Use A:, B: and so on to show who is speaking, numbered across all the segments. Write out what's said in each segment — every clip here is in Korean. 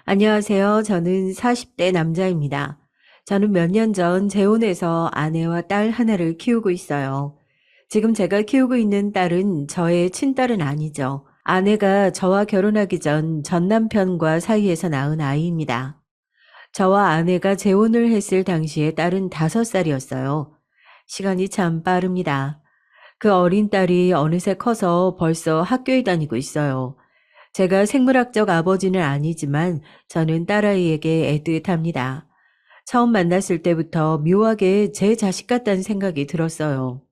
A: 안녕하세요. 저는 40대 남자입니다. 저는 몇 년 전 재혼해서 아내와 딸 하나를 키우고 있어요. 지금 제가 키우고 있는 딸은 저의 친딸은 아니죠. 아내가 저와 결혼하기 전 남편과 사이에서 낳은 아이입니다. 저와 아내가 재혼을 했을 당시에 딸은 5살이었어요. 시간이 참 빠릅니다. 그 어린 딸이 어느새 커서 벌써 학교에 다니고 있어요. 제가 생물학적 아버지는 아니지만 저는 딸아이에게 애틋합니다. 처음 만났을 때부터 묘하게 제 자식 같다는 생각이 들었어요.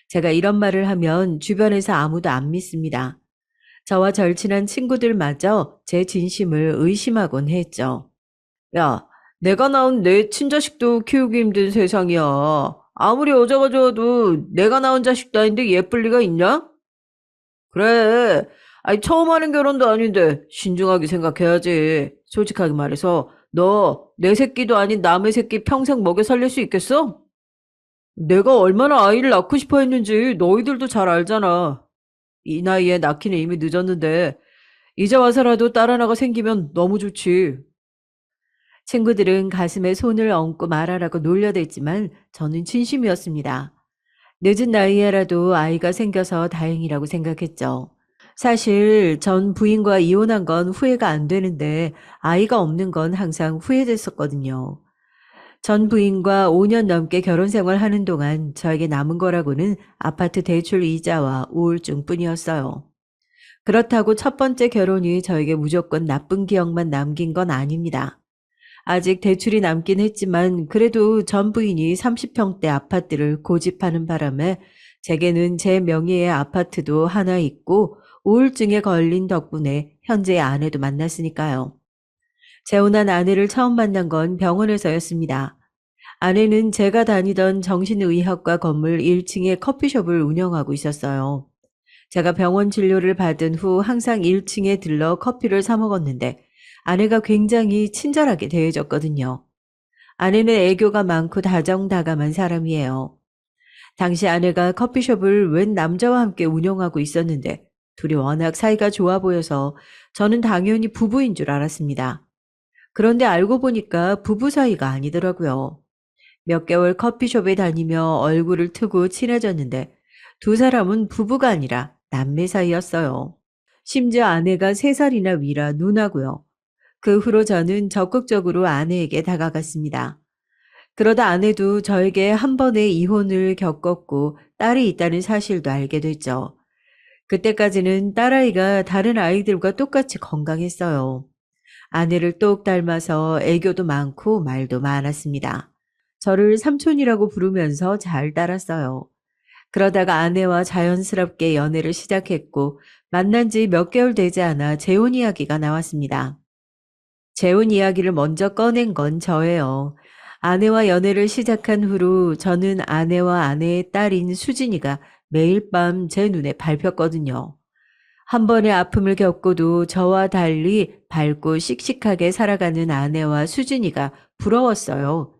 A: 제가 이런 말을 하면 주변에서 아무도 안 믿습니다. 저와 절친한 친구들마저 제 진심을 의심하곤 했죠. 야, 내가 낳은 내 친자식도 키우기 힘든 세상이야. 아무리 여자가 좋아도 내가 낳은 자식도 아닌데 예쁠 리가 있냐? 그래. 아니, 처음 하는 결혼도 아닌데 신중하게 생각해야지. 솔직하게 말해서 너 내 새끼도 아닌 남의 새끼 평생 먹여 살릴 수 있겠어? 내가 얼마나 아이를 낳고 싶어 했는지 너희들도 잘 알잖아. 이 나이에 낳기는 이미 늦었는데 이제 와서라도 딸 하나가 생기면 너무 좋지. 친구들은 가슴에 손을 얹고 말하라고 놀려댔지만 저는 진심이었습니다. 늦은 나이에라도 아이가 생겨서 다행이라고 생각했죠. 사실 전 부인과 이혼한 건 후회가 안 되는데 아이가 없는 건 항상 후회됐었거든요. 전 부인과 5년 넘게 결혼 생활하는 동안 저에게 남은 거라고는 아파트 대출 이자와 우울증뿐이었어요. 그렇다고 첫 번째 결혼이 저에게 무조건 나쁜 기억만 남긴 건 아닙니다. 아직 대출이 남긴 했지만 그래도 전 부인이 30평대 아파트를 고집하는 바람에 제게는 제 명의의 아파트도 하나 있고 우울증에 걸린 덕분에 현재의 아내도 만났으니까요. 재혼한 아내를 처음 만난 건 병원에서였습니다. 아내는 제가 다니던 정신의학과 건물 1층에 커피숍을 운영하고 있었어요. 제가 병원 진료를 받은 후 항상 1층에 들러 커피를 사 먹었는데 아내가 굉장히 친절하게 대해줬거든요. 아내는 애교가 많고 다정다감한 사람이에요. 당시 아내가 커피숍을 웬 남자와 함께 운영하고 있었는데 둘이 워낙 사이가 좋아 보여서 저는 당연히 부부인 줄 알았습니다. 그런데 알고 보니까 부부 사이가 아니더라고요. 몇 개월 커피숍에 다니며 얼굴을 트고 친해졌는데 두 사람은 부부가 아니라 남매 사이였어요. 심지어 아내가 3살이나 위라 누나고요. 그 후로 저는 적극적으로 아내에게 다가갔습니다. 그러다 아내도 저에게 한 번의 이혼을 겪었고 딸이 있다는 사실도 알게 됐죠. 그때까지는 딸아이가 다른 아이들과 똑같이 건강했어요. 아내를 똑 닮아서 애교도 많고 말도 많았습니다. 저를 삼촌이라고 부르면서 잘 따랐어요. 그러다가 아내와 자연스럽게 연애를 시작했고 만난 지 몇 개월 되지 않아 재혼 이야기가 나왔습니다. 재혼 이야기를 먼저 꺼낸 건 저예요. 아내와 연애를 시작한 후로 저는 아내와 아내의 딸인 수진이가 매일 밤 제 눈에 밟혔거든요. 한 번의 아픔을 겪고도 저와 달리 밝고 씩씩하게 살아가는 아내와 수진이가 부러웠어요.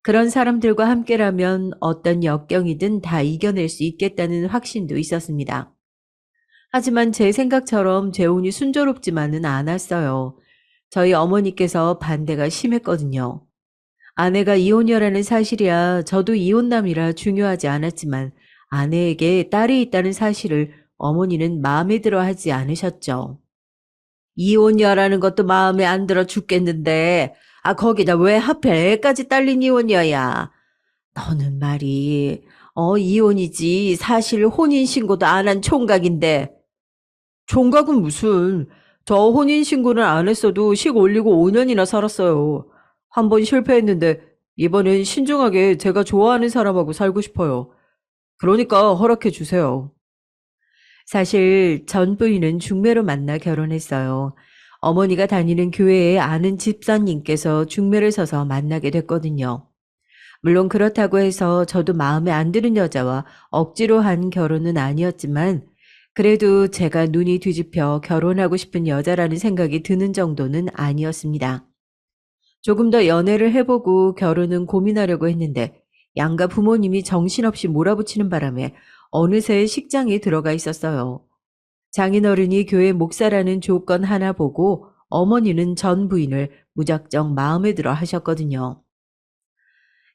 A: 그런 사람들과 함께라면 어떤 역경이든 다 이겨낼 수 있겠다는 확신도 있었습니다. 하지만 제 생각처럼 재혼이 순조롭지만은 않았어요. 저희 어머니께서 반대가 심했거든요. 아내가 이혼녀라는 사실이야 저도 이혼남이라 중요하지 않았지만 아내에게 딸이 있다는 사실을 어머니는 마음에 들어 하지 않으셨죠. 이혼녀라는 것도 마음에 안 들어 죽겠는데, 거기다 왜 하필 애까지 딸린 이혼녀야. 너는 말이, 이혼이지 사실 혼인신고도 안 한 총각인데. 총각은 무슨, 저 혼인신고는 안 했어도 식 올리고 5년이나 살았어요. 한 번 실패했는데 이번엔 신중하게 제가 좋아하는 사람하고 살고 싶어요. 그러니까 허락해 주세요. 사실 전 부인은 중매로 만나 결혼했어요. 어머니가 다니는 교회에 아는 집사님께서 중매를 서서 만나게 됐거든요. 물론 그렇다고 해서 저도 마음에 안 드는 여자와 억지로 한 결혼은 아니었지만 그래도 제가 눈이 뒤집혀 결혼하고 싶은 여자라는 생각이 드는 정도는 아니었습니다. 조금 더 연애를 해보고 결혼은 고민하려고 했는데 양가 부모님이 정신없이 몰아붙이는 바람에 어느새 식장에 들어가 있었어요. 장인어른이 교회 목사라는 조건 하나 보고 어머니는 전 부인을 무작정 마음에 들어 하셨거든요.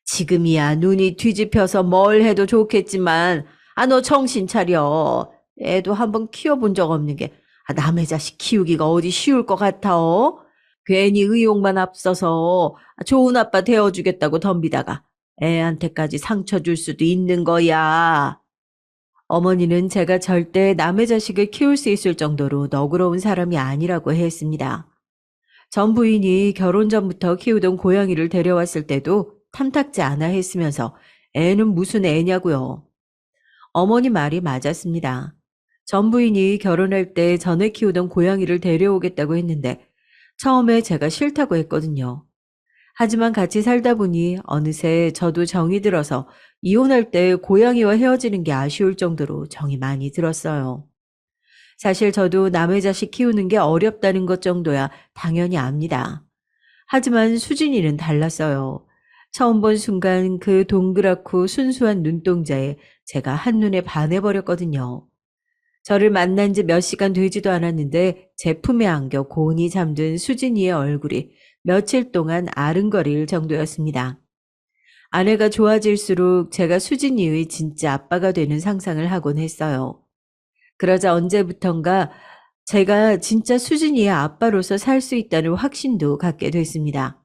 A: 지금이야 눈이 뒤집혀서 뭘 해도 좋겠지만, 너 정신 차려. 애도 한번 키워본 적 없는 게, 남의 자식 키우기가 어디 쉬울 것 같아. 괜히 의욕만 앞서서 좋은 아빠 되어주겠다고 덤비다가 애한테까지 상처 줄 수도 있는 거야. 어머니는 제가 절대 남의 자식을 키울 수 있을 정도로 너그러운 사람이 아니라고 했습니다. 전 부인이 결혼 전부터 키우던 고양이를 데려왔을 때도 탐탁지 않아 했으면서 애는 무슨 애냐고요. 어머니 말이 맞았습니다. 전 부인이 결혼할 때 전에 키우던 고양이를 데려오겠다고 했는데 처음에 제가 싫다고 했거든요. 하지만 같이 살다 보니 어느새 저도 정이 들어서 이혼할 때 고양이와 헤어지는 게 아쉬울 정도로 정이 많이 들었어요. 사실 저도 남의 자식 키우는 게 어렵다는 것 정도야 당연히 압니다. 하지만 수진이는 달랐어요. 처음 본 순간 그 동그랗고 순수한 눈동자에 제가 한눈에 반해버렸거든요. 저를 만난 지 몇 시간 되지도 않았는데 제 품에 안겨 곤히 잠든 수진이의 얼굴이 며칠 동안 아른거릴 정도였습니다. 아내가 좋아질수록 제가 수진이의 진짜 아빠가 되는 상상을 하곤 했어요. 그러자 언제부턴가 제가 진짜 수진이의 아빠로서 살 수 있다는 확신도 갖게 됐습니다.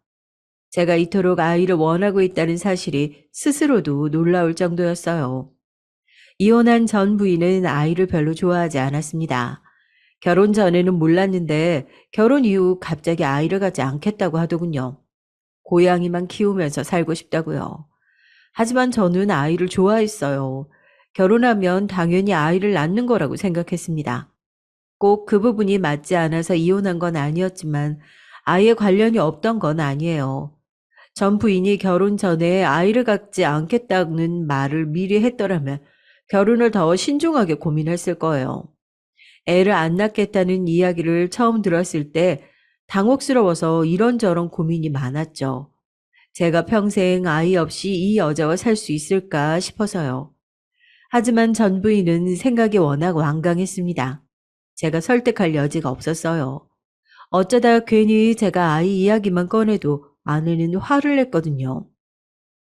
A: 제가 이토록 아이를 원하고 있다는 사실이 스스로도 놀라울 정도였어요. 이혼한 전 부인은 아이를 별로 좋아하지 않았습니다. 결혼 전에는 몰랐는데 결혼 이후 갑자기 아이를 갖지 않겠다고 하더군요. 고양이만 키우면서 살고 싶다고요. 하지만 저는 아이를 좋아했어요. 결혼하면 당연히 아이를 낳는 거라고 생각했습니다. 꼭 그 부분이 맞지 않아서 이혼한 건 아니었지만 아이에 관련이 없던 건 아니에요. 전 부인이 결혼 전에 아이를 갖지 않겠다는 말을 미리 했더라면 결혼을 더 신중하게 고민했을 거예요. 애를 안 낳겠다는 이야기를 처음 들었을 때 당혹스러워서 이런저런 고민이 많았죠. 제가 평생 아이 없이 이 여자와 살 수 있을까 싶어서요. 하지만 전 부인은 생각이 워낙 완강했습니다. 제가 설득할 여지가 없었어요. 어쩌다 괜히 제가 아이 이야기만 꺼내도 아내는 화를 냈거든요.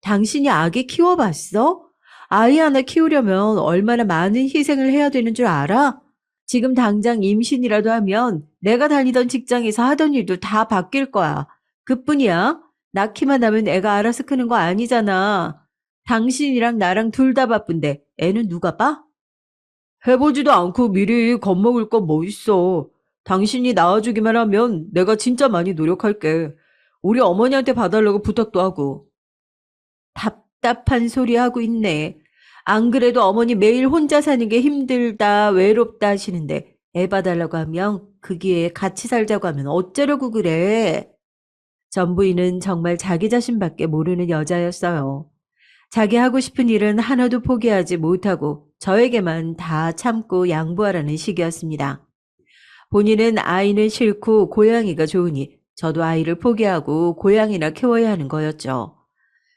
A: 당신이 아기 키워봤어? 아이 하나 키우려면 얼마나 많은 희생을 해야 되는 줄 알아? 지금 당장 임신이라도 하면 내가 다니던 직장에서 하던 일도 다 바뀔 거야. 그뿐이야. 낳기만 하면 애가 알아서 크는 거 아니잖아. 당신이랑 나랑 둘 다 바쁜데 애는 누가 봐? 해보지도 않고 미리 겁먹을 건 뭐 있어. 당신이 낳아주기만 하면 내가 진짜 많이 노력할게. 우리 어머니한테 봐달라고 부탁도 하고. 답답한 소리 하고 있네. 안 그래도 어머니 매일 혼자 사는 게 힘들다, 외롭다 하시는데 애 봐달라고 하면 그 기회에 같이 살자고 하면 어쩌려고 그래. 전 부인은 정말 자기 자신밖에 모르는 여자였어요. 자기 하고 싶은 일은 하나도 포기하지 못하고 저에게만 다 참고 양보하라는 식이었습니다. 본인은 아이는 싫고 고양이가 좋으니 저도 아이를 포기하고 고양이나 키워야 하는 거였죠.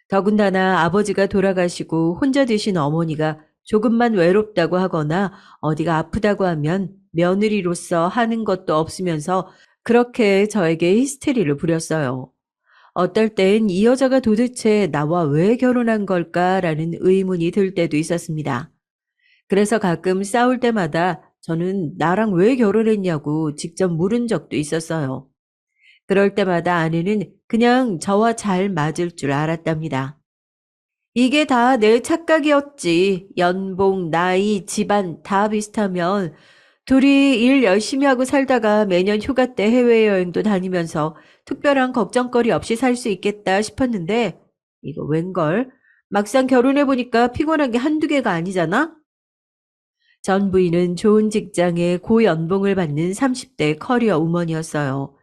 A: 더군다나 아버지가 돌아가시고 혼자 되신 어머니가 조금만 외롭다고 하거나 어디가 아프다고 하면 며느리로서 하는 것도 없으면서 그렇게 저에게 히스테리를 부렸어요. 어떨 땐 이 여자가 도대체 나와 왜 결혼한 걸까라는 의문이 들 때도 있었습니다. 그래서 가끔 싸울 때마다 저는 나랑 왜 결혼했냐고 직접 물은 적도 있었어요. 그럴 때마다 아내는 그냥 저와 잘 맞을 줄 알았답니다. 이게 다 내 착각이었지. 연봉, 나이, 집안 다 비슷하면 둘이 일 열심히 하고 살다가 매년 휴가 때 해외여행도 다니면서 특별한 걱정거리 없이 살 수 있겠다 싶었는데 이거 웬걸? 막상 결혼해보니까 피곤한 게 한두 개가 아니잖아? 전 부인은 좋은 직장에 고연봉을 받는 30대 커리어 우먼이었어요.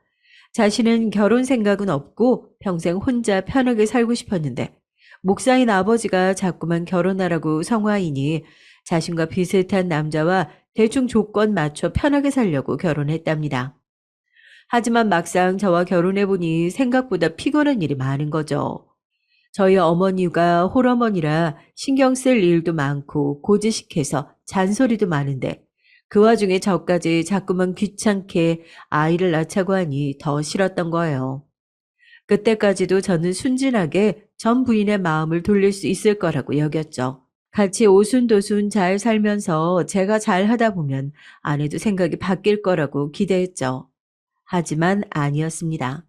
A: 자신은 결혼 생각은 없고 평생 혼자 편하게 살고 싶었는데 목사인 아버지가 자꾸만 결혼하라고 성화이니 자신과 비슷한 남자와 대충 조건 맞춰 편하게 살려고 결혼했답니다. 하지만 막상 저와 결혼해보니 생각보다 피곤한 일이 많은 거죠. 저희 어머니가 홀어머니라 신경 쓸 일도 많고 고지식해서 잔소리도 많은데 그 와중에 저까지 자꾸만 귀찮게 아이를 낳자고 하니 더 싫었던 거예요. 그때까지도 저는 순진하게 전 부인의 마음을 돌릴 수 있을 거라고 여겼죠. 같이 오순도순 잘 살면서 제가 잘 하다 보면 아내도 생각이 바뀔 거라고 기대했죠. 하지만 아니었습니다.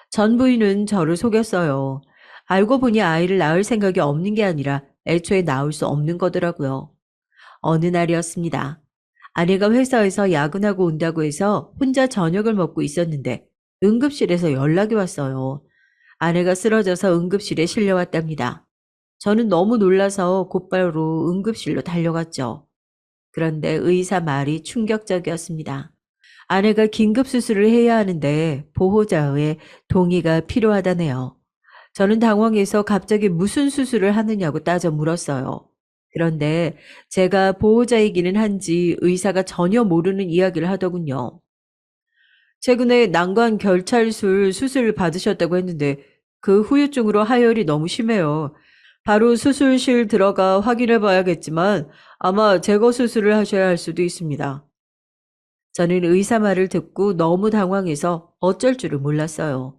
A: 전 부인은 저를 속였어요. 알고 보니 아이를 낳을 생각이 없는 게 아니라 애초에 낳을 수 없는 거더라고요. 어느 날이었습니다. 아내가 회사에서 야근하고 온다고 해서 혼자 저녁을 먹고 있었는데 응급실에서 연락이 왔어요. 아내가 쓰러져서 응급실에 실려왔답니다. 저는 너무 놀라서 곧바로 응급실로 달려갔죠. 그런데 의사 말이 충격적이었습니다. 아내가 긴급 수술을 해야 하는데 보호자의 동의가 필요하다네요. 저는 당황해서 갑자기 무슨 수술을 하느냐고 따져 물었어요. 그런데 제가 보호자이기는 한지 의사가 전혀 모르는 이야기를 하더군요. 최근에 난관 결찰술 수술을 받으셨다고 했는데 그 후유증으로 하혈이 너무 심해요. 바로 수술실 들어가 확인해 봐야겠지만 아마 제거 수술을 하셔야 할 수도 있습니다. 저는 의사 말을 듣고 너무 당황해서 어쩔 줄을 몰랐어요.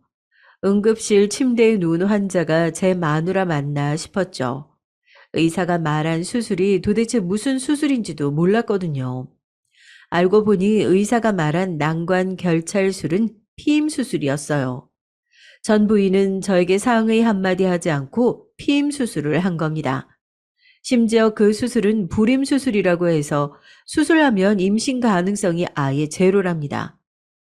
A: 응급실 침대에 누운 환자가 제 마누라 맞나 싶었죠. 의사가 말한 수술이 도대체 무슨 수술인지도 몰랐거든요. 알고 보니 의사가 말한 난관 결찰술은 피임 수술이었어요. 전 부인은 저에게 상의 한마디 하지 않고 피임 수술을 한 겁니다. 심지어 그 수술은 불임 수술이라고 해서 수술하면 임신 가능성이 아예 제로랍니다.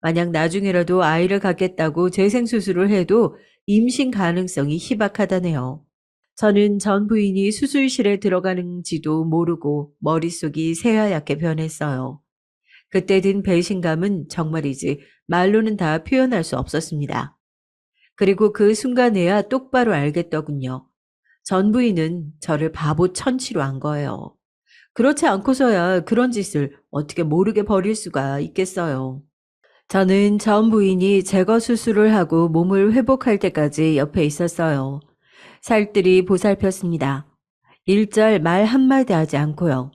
A: 만약 나중에라도 아이를 갖겠다고 재생수술을 해도 임신 가능성이 희박하다네요. 저는 전 부인이 수술실에 들어가는지도 모르고 머릿속이 새하얗게 변했어요. 그때 든 배신감은 정말이지 말로는 다 표현할 수 없었습니다. 그리고 그 순간에야 똑바로 알겠더군요. 전 부인은 저를 바보 천치로 한 거예요. 그렇지 않고서야 그런 짓을 어떻게 모르게 버릴 수가 있겠어요. 저는 전 부인이 제거 수술을 하고 몸을 회복할 때까지 옆에 있었어요. 살뜰히 보살폈습니다. 일절 말 한마디 하지 않고요.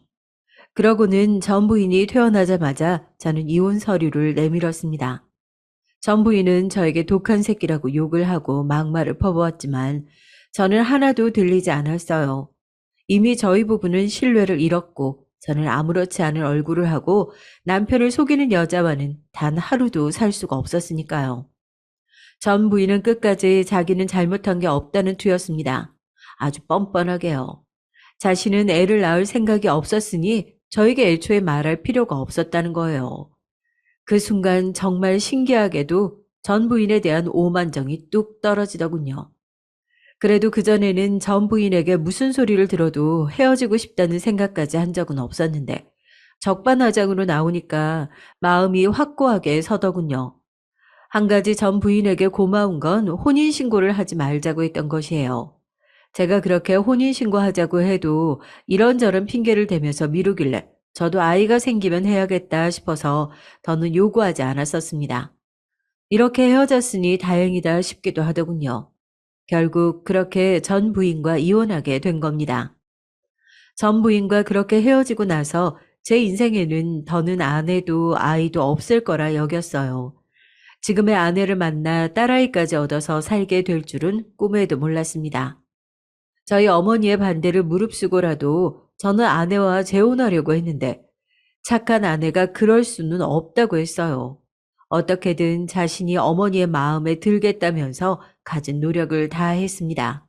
A: 그러고는 전 부인이 퇴원하자마자 저는 이혼 서류를 내밀었습니다. 전 부인은 저에게 독한 새끼라고 욕을 하고 막말을 퍼부었지만 저는 하나도 들리지 않았어요. 이미 저희 부부는 신뢰를 잃었고 저는 아무렇지 않은 얼굴을 하고 남편을 속이는 여자와는 단 하루도 살 수가 없었으니까요. 전 부인은 끝까지 자기는 잘못한 게 없다는 투였습니다. 아주 뻔뻔하게요. 자신은 애를 낳을 생각이 없었으니 저에게 애초에 말할 필요가 없었다는 거예요. 그 순간 정말 신기하게도 전 부인에 대한 오만정이 뚝 떨어지더군요. 그래도 그전에는 전 부인에게 무슨 소리를 들어도 헤어지고 싶다는 생각까지 한 적은 없었는데 적반하장으로 나오니까 마음이 확고하게 서더군요. 한 가지 전 부인에게 고마운 건 혼인신고를 하지 말자고 했던 것이에요. 제가 그렇게 혼인신고하자고 해도 이런저런 핑계를 대면서 미루길래 저도 아이가 생기면 해야겠다 싶어서 더는 요구하지 않았었습니다. 이렇게 헤어졌으니 다행이다 싶기도 하더군요. 결국 그렇게 전 부인과 이혼하게 된 겁니다. 전 부인과 그렇게 헤어지고 나서 제 인생에는 더는 아내도 아이도 없을 거라 여겼어요. 지금의 아내를 만나 딸아이까지 얻어서 살게 될 줄은 꿈에도 몰랐습니다. 저희 어머니의 반대를 무릅쓰고라도 저는 아내와 재혼하려고 했는데 착한 아내가 그럴 수는 없다고 했어요. 어떻게든 자신이 어머니의 마음에 들겠다면서 가진 노력을 다했습니다.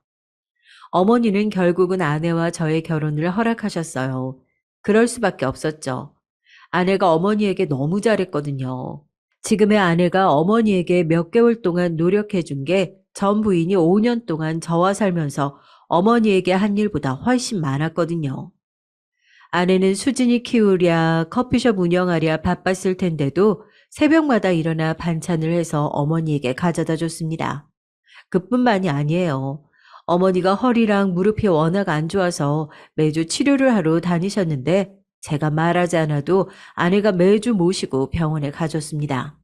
A: 어머니는 결국은 아내와 저의 결혼을 허락하셨어요. 그럴 수밖에 없었죠. 아내가 어머니에게 너무 잘했거든요. 지금의 아내가 어머니에게 몇 개월 동안 노력해 준 게 전 부인이 5년 동안 저와 살면서 어머니에게 한 일보다 훨씬 많았거든요. 아내는 수진이 키우랴 커피숍 운영하랴 바빴을 텐데도 새벽마다 일어나 반찬을 해서 어머니에게 가져다 줬습니다. 그뿐만이 아니에요. 어머니가 허리랑 무릎이 워낙 안 좋아서 매주 치료를 하러 다니셨는데 제가 말하지 않아도 아내가 매주 모시고 병원에 가줬습니다.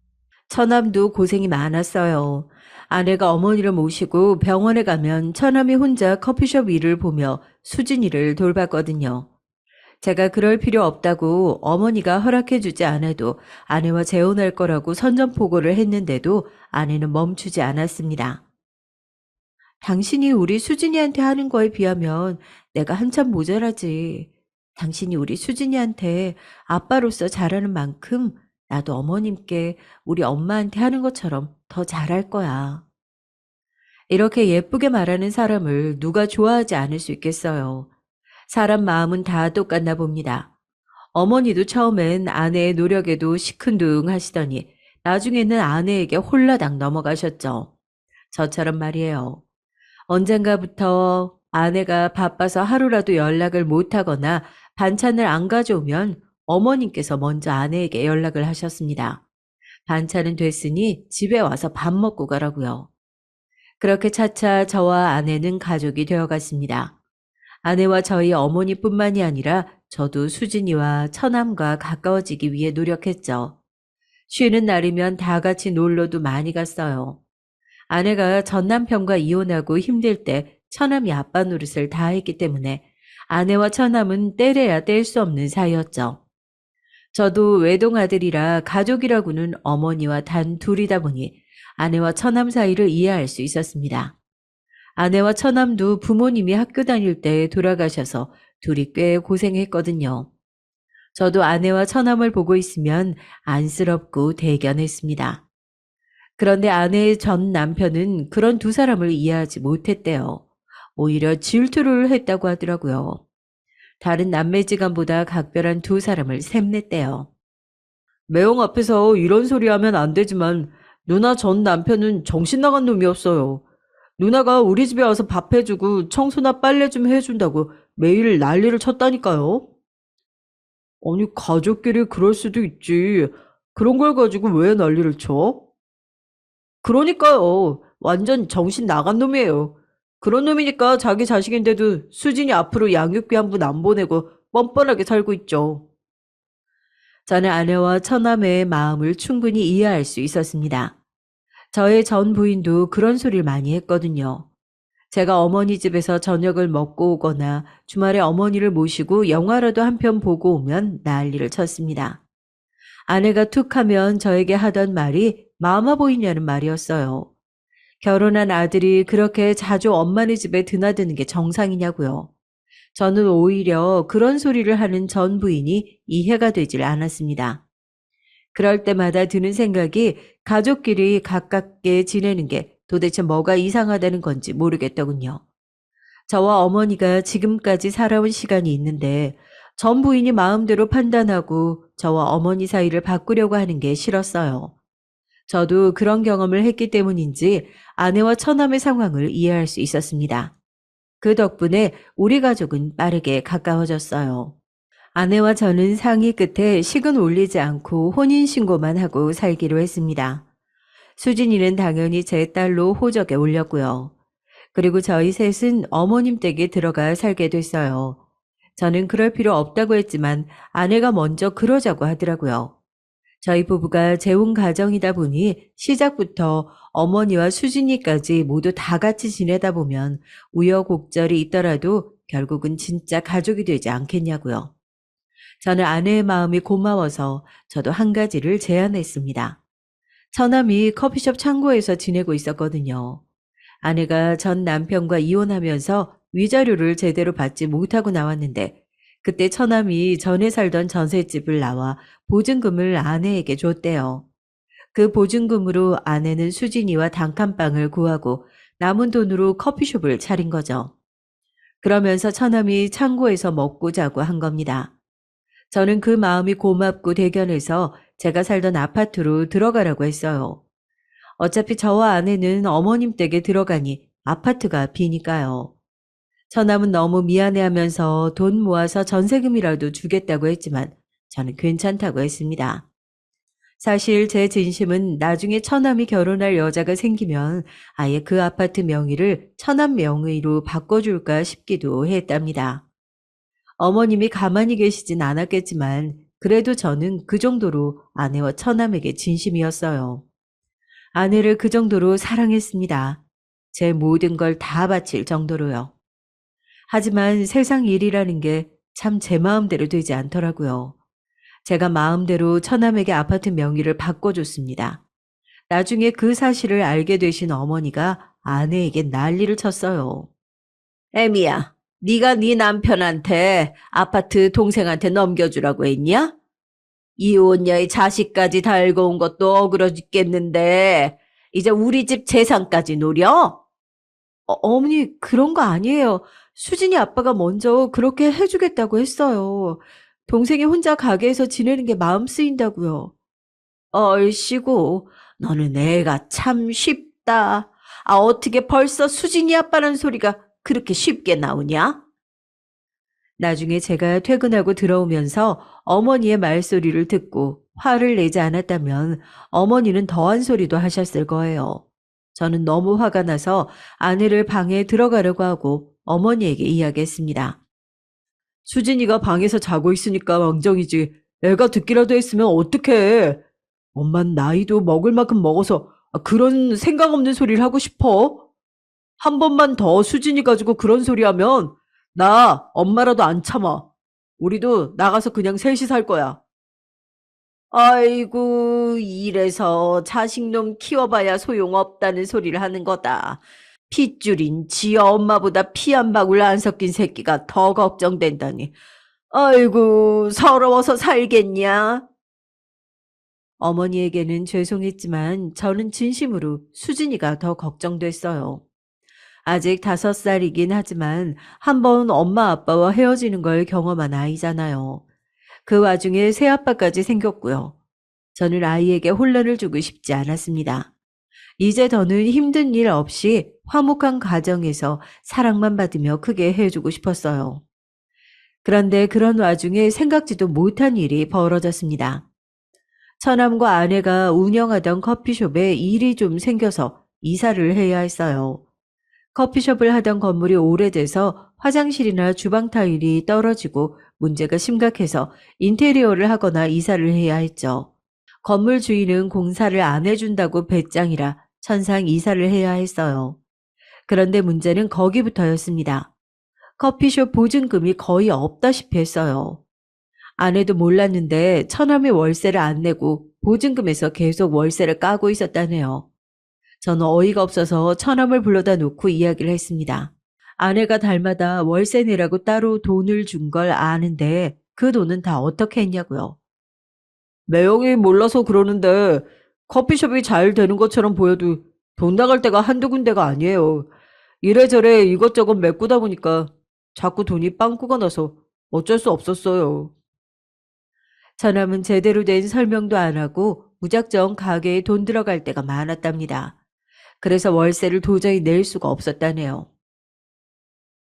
A: 처남도 고생이 많았어요. 아내가 어머니를 모시고 병원에 가면 처남이 혼자 커피숍 일을 보며 수진이를 돌봤거든요. 제가 그럴 필요 없다고 어머니가 허락해주지 않아도 아내와 재혼할 거라고 선전포고를 했는데도 아내는 멈추지 않았습니다. 당신이 우리 수진이한테 하는 거에 비하면 내가 한참 모자라지. 당신이 우리 수진이한테 아빠로서 잘하는 만큼 나도 어머님께 우리 엄마한테 하는 것처럼 더 잘할 거야. 이렇게 예쁘게 말하는 사람을 누가 좋아하지 않을 수 있겠어요. 사람 마음은 다 똑같나 봅니다. 어머니도 처음엔 아내의 노력에도 시큰둥 하시더니 나중에는 아내에게 홀라당 넘어가셨죠. 저처럼 말이에요. 언젠가부터 아내가 바빠서 하루라도 연락을 못하거나 반찬을 안 가져오면 어머님께서 먼저 아내에게 연락을 하셨습니다. 반찬은 됐으니 집에 와서 밥 먹고 가라고요. 그렇게 차차 저와 아내는 가족이 되어갔습니다. 아내와 저희 어머니뿐만이 아니라 저도 수진이와 처남과 가까워지기 위해 노력했죠. 쉬는 날이면 다 같이 놀러도 많이 갔어요. 아내가 전 남편과 이혼하고 힘들 때 처남이 아빠 노릇을 다 했기 때문에 아내와 처남은 떼래야 뗄 수 없는 사이였죠. 저도 외동아들이라 가족이라고는 어머니와 단 둘이다 보니 아내와 처남 사이를 이해할 수 있었습니다. 아내와 처남도 부모님이 학교 다닐 때 돌아가셔서 둘이 꽤 고생했거든요. 저도 아내와 처남을 보고 있으면 안쓰럽고 대견했습니다. 그런데 아내의 전 남편은 그런 두 사람을 이해하지 못했대요. 오히려 질투를 했다고 하더라고요. 다른 남매지간보다 각별한 두 사람을 샘냈대요. 매형 앞에서 이런 소리 하면 안 되지만 누나 전 남편은 정신 나간 놈이었어요. 누나가 우리 집에 와서 밥 해주고 청소나 빨래 좀 해준다고 매일 난리를 쳤다니까요. 아니, 가족끼리 그럴 수도 있지. 그런 걸 가지고 왜 난리를 쳐? 그러니까요. 완전 정신 나간 놈이에요. 그런 놈이니까 자기 자식인데도 수진이 앞으로 양육비 한 푼 안 보내고 뻔뻔하게 살고 있죠. 저는 아내와 처남의 마음을 충분히 이해할 수 있었습니다. 저의 전 부인도 그런 소리를 많이 했거든요. 제가 어머니 집에서 저녁을 먹고 오거나 주말에 어머니를 모시고 영화라도 한 편 보고 오면 난리를 쳤습니다. 아내가 툭 하면 저에게 하던 말이 마마 보이냐는 말이었어요. 결혼한 아들이 그렇게 자주 엄마네 집에 드나드는 게 정상이냐고요. 저는 오히려 그런 소리를 하는 전 부인이 이해가 되질 않았습니다. 그럴 때마다 드는 생각이 가족끼리 가깝게 지내는 게 도대체 뭐가 이상하다는 건지 모르겠더군요. 저와 어머니가 지금까지 살아온 시간이 있는데 전 부인이 마음대로 판단하고 저와 어머니 사이를 바꾸려고 하는 게 싫었어요. 저도 그런 경험을 했기 때문인지 아내와 처남의 상황을 이해할 수 있었습니다. 그 덕분에 우리 가족은 빠르게 가까워졌어요. 아내와 저는 상의 끝에 식은 올리지 않고 혼인신고만 하고 살기로 했습니다. 수진이는 당연히 제 딸로 호적에 올렸고요. 그리고 저희 셋은 어머님 댁에 들어가 살게 됐어요. 저는 그럴 필요 없다고 했지만 아내가 먼저 그러자고 하더라고요. 저희 부부가 재혼 가정이다 보니 시작부터 어머니와 수진이까지 모두 다 같이 지내다 보면 우여곡절이 있더라도 결국은 진짜 가족이 되지 않겠냐고요. 저는 아내의 마음이 고마워서 저도 한 가지를 제안했습니다. 처남이 커피숍 창고에서 지내고 있었거든요. 아내가 전 남편과 이혼하면서 위자료를 제대로 받지 못하고 나왔는데 그때 처남이 전에 살던 전셋집을 나와 보증금을 아내에게 줬대요. 그 보증금으로 아내는 수진이와 단칸방을 구하고 남은 돈으로 커피숍을 차린 거죠. 그러면서 처남이 창고에서 먹고 자고 한 겁니다. 저는 그 마음이 고맙고 대견해서 제가 살던 아파트로 들어가라고 했어요. 어차피 저와 아내는 어머님 댁에 들어가니 아파트가 비니까요. 처남은 너무 미안해하면서 돈 모아서 전세금이라도 주겠다고 했지만 저는 괜찮다고 했습니다. 사실 제 진심은 나중에 처남이 결혼할 여자가 생기면 아예 그 아파트 명의를 처남 명의로 바꿔줄까 싶기도 했답니다. 어머님이 가만히 계시진 않았겠지만 그래도 저는 그 정도로 아내와 처남에게 진심이었어요. 아내를 그 정도로 사랑했습니다. 제 모든 걸 다 바칠 정도로요. 하지만 세상 일이라는 게 참 제 마음대로 되지 않더라고요. 제가 마음대로 처남에게 아파트 명의를 바꿔줬습니다. 나중에 그 사실을 알게 되신 어머니가 아내에게 난리를 쳤어요. 애미야, 네가 네 남편한테 아파트 동생한테 넘겨주라고 했냐? 이혼녀의 자식까지 달고 온 것도 억울해 죽겠는데 이제 우리 집 재산까지 노려? 어머니, 그런 거 아니에요. 수진이 아빠가 먼저 그렇게 해주겠다고 했어요. 동생이 혼자 가게에서 지내는 게 마음 쓰인다고요. 얼씨구, 너는 애가 참 쉽다. 아, 어떻게 벌써 수진이 아빠라는 소리가 그렇게 쉽게 나오냐? 나중에 제가 퇴근하고 들어오면서 어머니의 말소리를 듣고 화를 내지 않았다면 어머니는 더한 소리도 하셨을 거예요. 저는 너무 화가 나서 아내를 방에 들어가려고 하고 어머니에게 이야기했습니다. 수진이가 방에서 자고 있으니까 망정이지. 애가 듣기라도 했으면 어떡해. 엄만 나이도 먹을 만큼 먹어서 그런 생각 없는 소리를 하고 싶어? 한 번만 더 수진이 가지고 그런 소리 하면 나 엄마라도 안 참아. 우리도 나가서 그냥 셋이 살 거야. 아이고, 이래서 자식놈 키워봐야 소용없다는 소리를 하는 거다. 핏줄인 지 엄마보다 피 한 방울 안 섞인 새끼가 더 걱정된다니. 아이고, 서러워서 살겠냐? 어머니에게는 죄송했지만 저는 진심으로 수진이가 더 걱정됐어요. 아직 5살이긴 하지만 한번 엄마 아빠와 헤어지는 걸 경험한 아이잖아요. 그 와중에 새아빠까지 생겼고요. 저는 아이에게 혼란을 주고 싶지 않았습니다. 이제 더는 힘든 일 없이 화목한 가정에서 사랑만 받으며 크게 해주고 싶었어요. 그런데 그런 와중에 생각지도 못한 일이 벌어졌습니다. 처남과 아내가 운영하던 커피숍에 일이 좀 생겨서 이사를 해야 했어요. 커피숍을 하던 건물이 오래돼서 화장실이나 주방 타일이 떨어지고 문제가 심각해서 인테리어를 하거나 이사를 해야 했죠. 건물 주인은 공사를 안 해준다고 배짱이라 천상 이사를 해야 했어요. 그런데 문제는 거기부터였습니다. 커피숍 보증금이 거의 없다시피 했어요. 아내도 몰랐는데 처남이 월세를 안 내고 보증금에서 계속 월세를 까고 있었다네요. 저는 어이가 없어서 처남을 불러다 놓고 이야기를 했습니다. 아내가 달마다 월세 내라고 따로 돈을 준 걸 아는데 그 돈은 다 어떻게 했냐고요. 매형이 몰라서 그러는데 커피숍이 잘 되는 것처럼 보여도 돈 나갈 때가 한두 군데가 아니에요. 이래저래 이것저것 메꾸다 보니까 자꾸 돈이 빵꾸가 나서 어쩔 수 없었어요. 처남은 제대로 된 설명도 안 하고 무작정 가게에 돈 들어갈 때가 많았답니다. 그래서 월세를 도저히 낼 수가 없었다네요.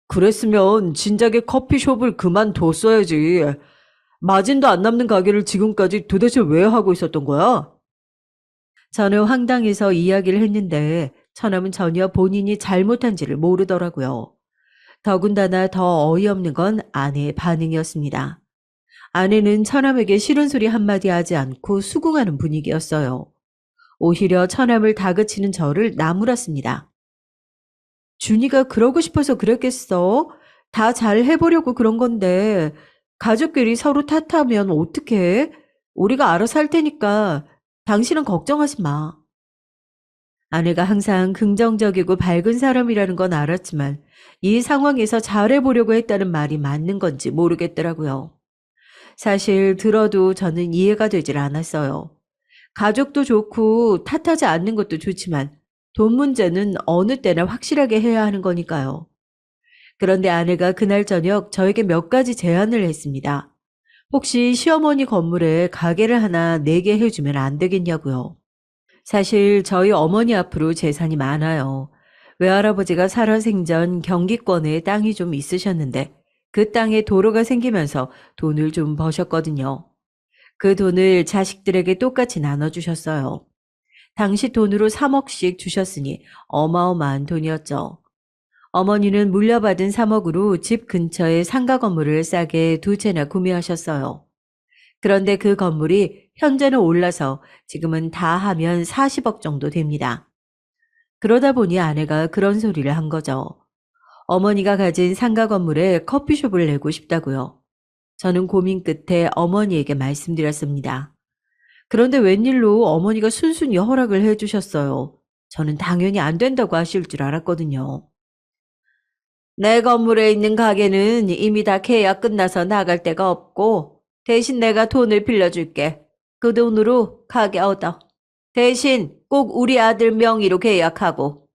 A: 그랬으면 진작에 커피숍을 그만뒀어야지. 마진도 안 남는 가게를 지금까지 도대체 왜 하고 있었던 거야? 저는 황당해서 이야기를 했는데 처남은 전혀 본인이 잘못한지를 모르더라고요. 더군다나 더 어이없는 건 아내의 반응이었습니다. 아내는 처남에게 싫은 소리 한마디 하지 않고 수긍하는 분위기였어요. 오히려 처남을 다그치는 저를 나무랐습니다. 준이가 그러고 싶어서 그랬겠어? 다 잘 해보려고 그런 건데 가족끼리 서로 탓하면 어떡해? 우리가 알아서 할 테니까 당신은 걱정하지 마. 아내가 항상 긍정적이고 밝은 사람이라는 건 알았지만 이 상황에서 잘해보려고 했다는 말이 맞는 건지 모르겠더라고요. 사실 들어도 저는 이해가 되질 않았어요. 가족도 좋고 탓하지 않는 것도 좋지만 돈 문제는 어느 때나 확실하게 해야 하는 거니까요. 그런데 아내가 그날 저녁 저에게 몇 가지 제안을 했습니다. 혹시 시어머니 건물에 가게를 하나 내게 해주면 안 되겠냐고요. 사실 저희 어머니 앞으로 재산이 많아요. 외할아버지가 살아생전 경기권에 땅이 좀 있으셨는데 그 땅에 도로가 생기면서 돈을 좀 버셨거든요. 그 돈을 자식들에게 똑같이 나눠주셨어요. 당시 돈으로 3억씩 주셨으니 어마어마한 돈이었죠. 어머니는 물려받은 3억으로 집 근처에 상가 건물을 싸게 2채나 구매하셨어요. 그런데 그 건물이 현재는 올라서 지금은 다 하면 40억 정도 됩니다. 그러다 보니 아내가 그런 소리를 한 거죠. 어머니가 가진 상가 건물에 커피숍을 내고 싶다고요. 저는 고민 끝에 어머니에게 말씀드렸습니다. 그런데 웬일로 어머니가 순순히 허락을 해주셨어요. 저는 당연히 안 된다고 하실 줄 알았거든요. 내 건물에 있는 가게는 이미 다 계약 끝나서 나갈 데가 없고 대신 내가 돈을 빌려줄게. 그 돈으로 가게 얻어. 대신 꼭 우리 아들 명의로 계약하고.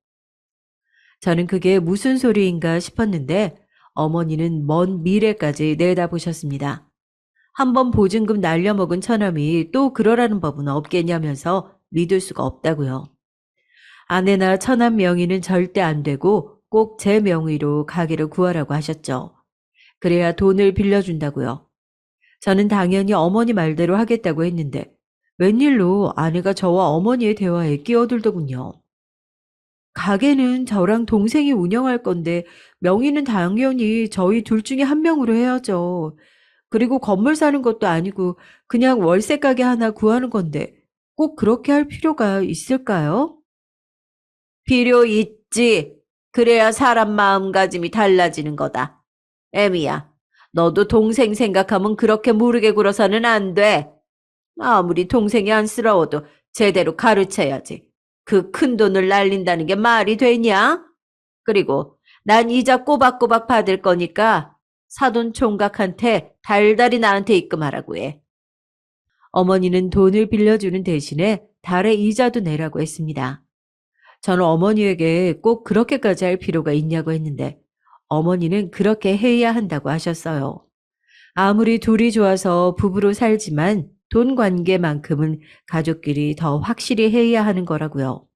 A: 저는 그게 무슨 소리인가 싶었는데 어머니는 먼 미래까지 내다보셨습니다. 한번 보증금 날려먹은 처남이 또 그러라는 법은 없겠냐면서 믿을 수가 없다고요. 아내나 처남 명의는 절대 안 되고 꼭 제 명의로 가게를 구하라고 하셨죠. 그래야 돈을 빌려준다고요. 저는 당연히 어머니 말대로 하겠다고 했는데 웬일로 아내가 저와 어머니의 대화에 끼어들더군요. 가게는 저랑 동생이 운영할 건데 명의는 당연히 저희 둘 중에 한 명으로 해야죠. 그리고 건물 사는 것도 아니고 그냥 월세 가게 하나 구하는 건데 꼭 그렇게 할 필요가 있을까요? 필요 있지. 그래야 사람 마음가짐이 달라지는 거다. 애미야, 너도 동생 생각하면 그렇게 무르게 굴어서는 안 돼. 아무리 동생이 안쓰러워도 제대로 가르쳐야지. 그 큰 돈을 날린다는 게 말이 되냐? 그리고 난 이자 꼬박꼬박 받을 거니까 사돈 총각한테 달달이 나한테 입금하라고 해. 어머니는 돈을 빌려주는 대신에 달에 이자도 내라고 했습니다. 저는 어머니에게 꼭 그렇게까지 할 필요가 있냐고 했는데 어머니는 그렇게 해야 한다고 하셨어요. 아무리 둘이 좋아서 부부로 살지만 돈 관계만큼은 가족끼리 더 확실히 해야 하는 거라고요.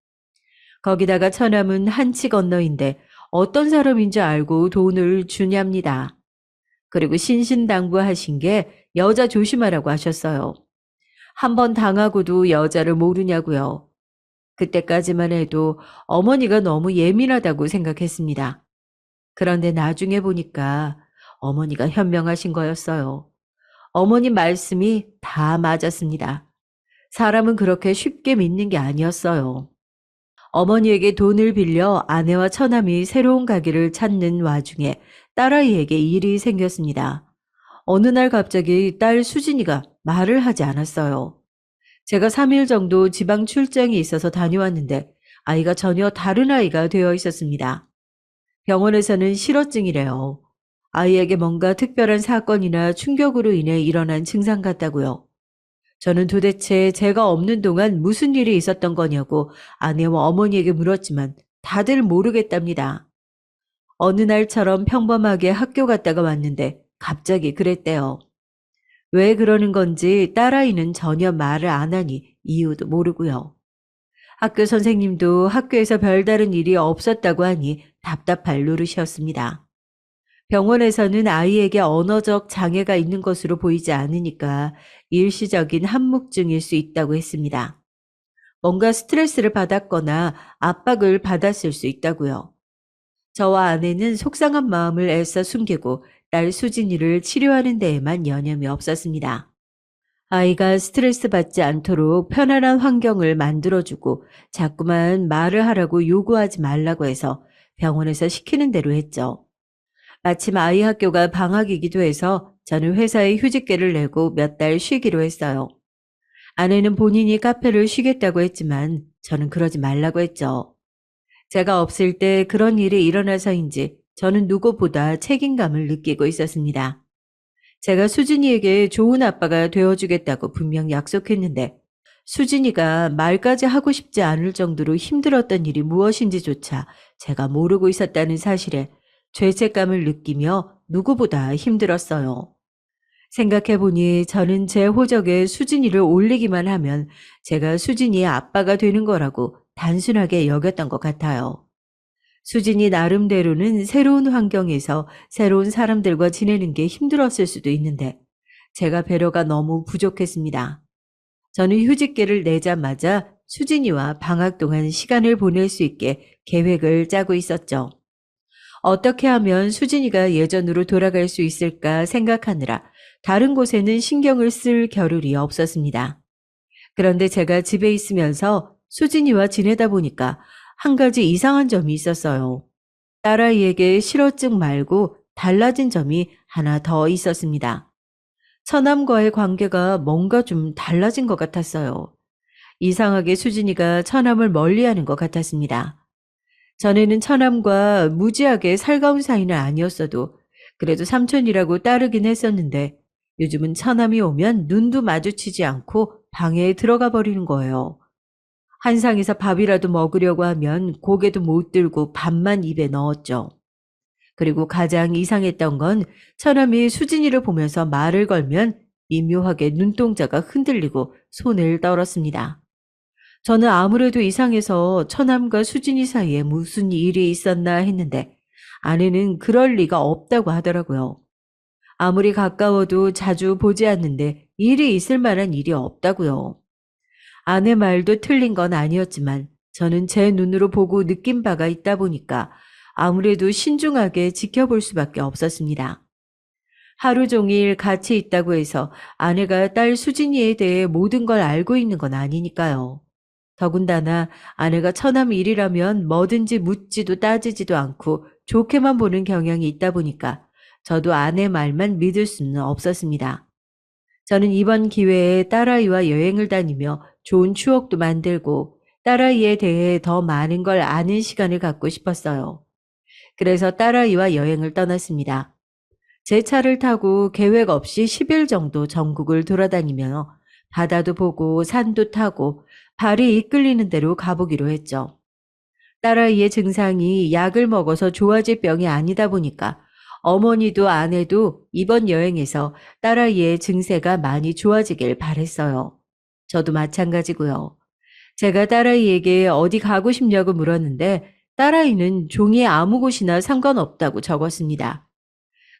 A: 거기다가 처남은 한치 건너인데 어떤 사람인지 알고 돈을 주냐입니다. 그리고 신신당부하신 게 여자 조심하라고 하셨어요. 한 번 당하고도 여자를 모르냐고요. 그때까지만 해도 어머니가 너무 예민하다고 생각했습니다. 그런데 나중에 보니까 어머니가 현명하신 거였어요. 어머니 말씀이 다 맞았습니다. 사람은 그렇게 쉽게 믿는 게 아니었어요. 어머니에게 돈을 빌려 아내와 처남이 새로운 가게를 찾는 와중에 딸아이에게 일이 생겼습니다. 어느 날 갑자기 딸 수진이가 말을 하지 않았어요. 제가 3일 정도 지방 출장이 있어서 다녀왔는데 아이가 전혀 다른 아이가 되어 있었습니다. 병원에서는 실어증이래요. 아이에게 뭔가 특별한 사건이나 충격으로 인해 일어난 증상 같다고요. 저는 도대체 제가 없는 동안 무슨 일이 있었던 거냐고 아내와 어머니에게 물었지만 다들 모르겠답니다. 어느 날처럼 평범하게 학교 갔다가 왔는데 갑자기 그랬대요. 왜 그러는 건지 딸아이는 전혀 말을 안 하니 이유도 모르고요. 학교 선생님도 학교에서 별다른 일이 없었다고 하니 답답할 노릇이었습니다. 병원에서는 아이에게 언어적 장애가 있는 것으로 보이지 않으니까 일시적인 한묵증일 수 있다고 했습니다. 뭔가 스트레스를 받았거나 압박을 받았을 수 있다고요. 저와 아내는 속상한 마음을 애써 숨기고 딸 수진이를 치료하는 데에만 여념이 없었습니다. 아이가 스트레스 받지 않도록 편안한 환경을 만들어주고 자꾸만 말을 하라고 요구하지 말라고 해서 병원에서 시키는 대로 했죠. 마침 아이 학교가 방학이기도 해서 저는 회사에 휴직계를 내고 몇 달 쉬기로 했어요. 아내는 본인이 카페를 쉬겠다고 했지만 저는 그러지 말라고 했죠. 제가 없을 때 그런 일이 일어나서인지 저는 누구보다 책임감을 느끼고 있었습니다. 제가 수진이에게 좋은 아빠가 되어주겠다고 분명 약속했는데 수진이가 말까지 하고 싶지 않을 정도로 힘들었던 일이 무엇인지조차 제가 모르고 있었다는 사실에 죄책감을 느끼며 누구보다 힘들었어요. 생각해보니 저는 제 호적에 수진이를 올리기만 하면 제가 수진이의 아빠가 되는 거라고 단순하게 여겼던 것 같아요. 수진이 나름대로는 새로운 환경에서 새로운 사람들과 지내는 게 힘들었을 수도 있는데 제가 배려가 너무 부족했습니다. 저는 휴직계를 내자마자 수진이와 방학 동안 시간을 보낼 수 있게 계획을 짜고 있었죠. 어떻게 하면 수진이가 예전으로 돌아갈 수 있을까 생각하느라 다른 곳에는 신경을 쓸 겨를이 없었습니다. 그런데 제가 집에 있으면서 수진이와 지내다 보니까 한 가지 이상한 점이 있었어요. 딸아이에게 실어증 말고 달라진 점이 하나 더 있었습니다. 처남과의 관계가 뭔가 좀 달라진 것 같았어요. 이상하게 수진이가 처남을 멀리하는 것 같았습니다. 전에는 처남과 무지하게 살가운 사이는 아니었어도 그래도 삼촌이라고 따르긴 했었는데 요즘은 처남이 오면 눈도 마주치지 않고 방에 들어가 버리는 거예요. 한상에서 밥이라도 먹으려고 하면 고개도 못 들고 밥만 입에 넣었죠. 그리고 가장 이상했던 건 처남이 수진이를 보면서 말을 걸면 미묘하게 눈동자가 흔들리고 손을 떨었습니다. 저는 아무래도 이상해서 처남과 수진이 사이에 무슨 일이 있었나 했는데 아내는 그럴 리가 없다고 하더라고요. 아무리 가까워도 자주 보지 않는데 일이 있을 만한 일이 없다고요. 아내 말도 틀린 건 아니었지만 저는 제 눈으로 보고 느낀 바가 있다 보니까 아무래도 신중하게 지켜볼 수밖에 없었습니다. 하루 종일 같이 있다고 해서 아내가 딸 수진이에 대해 모든 걸 알고 있는 건 아니니까요. 더군다나 아내가 처남 일이라면 뭐든지 묻지도 따지지도 않고 좋게만 보는 경향이 있다 보니까 저도 아내 말만 믿을 수는 없었습니다. 저는 이번 기회에 딸아이와 여행을 다니며 좋은 추억도 만들고 딸아이에 대해 더 많은 걸 아는 시간을 갖고 싶었어요. 그래서 딸아이와 여행을 떠났습니다. 제 차를 타고 계획 없이 10일 정도 전국을 돌아다니며 바다도 보고 산도 타고 발이 이끌리는 대로 가보기로 했죠. 딸아이의 증상이 약을 먹어서 좋아질 병이 아니다 보니까 어머니도 아내도 이번 여행에서 딸아이의 증세가 많이 좋아지길 바랬어요. 저도 마찬가지고요. 제가 딸아이에게 어디 가고 싶냐고 물었는데 딸아이는 종이에 아무 곳이나 상관없다고 적었습니다.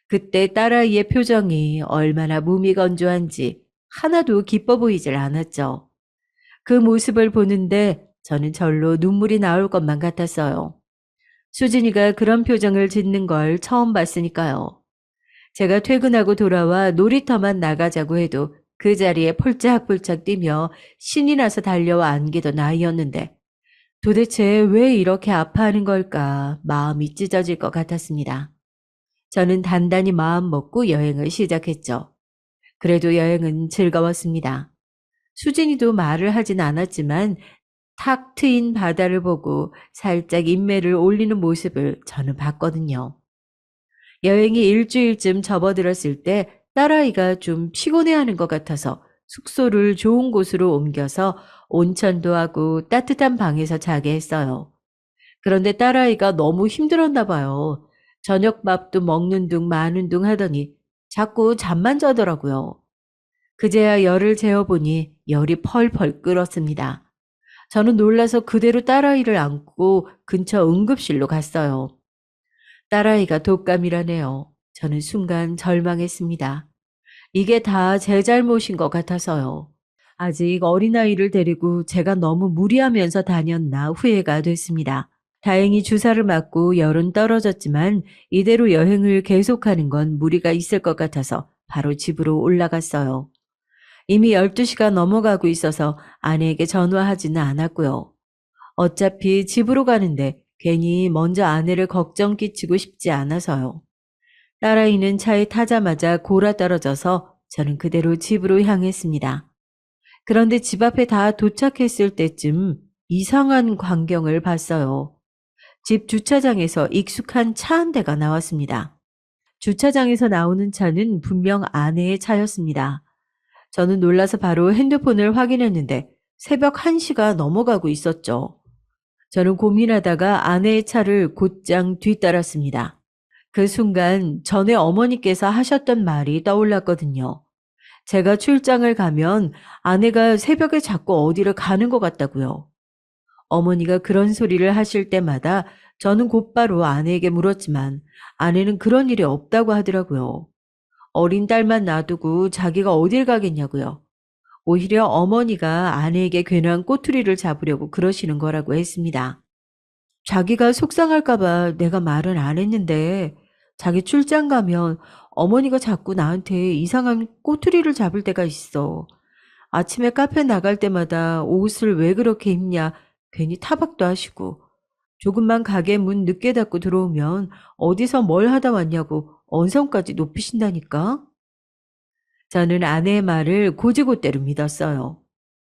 A: 그때 딸아이의 표정이 얼마나 무미건조한지 하나도 기뻐 보이질 않았죠. 그 모습을 보는데 저는 절로 눈물이 나올 것만 같았어요. 수진이가 그런 표정을 짓는 걸 처음 봤으니까요. 제가 퇴근하고 돌아와 놀이터만 나가자고 해도 그 자리에 펄짝펄짝 뛰며 신이 나서 달려와 안기던 아이였는데 도대체 왜 이렇게 아파하는 걸까 마음이 찢어질 것 같았습니다. 저는 단단히 마음 먹고 여행을 시작했죠. 그래도 여행은 즐거웠습니다. 수진이도 말을 하진 않았지만 탁 트인 바다를 보고 살짝 인매를 올리는 모습을 저는 봤거든요. 여행이 일주일쯤 접어들었을 때 딸아이가 좀 피곤해하는 것 같아서 숙소를 좋은 곳으로 옮겨서 온천도 하고 따뜻한 방에서 자게 했어요. 그런데 딸아이가 너무 힘들었나 봐요. 저녁밥도 먹는 둥 마는 둥 하더니 자꾸 잠만 자더라고요. 그제야 열을 재어보니 열이 펄펄 끓었습니다. 저는 놀라서 그대로 딸아이를 안고 근처 응급실로 갔어요. 딸아이가 독감이라네요. 저는 순간 절망했습니다. 이게 다 제 잘못인 것 같아서요. 아직 어린아이를 데리고 제가 너무 무리하면서 다녔나 후회가 됐습니다. 다행히 주사를 맞고 열은 떨어졌지만 이대로 여행을 계속하는 건 무리가 있을 것 같아서 바로 집으로 올라갔어요. 이미 12시가 넘어가고 있어서 아내에게 전화하지는 않았고요. 어차피 집으로 가는데 괜히 먼저 아내를 걱정 끼치고 싶지 않아서요. 딸아이는 차에 타자마자 골아 떨어져서 저는 그대로 집으로 향했습니다. 그런데 집 앞에 다 도착했을 때쯤 이상한 광경을 봤어요. 집 주차장에서 익숙한 차 한 대가 나왔습니다. 주차장에서 나오는 차는 분명 아내의 차였습니다. 저는 놀라서 바로 핸드폰을 확인했는데 새벽 1시가 넘어가고 있었죠. 저는 고민하다가 아내의 차를 곧장 뒤따랐습니다. 그 순간 전에 어머니께서 하셨던 말이 떠올랐거든요. 제가 출장을 가면 아내가 새벽에 자꾸 어디를 가는 것 같다고요. 어머니가 그런 소리를 하실 때마다 저는 곧바로 아내에게 물었지만 아내는 그런 일이 없다고 하더라고요. 어린 딸만 놔두고 자기가 어딜 가겠냐고요. 오히려 어머니가 아내에게 괜한 꼬투리를 잡으려고 그러시는 거라고 했습니다. 자기가 속상할까봐 내가 말은 안 했는데 자기 출장 가면 어머니가 자꾸 나한테 이상한 꼬투리를 잡을 때가 있어. 아침에 카페 나갈 때마다 옷을 왜 그렇게 입냐 괜히 타박도 하시고 조금만 가게 문 늦게 닫고 들어오면 어디서 뭘 하다 왔냐고 언성까지 높이신다니까. 저는 아내의 말을 곧이곧대로 믿었어요.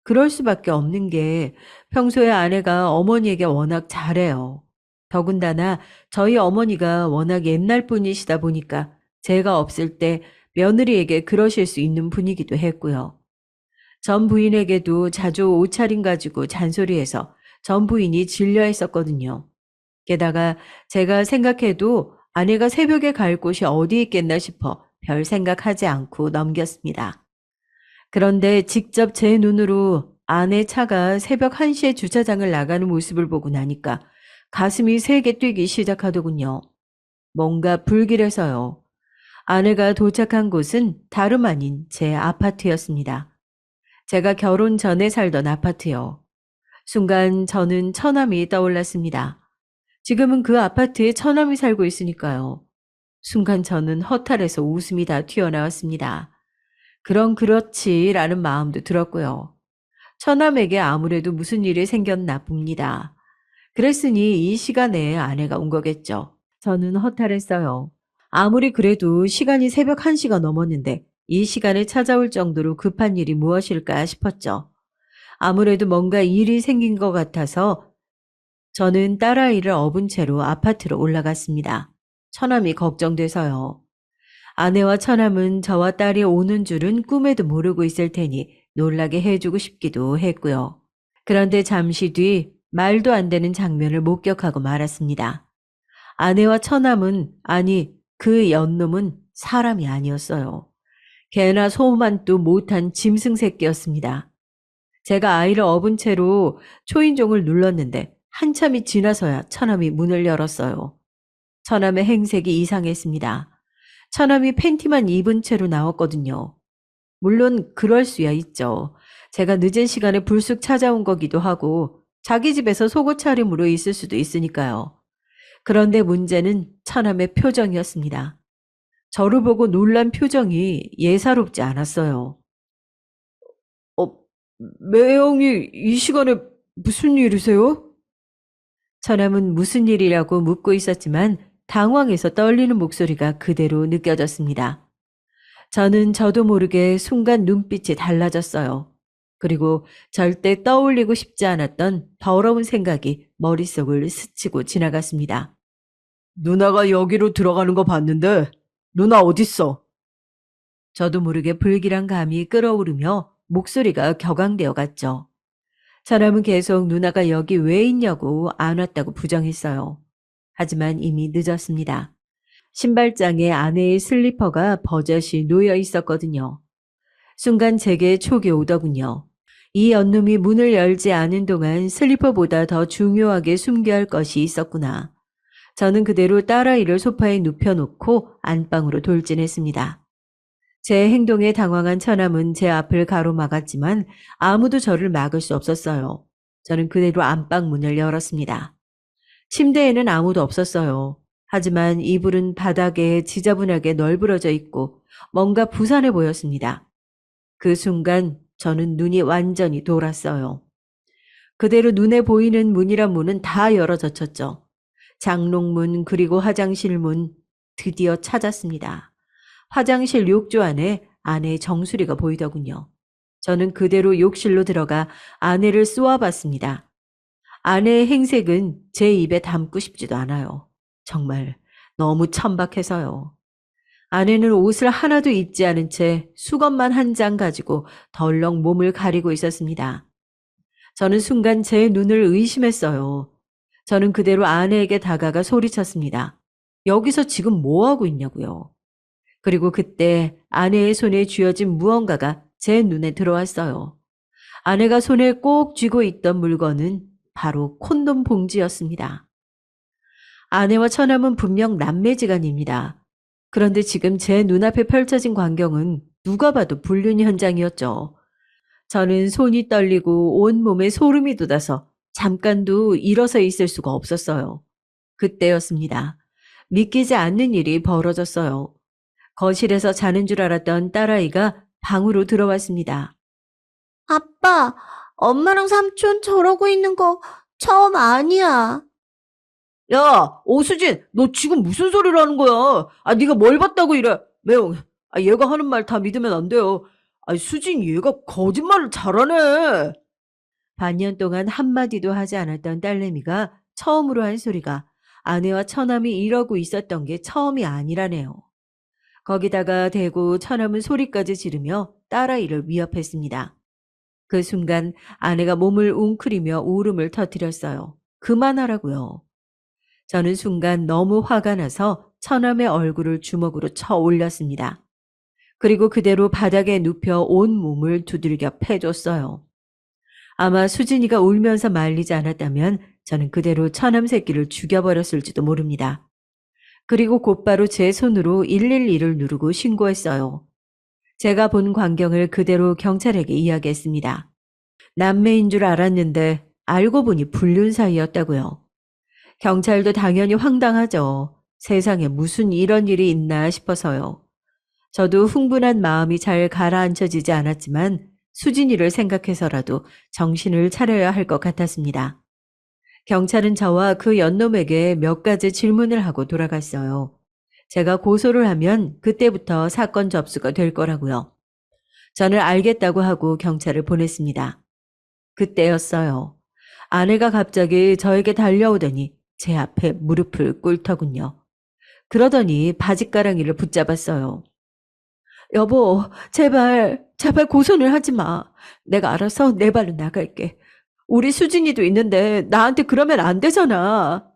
A: 그럴 수밖에 없는 게 평소에 아내가 어머니에게 워낙 잘해요. 더군다나 저희 어머니가 워낙 옛날 분이시다 보니까 제가 없을 때 며느리에게 그러실 수 있는 분이기도 했고요. 전 부인에게도 자주 옷차림 가지고 잔소리해서 전 부인이 질려했었거든요. 게다가 제가 생각해도 아내가 새벽에 갈 곳이 어디 있겠나 싶어 별 생각하지 않고 넘겼습니다. 그런데 직접 제 눈으로 아내 차가 새벽 1시에 주차장을 나가는 모습을 보고 나니까 가슴이 세게 뛰기 시작하더군요. 뭔가 불길해서요. 아내가 도착한 곳은 다름 아닌 제 아파트였습니다. 제가 결혼 전에 살던 아파트요. 순간 저는 처남이 떠올랐습니다. 지금은 그 아파트에 처남이 살고 있으니까요. 순간 저는 허탈해서 웃음이 다 튀어나왔습니다. 그럼 그렇지라는 마음도 들었고요. 처남에게 아무래도 무슨 일이 생겼나 봅니다. 그랬으니 이 시간에 아내가 온 거겠죠. 저는 허탈했어요. 아무리 그래도 시간이 새벽 1시가 넘었는데 이 시간에 찾아올 정도로 급한 일이 무엇일까 싶었죠. 아무래도 뭔가 일이 생긴 것 같아서 저는 딸아이를 업은 채로 아파트로 올라갔습니다. 처남이 걱정돼서요. 아내와 처남은 저와 딸이 오는 줄은 꿈에도 모르고 있을 테니 놀라게 해주고 싶기도 했고요. 그런데 잠시 뒤 말도 안 되는 장면을 목격하고 말았습니다. 아내와 처남은, 아니 그 연놈은 사람이 아니었어요. 개나 소만도 못한 짐승 새끼였습니다. 제가 아이를 업은 채로 초인종을 눌렀는데 한참이 지나서야 처남이 문을 열었어요. 처남의 행색이 이상했습니다. 처남이 팬티만 입은 채로 나왔거든요. 물론 그럴 수야 있죠. 제가 늦은 시간에 불쑥 찾아온 거기도 하고 자기 집에서 속옷 차림으로 있을 수도 있으니까요. 그런데 문제는 처남의 표정이었습니다. 저를 보고 놀란 표정이 예사롭지 않았어요. 어, 매형이 이 시간에 무슨 일이세요? 처남은 무슨 일이라고 묻고 있었지만 당황해서 떨리는 목소리가 그대로 느껴졌습니다. 저는 저도 모르게 순간 눈빛이 달라졌어요. 그리고 절대 떠올리고 싶지 않았던 더러운 생각이 머릿속을 스치고 지나갔습니다. 누나가 여기로 들어가는 거 봤는데 누나 어딨어? 저도 모르게 불길한 감이 끓어오르며 목소리가 격앙되어 갔죠. 사람은 계속 누나가 여기 왜 있냐고 안 왔다고 부정했어요. 하지만 이미 늦었습니다. 신발장에 아내의 슬리퍼가 버젓이 놓여 있었거든요. 순간 제게 촉이 오더군요. 이 연놈이 문을 열지 않은 동안 슬리퍼보다 더 중요하게 숨겨야 할 것이 있었구나. 저는 그대로 딸아이를 소파에 눕혀놓고 안방으로 돌진했습니다. 제 행동에 당황한 처남은 제 앞을 가로막았지만 아무도 저를 막을 수 없었어요. 저는 그대로 안방 문을 열었습니다. 침대에는 아무도 없었어요. 하지만 이불은 바닥에 지저분하게 널브러져 있고 뭔가 부산해 보였습니다. 그 순간 저는 눈이 완전히 돌았어요. 그대로 눈에 보이는 문이란 문은 다 열어젖혔죠. 장롱문 그리고 화장실 문 드디어 찾았습니다. 화장실 욕조 안에 아내의 정수리가 보이더군요. 저는 그대로 욕실로 들어가 아내를 쏘아봤습니다. 아내의 행색은 제 입에 담고 싶지도 않아요. 정말 너무 천박해서요. 아내는 옷을 하나도 입지 않은 채 수건만 한 장 가지고 덜렁 몸을 가리고 있었습니다. 저는 순간 제 눈을 의심했어요. 저는 그대로 아내에게 다가가 소리쳤습니다. 여기서 지금 뭐 하고 있냐고요. 그리고 그때 아내의 손에 쥐어진 무언가가 제 눈에 들어왔어요. 아내가 손에 꼭 쥐고 있던 물건은 바로 콘돔 봉지였습니다. 아내와 처남은 분명 남매지간입니다. 그런데 지금 제 눈앞에 펼쳐진 광경은 누가 봐도 불륜 현장이었죠. 저는 손이 떨리고 온몸에 소름이 돋아서 잠깐도 일어서 있을 수가 없었어요. 그때였습니다. 믿기지 않는 일이 벌어졌어요. 거실에서 자는 줄 알았던 딸아이가 방으로 들어왔습니다.
B: 아빠, 엄마랑 삼촌 저러고 있는 거 처음 아니야.
C: 야, 오수진, 너 지금 무슨 소리를 하는 거야? 아, 네가 뭘 봤다고 이래? 매영,
A: 얘가 하는 말 다 믿으면 안 돼요. 수진 얘가 거짓말을 잘하네. 반년 동안 한마디도 하지 않았던 딸내미가 처음으로 한 소리가 아내와 처남이 이러고 있었던 게 처음이 아니라네요. 거기다가 대고 처남은 소리까지 지르며 딸아이를 위협했습니다. 그 순간 아내가 몸을 웅크리며 울음을 터뜨렸어요. 그만하라고요. 저는 순간 너무 화가 나서 처남의 얼굴을 주먹으로 쳐 올렸습니다. 그리고 그대로 바닥에 눕혀 온 몸을 두들겨 패줬어요. 아마 수진이가 울면서 말리지 않았다면 저는 그대로 처남 새끼를 죽여버렸을지도 모릅니다. 그리고 곧바로 제 손으로 112를 누르고 신고했어요. 제가 본 광경을 그대로 경찰에게 이야기했습니다. 남매인 줄 알았는데 알고 보니 불륜 사이였다고요. 경찰도 당연히 황당하죠. 세상에 무슨 이런 일이 있나 싶어서요. 저도 흥분한 마음이 잘 가라앉혀지지 않았지만 수진이를 생각해서라도 정신을 차려야 할 것 같았습니다. 경찰은 저와 그 연놈에게 몇 가지 질문을 하고 돌아갔어요. 제가 고소를 하면 그때부터 사건 접수가 될 거라고요. 저는 알겠다고 하고 경찰을 보냈습니다. 그때였어요. 아내가 갑자기 저에게 달려오더니 제 앞에 무릎을 꿇더군요. 그러더니 바짓가랑이를 붙잡았어요. 여보, 제발 고소는 하지 마. 내가 알아서 내 발로 나갈게. 우리 수진이도 있는데 나한테 그러면 안 되잖아.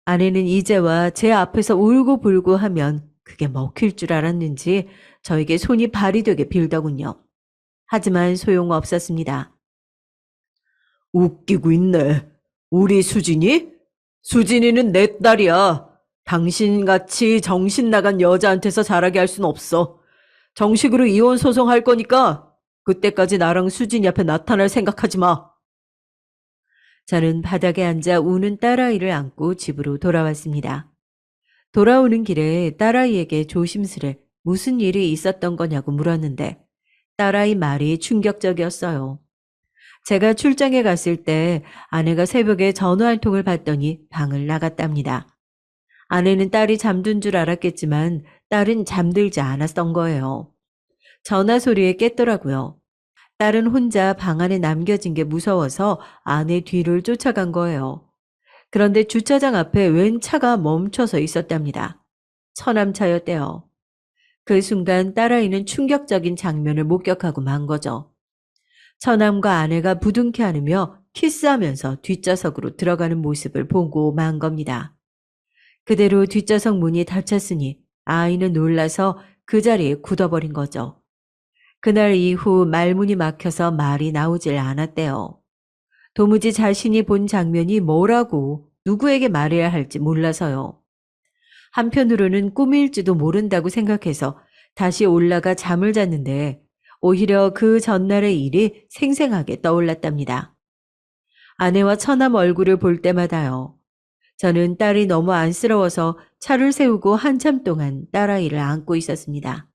A: 아내는 이제와 제 앞에서 울고불고 하면 그게 먹힐 줄 알았는지 저에게 손이 발이 되게 빌더군요. 하지만 소용없었습니다. 웃기고 있네. 우리 수진이? 수진이는 내 딸이야. 당신같이 정신 나간 여자한테서 자라게 할 순 없어. 정식으로 이혼 소송할 거니까 그때까지 나랑 수진이 앞에 나타날 생각하지 마. 저는 바닥에 앉아 우는 딸아이를 안고 집으로 돌아왔습니다. 돌아오는 길에 딸아이에게 조심스레 무슨 일이 있었던 거냐고 물었는데 딸아이 말이 충격적이었어요. 제가 출장에 갔을 때 아내가 새벽에 전화 한 통을 받더니 방을 나갔답니다. 아내는 딸이 잠든 줄 알았겠지만 딸은 잠들지 않았던 거예요. 전화 소리에 깼더라고요. 딸은 혼자 방 안에 남겨진 게 무서워서 아내 뒤를 쫓아간 거예요. 그런데 주차장 앞에 웬 차가 멈춰서 있었답니다. 처남차였대요. 그 순간 딸아이는 충격적인 장면을 목격하고 만 거죠. 처남과 아내가 부둥켜 안으며 키스하면서 뒷좌석으로 들어가는 모습을 보고 만 겁니다. 그대로 뒷좌석 문이 닫혔으니 아이는 놀라서 그 자리에 굳어버린 거죠. 그날 이후 말문이 막혀서 말이 나오질 않았대요. 도무지 자신이 본 장면이 뭐라고 누구에게 말해야 할지 몰라서요. 한편으로는 꿈일지도 모른다고 생각해서 다시 올라가 잠을 잤는데 오히려 그 전날의 일이 생생하게 떠올랐답니다. 아내와 처남 얼굴을 볼 때마다요. 저는 딸이 너무 안쓰러워서 차를 세우고 한참 동안 딸아이를 안고 있었습니다.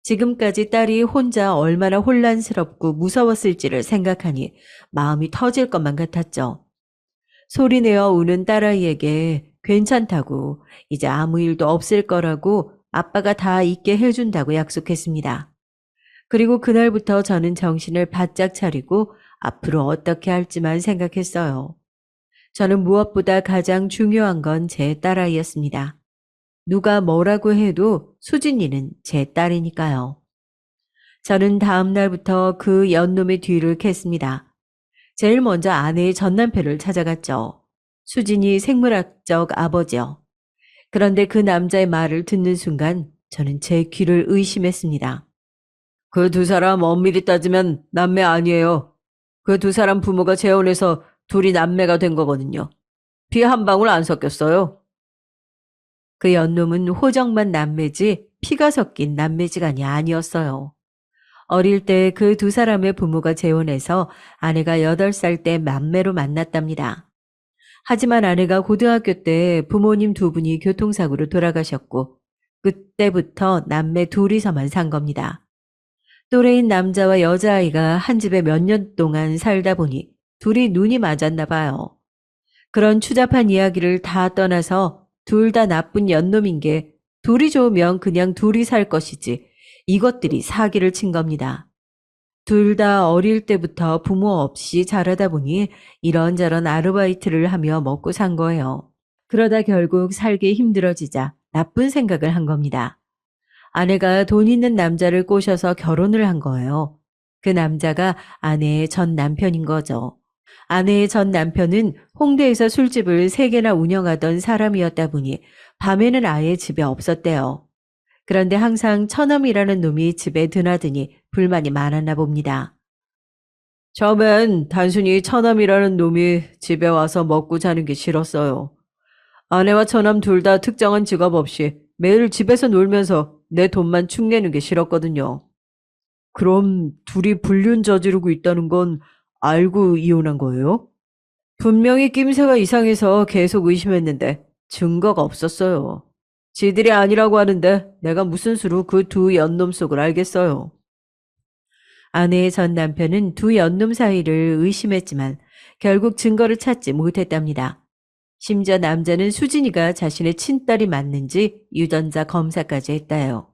A: 지금까지 딸이 혼자 얼마나 혼란스럽고 무서웠을지를 생각하니 마음이 터질 것만 같았죠. 소리내어 우는 딸아이에게 괜찮다고 이제 아무 일도 없을 거라고 아빠가 다 있게 해준다고 약속했습니다. 그리고 그날부터 저는 정신을 바짝 차리고 앞으로 어떻게 할지만 생각했어요. 저는 무엇보다 가장 중요한 건 제 딸아이였습니다. 누가 뭐라고 해도 수진이는 제 딸이니까요. 저는 다음 날부터 그 연놈의 뒤를 캤습니다. 제일 먼저 아내의 전남편을 찾아갔죠. 수진이 생물학적 아버지요. 그런데 그 남자의 말을 듣는 순간 저는 제 귀를 의심했습니다. 그 두 사람 엄밀히 따지면 남매 아니에요. 그 두 사람 부모가 재혼해서 둘이 남매가 된 거거든요. 피 한 방울 안 섞였어요. 그 연놈은 호적만 남매지 피가 섞인 남매지간이 아니었어요. 어릴 때 그 두 사람의 부모가 재혼해서 아내가 8살 때 남매로 만났답니다. 하지만 아내가 고등학교 때 부모님 두 분이 교통사고로 돌아가셨고 그때부터 남매 둘이서만 산 겁니다. 또래인 남자와 여자아이가 한 집에 몇 년 동안 살다 보니 둘이 눈이 맞았나 봐요. 그런 추잡한 이야기를 다 떠나서 둘 다 나쁜 연놈인 게 둘이 좋으면 그냥 둘이 살 것이지. 이것들이 사기를 친 겁니다. 둘 다 어릴 때부터 부모 없이 자라다 보니 이런저런 아르바이트를 하며 먹고 산 거예요. 그러다 결국 살기 힘들어지자 나쁜 생각을 한 겁니다. 아내가 돈 있는 남자를 꼬셔서 결혼을 한 거예요. 그 남자가 아내의 전 남편인 거죠. 아내의 전 남편은 홍대에서 술집을 3개나 운영하던 사람이었다 보니 밤에는 아예 집에 없었대요. 그런데 항상 처남이라는 놈이 집에 드나드니 불만이 많았나 봅니다. 처음엔 단순히 처남이라는 놈이 집에 와서 먹고 자는 게 싫었어요. 아내와 처남 둘 다 특정한 직업 없이 매일 집에서 놀면서 내 돈만 축내는 게 싫었거든요. 그럼 둘이 불륜 저지르고 있다는 건 알고 이혼한 거예요? 분명히 낌새가 이상해서 계속 의심했는데 증거가 없었어요. 지들이 아니라고 하는데 내가 무슨 수로 그 두 연놈 속을 알겠어요. 아내의 전 남편은 두 연놈 사이를 의심했지만 결국 증거를 찾지 못했답니다. 심지어 남자는 수진이가 자신의 친딸이 맞는지 유전자 검사까지 했다요.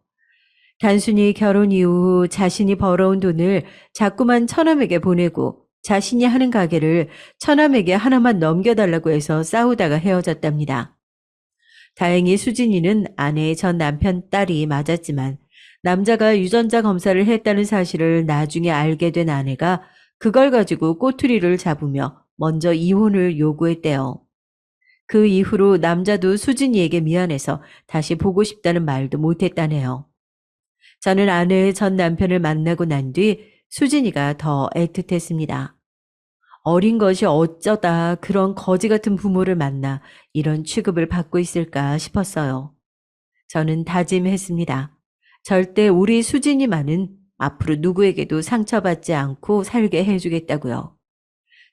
A: 단순히 결혼 이후 자신이 벌어온 돈을 자꾸만 처남에게 보내고 자신이 하는 가게를 처남에게 하나만 넘겨달라고 해서 싸우다가 헤어졌답니다. 다행히 수진이는 아내의 전 남편 딸이 맞았지만 남자가 유전자 검사를 했다는 사실을 나중에 알게 된 아내가 그걸 가지고 꼬투리를 잡으며 먼저 이혼을 요구했대요. 그 이후로 남자도 수진이에게 미안해서 다시 보고 싶다는 말도 못했다네요. 저는 아내의 전 남편을 만나고 난 뒤 수진이가 더 애틋했습니다. 어린 것이 어쩌다 그런 거지 같은 부모를 만나 이런 취급을 받고 있을까 싶었어요. 저는 다짐했습니다. 절대 우리 수진이만은 앞으로 누구에게도 상처받지 않고 살게 해주겠다고요.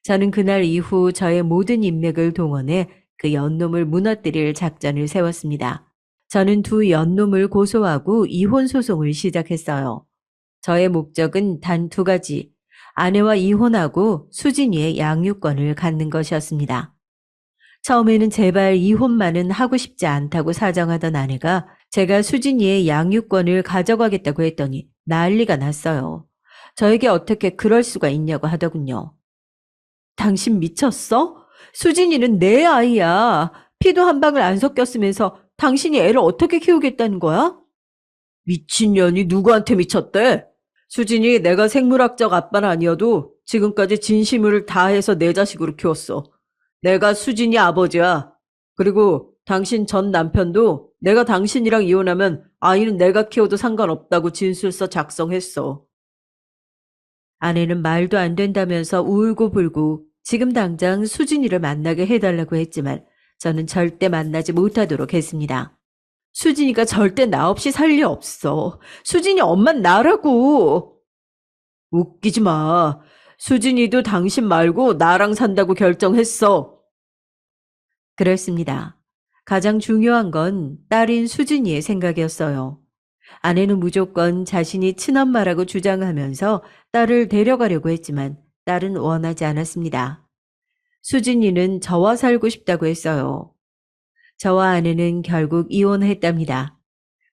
A: 저는 그날 이후 저의 모든 인맥을 동원해 그 연놈을 무너뜨릴 작전을 세웠습니다. 저는 두 연놈을 고소하고 이혼 소송을 시작했어요. 저의 목적은 단 2가지. 아내와 이혼하고 수진이의 양육권을 갖는 것이었습니다. 처음에는 제발 이혼만은 하고 싶지 않다고 사정하던 아내가 제가 수진이의 양육권을 가져가겠다고 했더니 난리가 났어요. 저에게 어떻게 그럴 수가 있냐고 하더군요. 당신 미쳤어? 수진이는 내 아이야. 피도 한 방울 안 섞였으면서 당신이 애를 어떻게 키우겠다는 거야? 미친년이 누구한테 미쳤대? 수진이 내가 생물학적 아빠는 아니어도 지금까지 진심을 다해서 내 자식으로 키웠어. 내가 수진이 아버지야. 그리고 당신 전 남편도 내가 당신이랑 이혼하면 아이는 내가 키워도 상관없다고 진술서 작성했어. 아내는 말도 안 된다면서 울고불고 지금 당장 수진이를 만나게 해달라고 했지만 저는 절대 만나지 못하도록 했습니다. 수진이가 절대 나 없이 살 리 없어. 수진이 엄만 나라고. 웃기지 마. 수진이도 당신 말고 나랑 산다고 결정했어. 그랬습니다. 가장 중요한 건 딸인 수진이의 생각이었어요. 아내는 무조건 자신이 친엄마라고 주장하면서 딸을 데려가려고 했지만 딸은 원하지 않았습니다. 수진이는 저와 살고 싶다고 했어요. 저와 아내는 결국 이혼했답니다.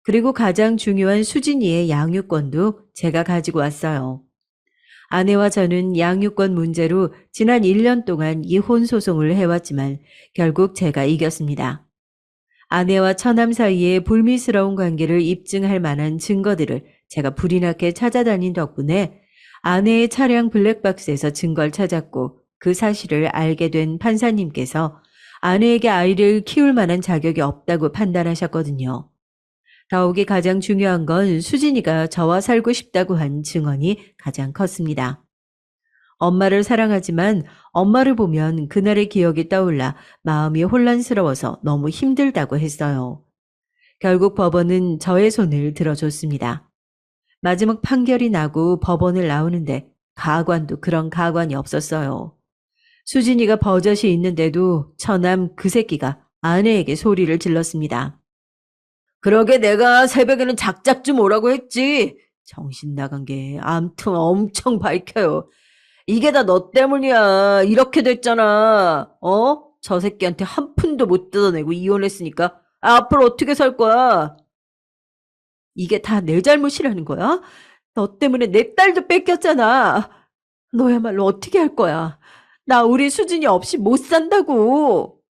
A: 그리고 가장 중요한 수진이의 양육권도 제가 가지고 왔어요. 아내와 저는 양육권 문제로 지난 1년 동안 이혼 소송을 해왔지만 결국 제가 이겼습니다. 아내와 처남 사이의 불미스러운 관계를 입증할 만한 증거들을 제가 불이 나게 찾아다닌 덕분에 아내의 차량 블랙박스에서 증거를 찾았고 그 사실을 알게 된 판사님께서 아내에게 아이를 키울 만한 자격이 없다고 판단하셨거든요. 더욱이 가장 중요한 건 수진이가 저와 살고 싶다고 한 증언이 가장 컸습니다. 엄마를 사랑하지만 엄마를 보면 그날의 기억이 떠올라 마음이 혼란스러워서 너무 힘들다고 했어요. 결국 법원은 저의 손을 들어줬습니다. 마지막 판결이 나고 법원을 나오는데 가관도 그런 가관이 없었어요. 수진이가 버젓이 있는데도 처남 그 새끼가 아내에게 소리를 질렀습니다. 그러게 내가 새벽에는 작작 좀 오라고 했지. 정신 나간 게 암튼 엄청 밝혀요. 이게 다 너 때문이야. 이렇게 됐잖아. 저 새끼한테 한 푼도 못 뜯어내고 이혼했으니까 앞으로 어떻게 살 거야? 이게 다 내 잘못이라는 거야? 너 때문에 내 딸도 뺏겼잖아. 너야말로 어떻게 할 거야? 나 우리 수진이 없이 못 산다고.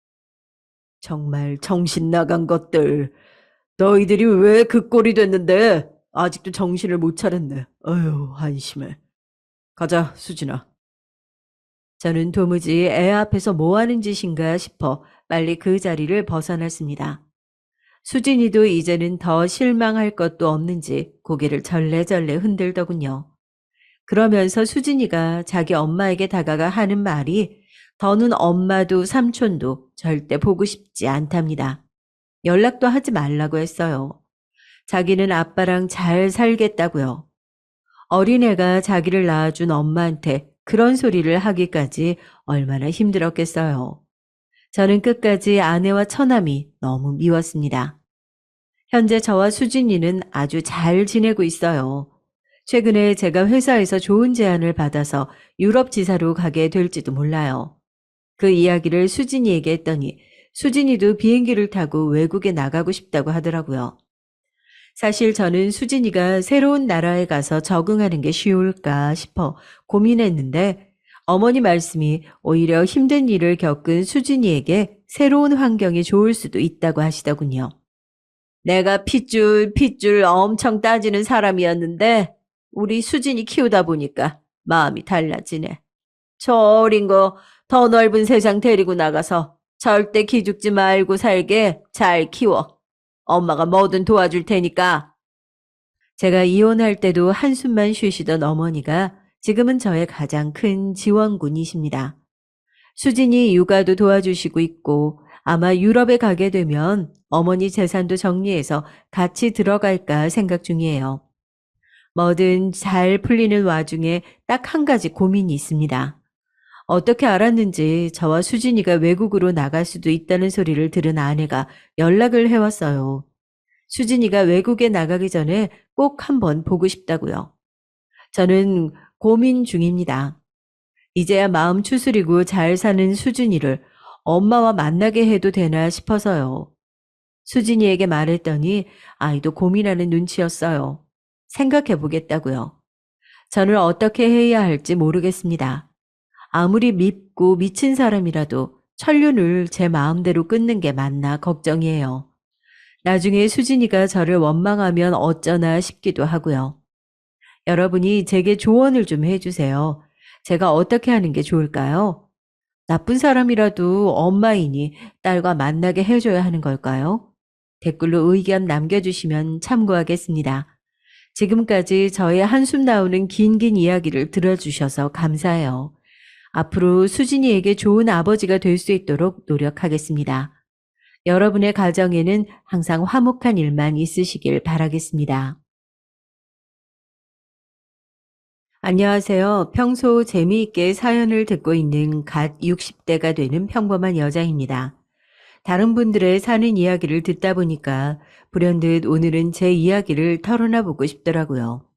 A: 정말 정신 나간 것들. 너희들이 왜 그 꼴이 됐는데 아직도 정신을 못 차렸네. 어휴, 한심해. 가자, 수진아. 저는 도무지 애 앞에서 뭐 하는 짓인가 싶어 빨리 그 자리를 벗어났습니다. 수진이도 이제는 더 실망할 것도 없는지 고개를 절레절레 흔들더군요. 그러면서 수진이가 자기 엄마에게 다가가 하는 말이 더는 엄마도 삼촌도 절대 보고 싶지 않답니다. 연락도 하지 말라고 했어요. 자기는 아빠랑 잘 살겠다고요. 어린애가 자기를 낳아준 엄마한테 그런 소리를 하기까지 얼마나 힘들었겠어요. 저는 끝까지 아내와 처남이 너무 미웠습니다. 현재 저와 수진이는 아주 잘 지내고 있어요. 최근에 제가 회사에서 좋은 제안을 받아서 유럽 지사로 가게 될지도 몰라요. 그 이야기를 수진이에게 했더니 수진이도 비행기를 타고 외국에 나가고 싶다고 하더라고요. 사실 저는 수진이가 새로운 나라에 가서 적응하는 게 쉬울까 싶어 고민했는데 어머니 말씀이 오히려 힘든 일을 겪은 수진이에게 새로운 환경이 좋을 수도 있다고 하시더군요. 내가 핏줄 엄청 따지는 사람이었는데 우리 수진이 키우다 보니까 마음이 달라지네. 저 어린 거 더 넓은 세상 데리고 나가서 절대 기죽지 말고 살게 잘 키워. 엄마가 뭐든 도와줄 테니까. 제가 이혼할 때도 한숨만 쉬시던 어머니가 지금은 저의 가장 큰 지원군이십니다. 수진이 육아도 도와주시고 있고 아마 유럽에 가게 되면 어머니 재산도 정리해서 같이 들어갈까 생각 중이에요. 뭐든 잘 풀리는 와중에 딱 한 가지 고민이 있습니다. 어떻게 알았는지 저와 수진이가 외국으로 나갈 수도 있다는 소리를 들은 아내가 연락을 해왔어요. 수진이가 외국에 나가기 전에 꼭 한번 보고 싶다고요. 저는 고민 중입니다. 이제야 마음 추스리고 잘 사는 수진이를 엄마와 만나게 해도 되나 싶어서요. 수진이에게 말했더니 아이도 고민하는 눈치였어요. 생각해 보겠다고요. 저는 어떻게 해야 할지 모르겠습니다. 아무리 밉고 미친 사람이라도 천륜을 제 마음대로 끊는 게 맞나 걱정이에요. 나중에 수진이가 저를 원망하면 어쩌나 싶기도 하고요. 여러분이 제게 조언을 좀 해주세요. 제가 어떻게 하는 게 좋을까요? 나쁜 사람이라도 엄마이니 딸과 만나게 해줘야 하는 걸까요? 댓글로 의견 남겨주시면 참고하겠습니다. 지금까지 저의 한숨 나오는 긴 이야기를 들어주셔서 감사해요. 앞으로 수진이에게 좋은 아버지가 될 수 있도록 노력하겠습니다. 여러분의 가정에는 항상 화목한 일만 있으시길 바라겠습니다. 안녕하세요. 평소 재미있게 사연을 듣고 있는 갓 60대가 되는 평범한 여자입니다. 다른 분들의 사는 이야기를 듣다 보니까 불현듯 오늘은 제 이야기를 털어놔 보고 싶더라고요.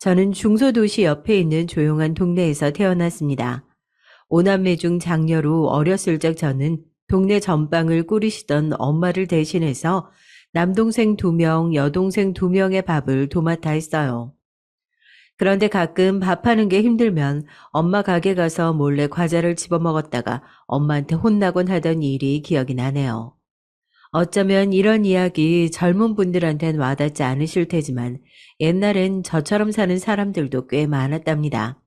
A: 저는 중소도시 옆에 있는 조용한 동네에서 태어났습니다. 오남매 중 장녀로 어렸을 적 저는 동네 전방을 꾸리시던 엄마를 대신해서 남동생 2명, 여동생 2명의 밥을 도맡아 했어요. 그런데 가끔 밥하는 게 힘들면 엄마 가게 가서 몰래 과자를 집어먹었다가 엄마한테 혼나곤 하던 일이 기억이 나네요. 어쩌면 이런 이야기 젊은 분들한텐 와닿지 않으실 테지만 옛날엔 저처럼 사는 사람들도 꽤 많았답니다.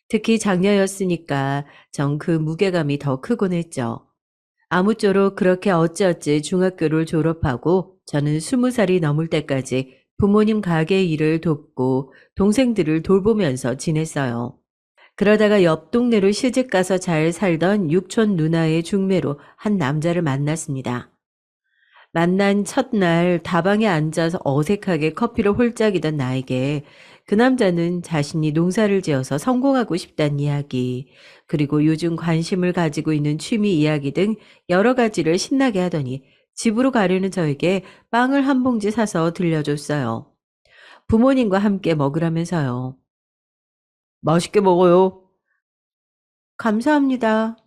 A: 특히 장녀였으니까 전 그 무게감이 더 크곤 했죠. 아무쪼록 그렇게 어찌어찌 중학교를 졸업하고 저는 20살이 넘을 때까지 부모님 가게 일을 돕고 동생들을 돌보면서 지냈어요. 그러다가 옆 동네로 시집가서 잘 살던 육촌 누나의 중매로 한 남자를 만났습니다. 만난 첫날 다방에 앉아서 어색하게 커피를 홀짝이던 나에게 그 남자는 자신이 농사를 지어서 성공하고 싶다는 이야기, 그리고 요즘 관심을 가지고 있는 취미 이야기 등 여러 가지를 신나게 하더니 집으로 가려는 저에게 빵을 한 봉지 사서 들려줬어요. 부모님과 함께 먹으라면서요. 맛있게 먹어요. 감사합니다.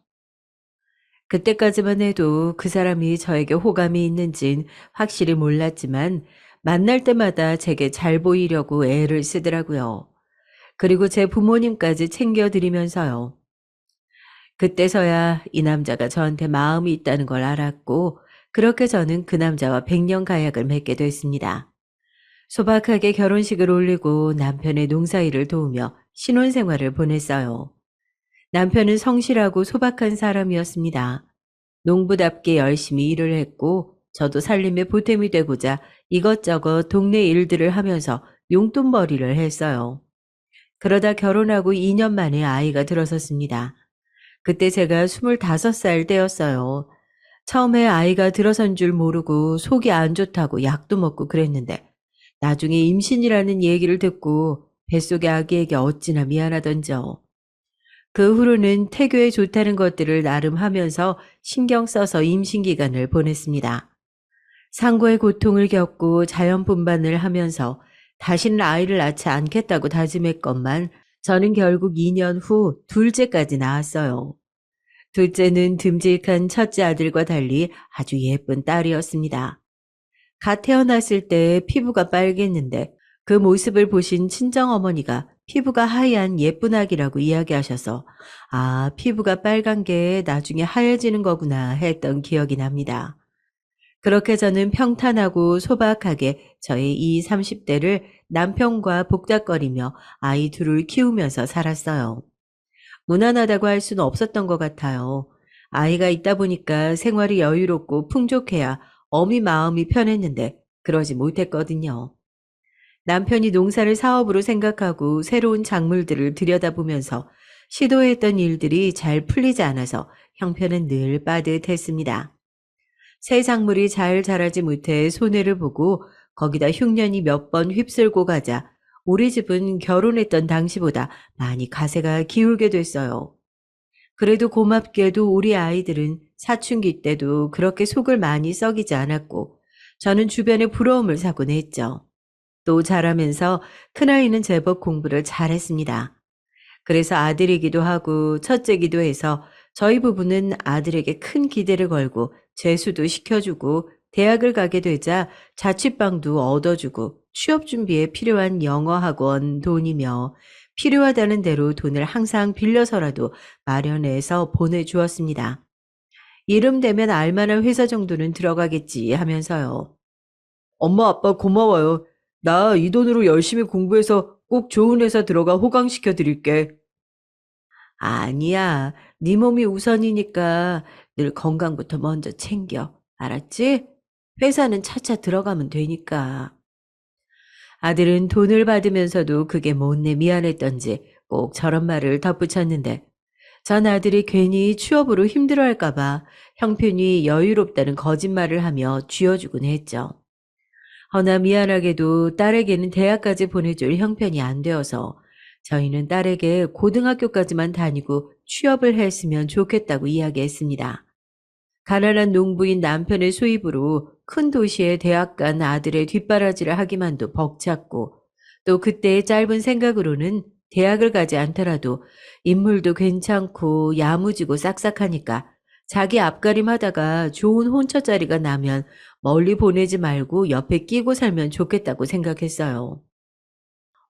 A: 그때까지만 해도 그 사람이 저에게 호감이 있는진 확실히 몰랐지만 만날 때마다 제게 잘 보이려고 애를 쓰더라고요. 그리고 제 부모님까지 챙겨드리면서요. 그때서야 이 남자가 저한테 마음이 있다는 걸 알았고, 그렇게 저는 그 남자와 100년 가약을 맺게 됐습니다. 소박하게 결혼식을 올리고 남편의 농사일을 도우며 신혼생활을 보냈어요. 남편은 성실하고 소박한 사람이었습니다. 농부답게 열심히 일을 했고, 저도 살림에 보탬이 되고자 이것저것 동네 일들을 하면서 용돈벌이를 했어요. 그러다 결혼하고 2년 만에 아이가 들어섰습니다. 그때 제가 25살 때였어요. 처음에 아이가 들어선 줄 모르고 속이 안 좋다고 약도 먹고 그랬는데, 나중에 임신이라는 얘기를 듣고 뱃속의 아기에게 어찌나 미안하던지요. 그 후로는 태교에 좋다는 것들을 나름 하면서 신경 써서 임신 기간을 보냈습니다. 상고의 고통을 겪고 자연 분반을 하면서 다시는 아이를 낳지 않겠다고 다짐했건만, 저는 결국 2년 후 둘째까지 낳았어요. 둘째는 듬직한 첫째 아들과 달리 아주 예쁜 딸이었습니다. 갓 태어났을 때 피부가 빨갰는데, 그 모습을 보신 친정어머니가 피부가 하얀 예쁜 아기라고 이야기하셔서, 아, 피부가 빨간 게 나중에 하얘지는 거구나 했던 기억이 납니다. 그렇게 저는 평탄하고 소박하게 저의 이 30대를 남편과 복닥거리며 아이 둘을 키우면서 살았어요. 무난하다고 할 수는 없었던 것 같아요. 아이가 있다 보니까 생활이 여유롭고 풍족해야 어미 마음이 편했는데 그러지 못했거든요. 남편이 농사를 사업으로 생각하고 새로운 작물들을 들여다보면서 시도했던 일들이 잘 풀리지 않아서 형편은 늘 빠듯했습니다. 새 작물이 잘 자라지 못해 손해를 보고 거기다 흉년이 몇 번 휩쓸고 가자 우리 집은 결혼했던 당시보다 많이 가세가 기울게 됐어요. 그래도 고맙게도 우리 아이들은 사춘기 때도 그렇게 속을 많이 썩이지 않았고, 저는 주변에 부러움을 사곤 했죠. 또 자라면서 큰아이는 제법 공부를 잘했습니다. 그래서 아들이기도 하고 첫째기도 해서 저희 부부는 아들에게 큰 기대를 걸고 재수도 시켜주고 대학을 가게 되자 자취방도 얻어주고 취업 준비에 필요한 영어 학원 돈이며 필요하다는 대로 돈을 항상 빌려서라도 마련해서 보내주었습니다. 이름 되면 알만한 회사 정도는 들어가겠지 하면서요. 엄마 아빠 고마워요. 나 이 돈으로 열심히 공부해서 꼭 좋은 회사 들어가 호강시켜 드릴게. 아니야. 네 몸이 우선이니까 늘 건강부터 먼저 챙겨. 알았지? 회사는 차차 들어가면 되니까. 아들은 돈을 받으면서도 그게 못내 미안했던지 꼭 저런 말을 덧붙였는데, 전 아들이 괜히 취업으로 힘들어할까봐 형편이 여유롭다는 거짓말을 하며 쥐어주곤 했죠. 허나 미안하게도 딸에게는 대학까지 보내줄 형편이 안 되어서 저희는 딸에게 고등학교까지만 다니고 취업을 했으면 좋겠다고 이야기했습니다. 가난한 농부인 남편의 수입으로 큰 도시에 대학 간 아들의 뒷바라지를 하기만도 벅찼고, 또 그때의 짧은 생각으로는 대학을 가지 않더라도 인물도 괜찮고 야무지고 싹싹하니까 자기 앞가림하다가 좋은 혼처자리가 나면 멀리 보내지 말고 옆에 끼고 살면 좋겠다고 생각했어요.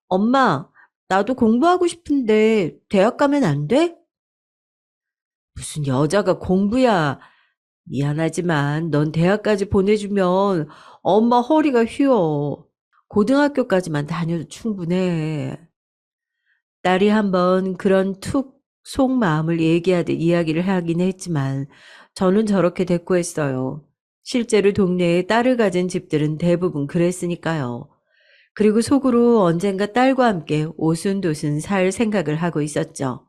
A: 엄마, 나도 공부하고 싶은데 대학 가면 안 돼? 무슨 여자가 공부야. 미안하지만 넌 대학까지 보내주면 엄마 허리가 휘어. 고등학교까지만 다녀도 충분해. 딸이 한번 그런 툭 속마음을 얘기하듯 이야기를 하긴 했지만 저는 저렇게 대꾸했어요. 실제로 동네에 딸을 가진 집들은 대부분 그랬으니까요. 그리고 속으로 언젠가 딸과 함께 오순도순 살 생각을 하고 있었죠.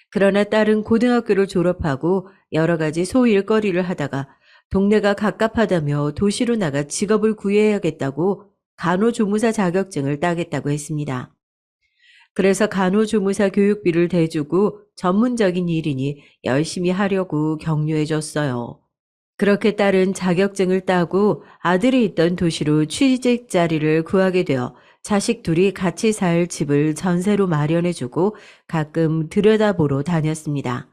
A: 그러나 딸은 고등학교를 졸업하고 여러 가지 소일거리를 하다가 동네가 갑갑하다며 도시로 나가 직업을 구해야겠다고 간호조무사 자격증을 따겠다고 했습니다. 그래서 간호조무사 교육비를 대주고 전문적인 일이니 열심히 하려고 격려해줬어요. 그렇게 딸은 자격증을 따고 아들이 있던 도시로 취직 자리를 구하게 되어 자식 둘이 같이 살 집을 전세로 마련해주고 가끔 들여다보러 다녔습니다.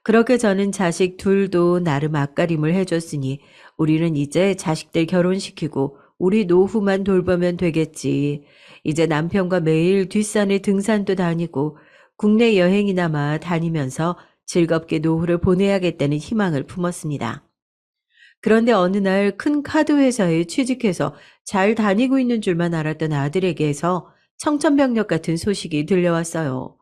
A: 그렇게 저는 자식 둘도 나름 앞가림을 해줬으니 우리는 이제 자식들 결혼시키고 우리 노후만 돌보면 되겠지. 이제 남편과 매일 뒷산에 등산도 다니고 국내 여행이나마 다니면서 즐겁게 노후를 보내야겠다는 희망을 품었습니다. 그런데 어느 날 큰 카드 회사에 취직해서 잘 다니고 있는 줄만 알았던 아들에게서 청천벽력 같은 소식이 들려왔어요.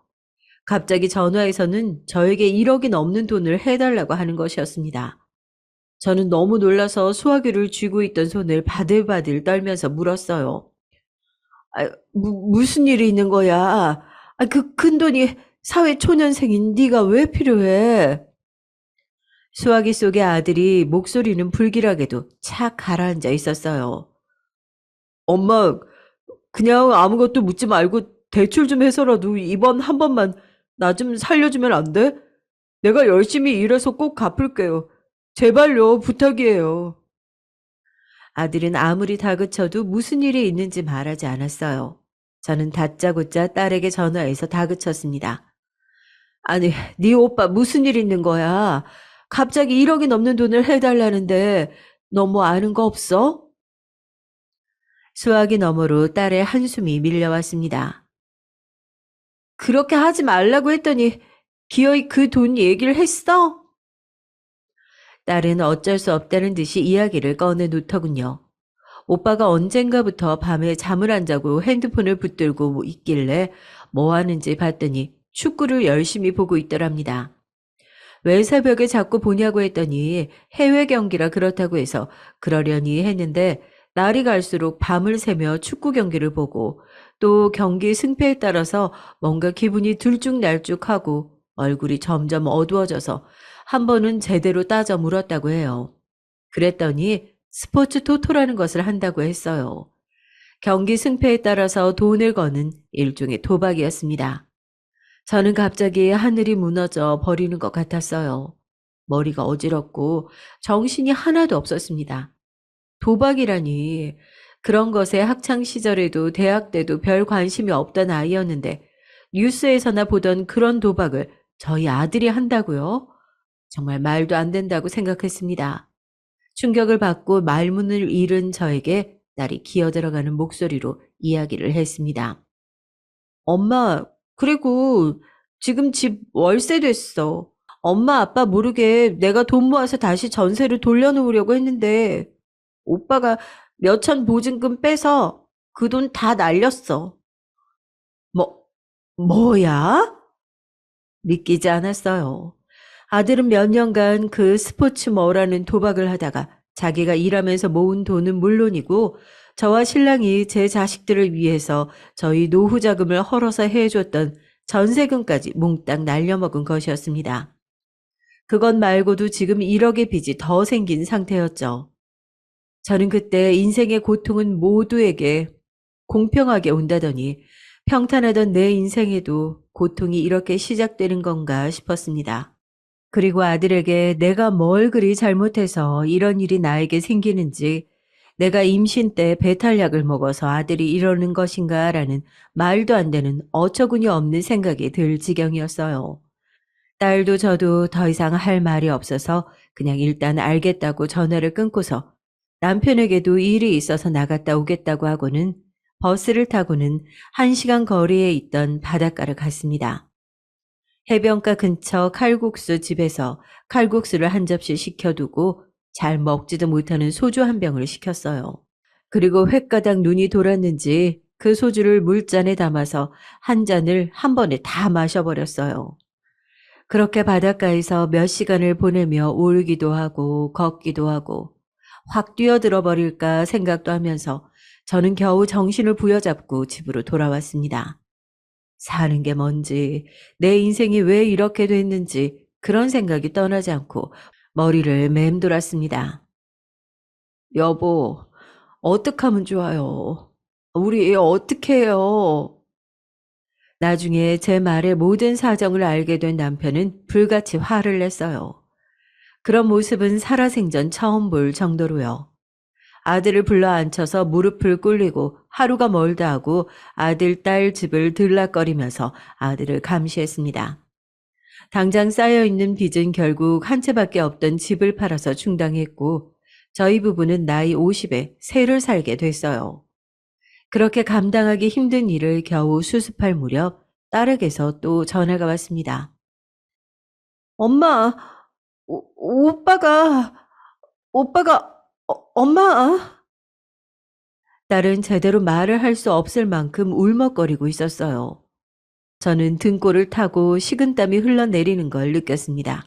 A: 갑자기 전화해서는 저에게 1억이 넘는 돈을 해달라고 하는 것이었습니다. 저는 너무 놀라서 수화기를 쥐고 있던 손을 바들바들 떨면서 물었어요. 무슨 일이 있는 거야? 그 큰 돈이 사회 초년생인 네가 왜 필요해? 수화기 속의 아들이 목소리는 불길하게도 착 가라앉아 있었어요. 엄마, 그냥 아무것도 묻지 말고 대출 좀 해서라도 이번 한 번만 나 좀 살려주면 안 돼? 내가 열심히 일해서 꼭 갚을게요. 제발요, 부탁이에요. 아들은 아무리 다그쳐도 무슨 일이 있는지 말하지 않았어요. 저는 다짜고짜 딸에게 전화해서 다그쳤습니다. 아니, 네 오빠 무슨 일 있는 거야? 갑자기 1억이 넘는 돈을 해달라는데 너 뭐 아는 거 없어? 수화기 너머로 딸의 한숨이 밀려왔습니다. 그렇게 하지 말라고 했더니 기어이 그 돈 얘기를 했어? 딸은 어쩔 수 없다는 듯이 이야기를 꺼내놓더군요. 오빠가 언젠가부터 밤에 잠을 안 자고 핸드폰을 붙들고 있길래 뭐 하는지 봤더니 축구를 열심히 보고 있더랍니다. 왜 새벽에 자꾸 보냐고 했더니 해외 경기라 그렇다고 해서 그러려니 했는데 날이 갈수록 밤을 새며 축구 경기를 보고 또 경기 승패에 따라서 뭔가 기분이 들쭉날쭉하고 얼굴이 점점 어두워져서 한 번은 제대로 따져 물었다고 해요. 그랬더니 스포츠 토토라는 것을 한다고 했어요. 경기 승패에 따라서 돈을 거는 일종의 도박이었습니다. 저는 갑자기 하늘이 무너져 버리는 것 같았어요. 머리가 어지럽고 정신이 하나도 없었습니다. 도박이라니, 그런 것에 학창 시절에도 대학 때도 별 관심이 없던 아이였는데 뉴스에서나 보던 그런 도박을 저희 아들이 한다고요? 정말 말도 안 된다고 생각했습니다. 충격을 받고 말문을 잃은 저에게 딸이 기어들어가는 목소리로 이야기를 했습니다. 엄마, 그리고 지금 집 월세 됐어. 엄마, 아빠 모르게 내가 돈 모아서 다시 전세를 돌려놓으려고 했는데 오빠가 몇천 보증금 빼서 그 돈 다 날렸어. 뭐, 뭐야? 믿기지 않았어요. 아들은 몇 년간 그 스포츠 뭐라는 도박을 하다가 자기가 일하면서 모은 돈은 물론이고 저와 신랑이 제 자식들을 위해서 저희 노후 자금을 헐어서 해줬던 전세금까지 몽땅 날려먹은 것이었습니다. 그것 말고도 지금 1억의 빚이 더 생긴 상태였죠. 저는 그때 인생의 고통은 모두에게 공평하게 온다더니 평탄하던 내 인생에도 고통이 이렇게 시작되는 건가 싶었습니다. 그리고 아들에게 내가 뭘 그리 잘못해서 이런 일이 나에게 생기는지, 내가 임신 때 배탈약을 먹어서 아들이 이러는 것인가라는 말도 안 되는 어처구니 없는 생각이 들 지경이었어요. 딸도 저도 더 이상 할 말이 없어서 그냥 일단 알겠다고 전화를 끊고서 남편에게도 일이 있어서 나갔다 오겠다고 하고는 버스를 타고는 1시간 거리에 있던 바닷가를 갔습니다. 해변가 근처 칼국수 집에서 칼국수를 한 접시 시켜두고 잘 먹지도 못하는 소주 한 병을 시켰어요. 그리고 횟가닥 눈이 돌았는지 그 소주를 물잔에 담아서 한 잔을 한 번에 다 마셔버렸어요. 그렇게 바닷가에서 몇 시간을 보내며 울기도 하고 걷기도 하고 확 뛰어들어 버릴까 생각도 하면서 저는 겨우 정신을 부여잡고 집으로 돌아왔습니다. 사는 게 뭔지, 내 인생이 왜 이렇게 됐는지 그런 생각이 떠나지 않고 머리를 맴돌았습니다. 여보, 어떡하면 좋아요? 우리 어떻게 해요? 나중에 제 말의 모든 사정을 알게 된 남편은 불같이 화를 냈어요. 그런 모습은 살아생전 처음 볼 정도로요. 아들을 불러 앉혀서 무릎을 꿇리고 하루가 멀다 하고 아들, 딸 집을 들락거리면서 아들을 감시했습니다. 당장 쌓여있는 빚은 결국 한 채밖에 없던 집을 팔아서 충당했고 저희 부부는 나이 50에 새를 살게 됐어요. 그렇게 감당하기 힘든 일을 겨우 수습할 무렵 딸에게서 또 전화가 왔습니다. 엄마, 오빠가, 엄마. 딸은 제대로 말을 할 수 없을 만큼 울먹거리고 있었어요. 저는 등골을 타고 식은땀이 흘러내리는 걸 느꼈습니다.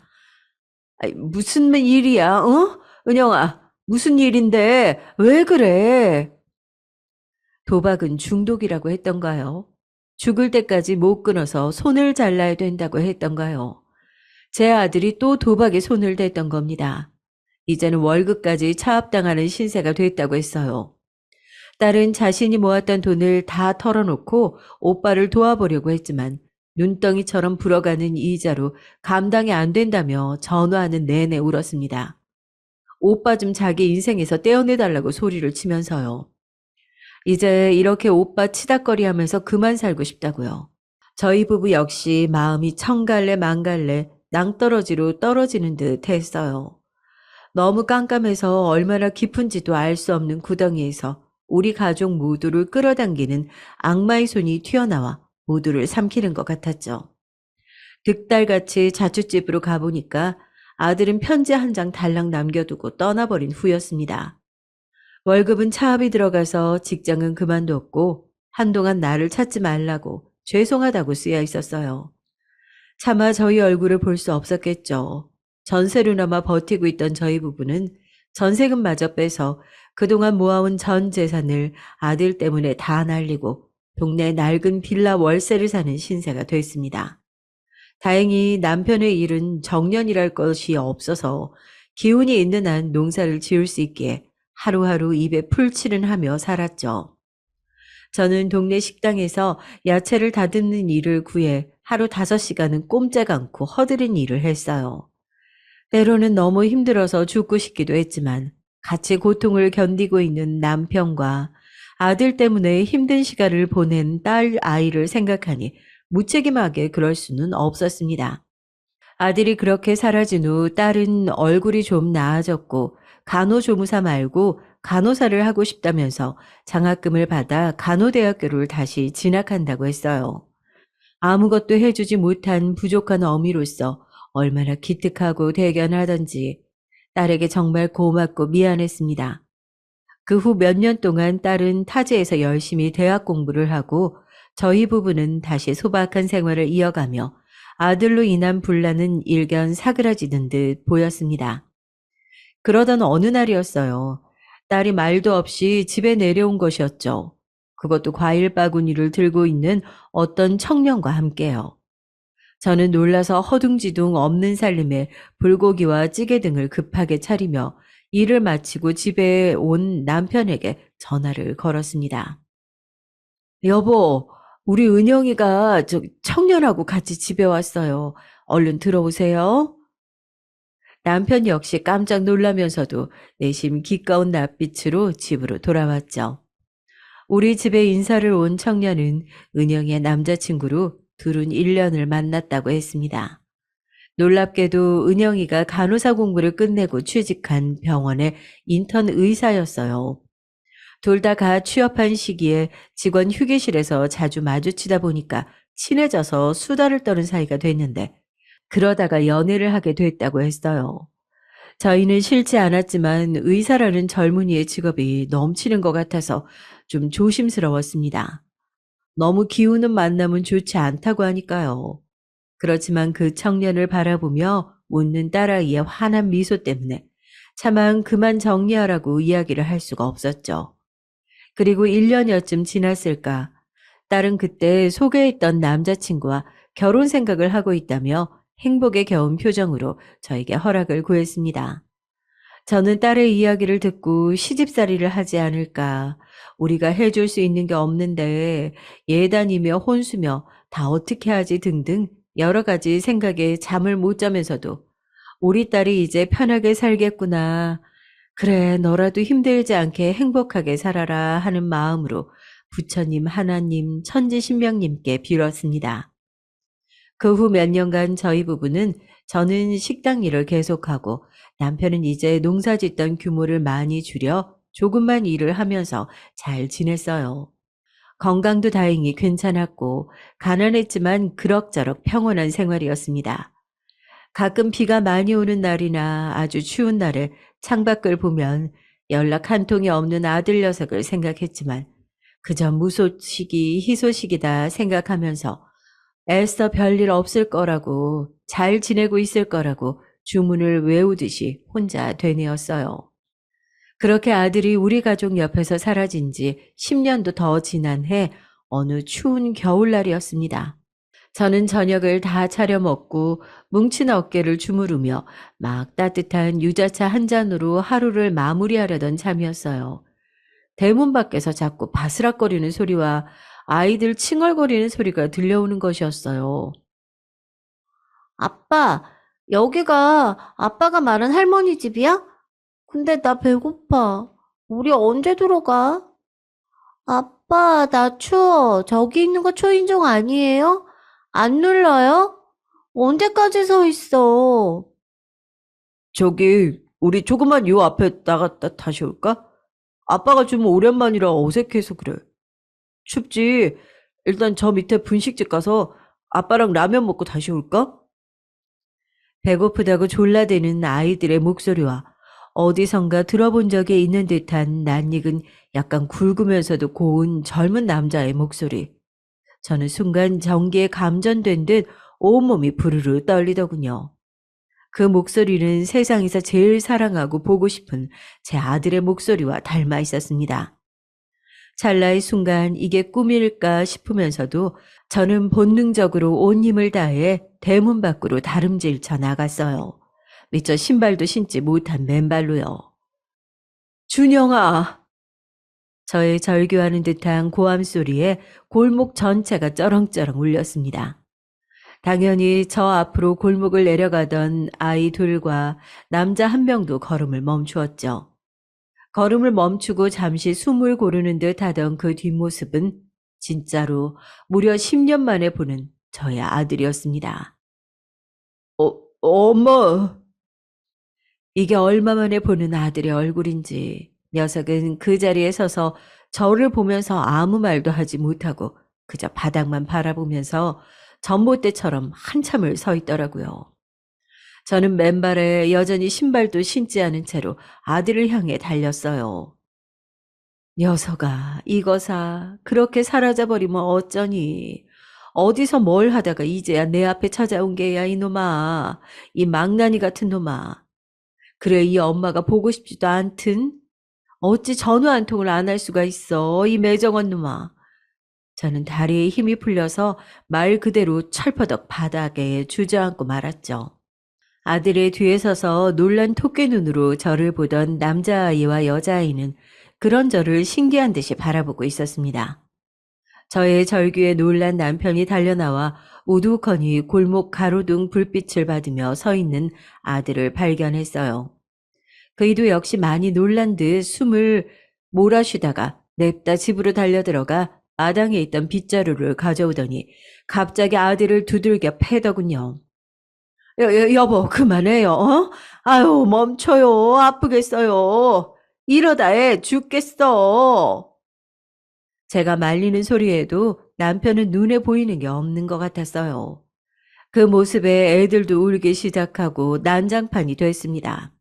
A: 아이, 무슨 일이야, 어? 은영아, 무슨 일인데? 왜 그래? 도박은 중독이라고 했던가요? 죽을 때까지 못 끊어서 손을 잘라야 된다고 했던가요? 제 아들이 또 도박에 손을 댔던 겁니다. 이제는 월급까지 차압당하는 신세가 됐다고 했어요. 딸은 자신이 모았던 돈을 다 털어놓고 오빠를 도와보려고 했지만 눈덩이처럼 불어가는 이자로 감당이 안 된다며 전화하는 내내 울었습니다. 오빠 좀 자기 인생에서 떼어내달라고 소리를 치면서요. 이제 이렇게 오빠 치닥거리 하면서 그만 살고 싶다고요. 저희 부부 역시 마음이 천갈래 만갈래 낭떠러지로 떨어지는 듯 했어요. 너무 깜깜해서 얼마나 깊은지도 알 수 없는 구덩이에서 우리 가족 모두를 끌어당기는 악마의 손이 튀어나와 모두를 삼키는 것 같았죠. 득달같이 자취집으로 가보니까 아들은 편지 한 장 달랑 남겨두고 떠나버린 후였습니다. 월급은 차압이 들어가서 직장은 그만뒀고 한동안 나를 찾지 말라고 죄송하다고 쓰여 있었어요. 차마 저희 얼굴을 볼 수 없었겠죠. 전세로나마 버티고 있던 저희 부부는 전세금마저 빼서 그동안 모아온 전 재산을 아들 때문에 다 날리고 동네 낡은 빌라 월세를 사는 신세가 됐습니다. 다행히 남편의 일은 정년이랄 것이 없어서 기운이 있는 한 농사를 지을 수 있기에 하루하루 입에 풀칠은 하며 살았죠. 저는 동네 식당에서 야채를 다듬는 일을 구해 하루 5시간은 꼼짝 않고 허드렛 일을 했어요. 때로는 너무 힘들어서 죽고 싶기도 했지만 같이 고통을 견디고 있는 남편과 아들 때문에 힘든 시간을 보낸 딸 아이를 생각하니 무책임하게 그럴 수는 없었습니다. 아들이 그렇게 사라진 후 딸은 얼굴이 좀 나아졌고 간호조무사 말고 간호사를 하고 싶다면서 장학금을 받아 간호대학교를 다시 진학한다고 했어요. 아무것도 해주지 못한 부족한 어미로서 얼마나 기특하고 대견하던지 딸에게 정말 고맙고 미안했습니다. 그 후 몇 년 동안 딸은 타지에서 열심히 대학 공부를 하고 저희 부부는 다시 소박한 생활을 이어가며 아들로 인한 분란은 일견 사그라지는 듯 보였습니다. 그러던 어느 날이었어요. 딸이 말도 없이 집에 내려온 것이었죠. 그것도 과일 바구니를 들고 있는 어떤 청년과 함께요. 저는 놀라서 허둥지둥 없는 살림에 불고기와 찌개 등을 급하게 차리며 일을 마치고 집에 온 남편에게 전화를 걸었습니다. 여보, 우리 은영이가 청년하고 같이 집에 왔어요. 얼른 들어오세요. 남편 역시 깜짝 놀라면서도 내심 기꺼운 낯빛으로 집으로 돌아왔죠. 우리 집에 인사를 온 청년은 은영의 남자친구로 둘은 1년을 만났다고 했습니다. 놀랍게도 은영이가 간호사 공부를 끝내고 취직한 병원의 인턴 의사였어요. 둘 다 가 취업한 시기에 직원 휴게실에서 자주 마주치다 보니까 친해져서 수다를 떠는 사이가 됐는데 그러다가 연애를 하게 됐다고 했어요. 저희는 싫지 않았지만 의사라는 젊은이의 직업이 넘치는 것 같아서 좀 조심스러웠습니다. 너무 기우는 만남은 좋지 않다고 하니까요. 그렇지만 그 청년을 바라보며 웃는 딸아이의 환한 미소 때문에 차마 그만 정리하라고 이야기를 할 수가 없었죠. 그리고 1년여쯤 지났을까. 딸은 그때 소개했던 남자친구와 결혼 생각을 하고 있다며 행복에 겨운 표정으로 저에게 허락을 구했습니다. 저는 딸의 이야기를 듣고 시집살이를 하지 않을까. 우리가 해줄 수 있는 게 없는데 예단이며 혼수며 다 어떻게 하지 등등 여러 가지 생각에 잠을 못 자면서도 우리 딸이 이제 편하게 살겠구나. 그래, 너라도 힘들지 않게 행복하게 살아라 하는 마음으로 부처님, 하나님, 천지신명님께 빌었습니다. 그 후 몇 년간 저희 부부는 저는 식당 일을 계속하고 남편은 이제 농사 짓던 규모를 많이 줄여 조금만 일을 하면서 잘 지냈어요. 건강도 다행히 괜찮았고 가난했지만 그럭저럭 평온한 생활이었습니다. 가끔 비가 많이 오는 날이나 아주 추운 날에 창밖을 보면 연락 한 통이 없는 아들 녀석을 생각했지만 그저 무소식이 희소식이다 생각하면서 애써 별일 없을 거라고 잘 지내고 있을 거라고 주문을 외우듯이 혼자 되뇌었어요. 그렇게 아들이 우리 가족 옆에서 사라진 지 10년도 더 지난 해 어느 추운 겨울날이었습니다. 저는 저녁을 다 차려 먹고 뭉친 어깨를 주무르며 막 따뜻한 유자차 한 잔으로 하루를 마무리하려던 참이었어요. 대문 밖에서 자꾸 바스락거리는 소리와 아이들 칭얼거리는 소리가 들려오는 것이었어요.
B: 아빠, 여기가 아빠가 말한 할머니 집이야? 근데 나 배고파. 우리 언제 들어가? 아빠, 나 추워. 저기 있는 거 초인종 아니에요? 안 눌러요? 언제까지 서 있어?
A: 저기, 우리 조금만 요 앞에 나갔다 다시 올까? 아빠가 좀 오랜만이라 어색해서 그래. 춥지? 일단 저 밑에 분식집 가서 아빠랑 라면 먹고 다시 올까? 배고프다고 졸라대는 아이들의 목소리와 어디선가 들어본 적이 있는 듯한 낯익은 약간 굵으면서도 고운 젊은 남자의 목소리. 저는 순간 전기에 감전된 듯 온몸이 부르르 떨리더군요. 그 목소리는 세상에서 제일 사랑하고 보고 싶은 제 아들의 목소리와 닮아 있었습니다. 찰나의 순간 이게 꿈일까 싶으면서도 저는 본능적으로 온 힘을 다해 대문 밖으로 다름질쳐 나갔어요. 미처 신발도 신지 못한 맨발로요. 준영아! 저의 절규하는 듯한 고함 소리에 골목 전체가 쩌렁쩌렁 울렸습니다. 당연히 저 앞으로 골목을 내려가던 아이 둘과 남자 한 명도 걸음을 멈추었죠. 걸음을 멈추고 잠시 숨을 고르는 듯 하던 그 뒷모습은 진짜로 무려 10년 만에 보는 저의 아들이었습니다. 엄마! 이게 얼마 만에 보는 아들의 얼굴인지 녀석은 그 자리에 서서 저를 보면서 아무 말도 하지 못하고 그저 바닥만 바라보면서 전봇대처럼 한참을 서 있더라고요. 저는 맨발에 여전히 신발도 신지 않은 채로 아들을 향해 달렸어요. 녀석아, 이거사, 그렇게 사라져버리면 어쩌니? 어디서 뭘 하다가 이제야 내 앞에 찾아온 게야, 이놈아. 이 망나니 같은 놈아. 그래, 이 엄마가 보고 싶지도 않든? 어찌 전화 한 통을 안 할 수가 있어, 이 매정한 놈아. 저는 다리에 힘이 풀려서 말 그대로 철퍼덕 바닥에 주저앉고 말았죠. 아들의 뒤에 서서 놀란 토끼 눈으로 저를 보던 남자아이와 여자아이는 그런 저를 신기한 듯이 바라보고 있었습니다. 저의 절규에 놀란 남편이 달려나와 우두커니 골목 가로등 불빛을 받으며 서 있는 아들을 발견했어요. 그이도 역시 많이 놀란 듯 숨을 몰아쉬다가 냅다 집으로 달려들어가 마당에 있던 빗자루를 가져오더니 갑자기 아들을 두들겨 패더군요. 여보, 그만해요. 어? 아유, 멈춰요. 아프겠어요. 이러다 애 죽겠어. 제가 말리는 소리에도 남편은 눈에 보이는 게 없는 것 같았어요. 그 모습에 애들도 울기 시작하고 난장판이 됐습니다.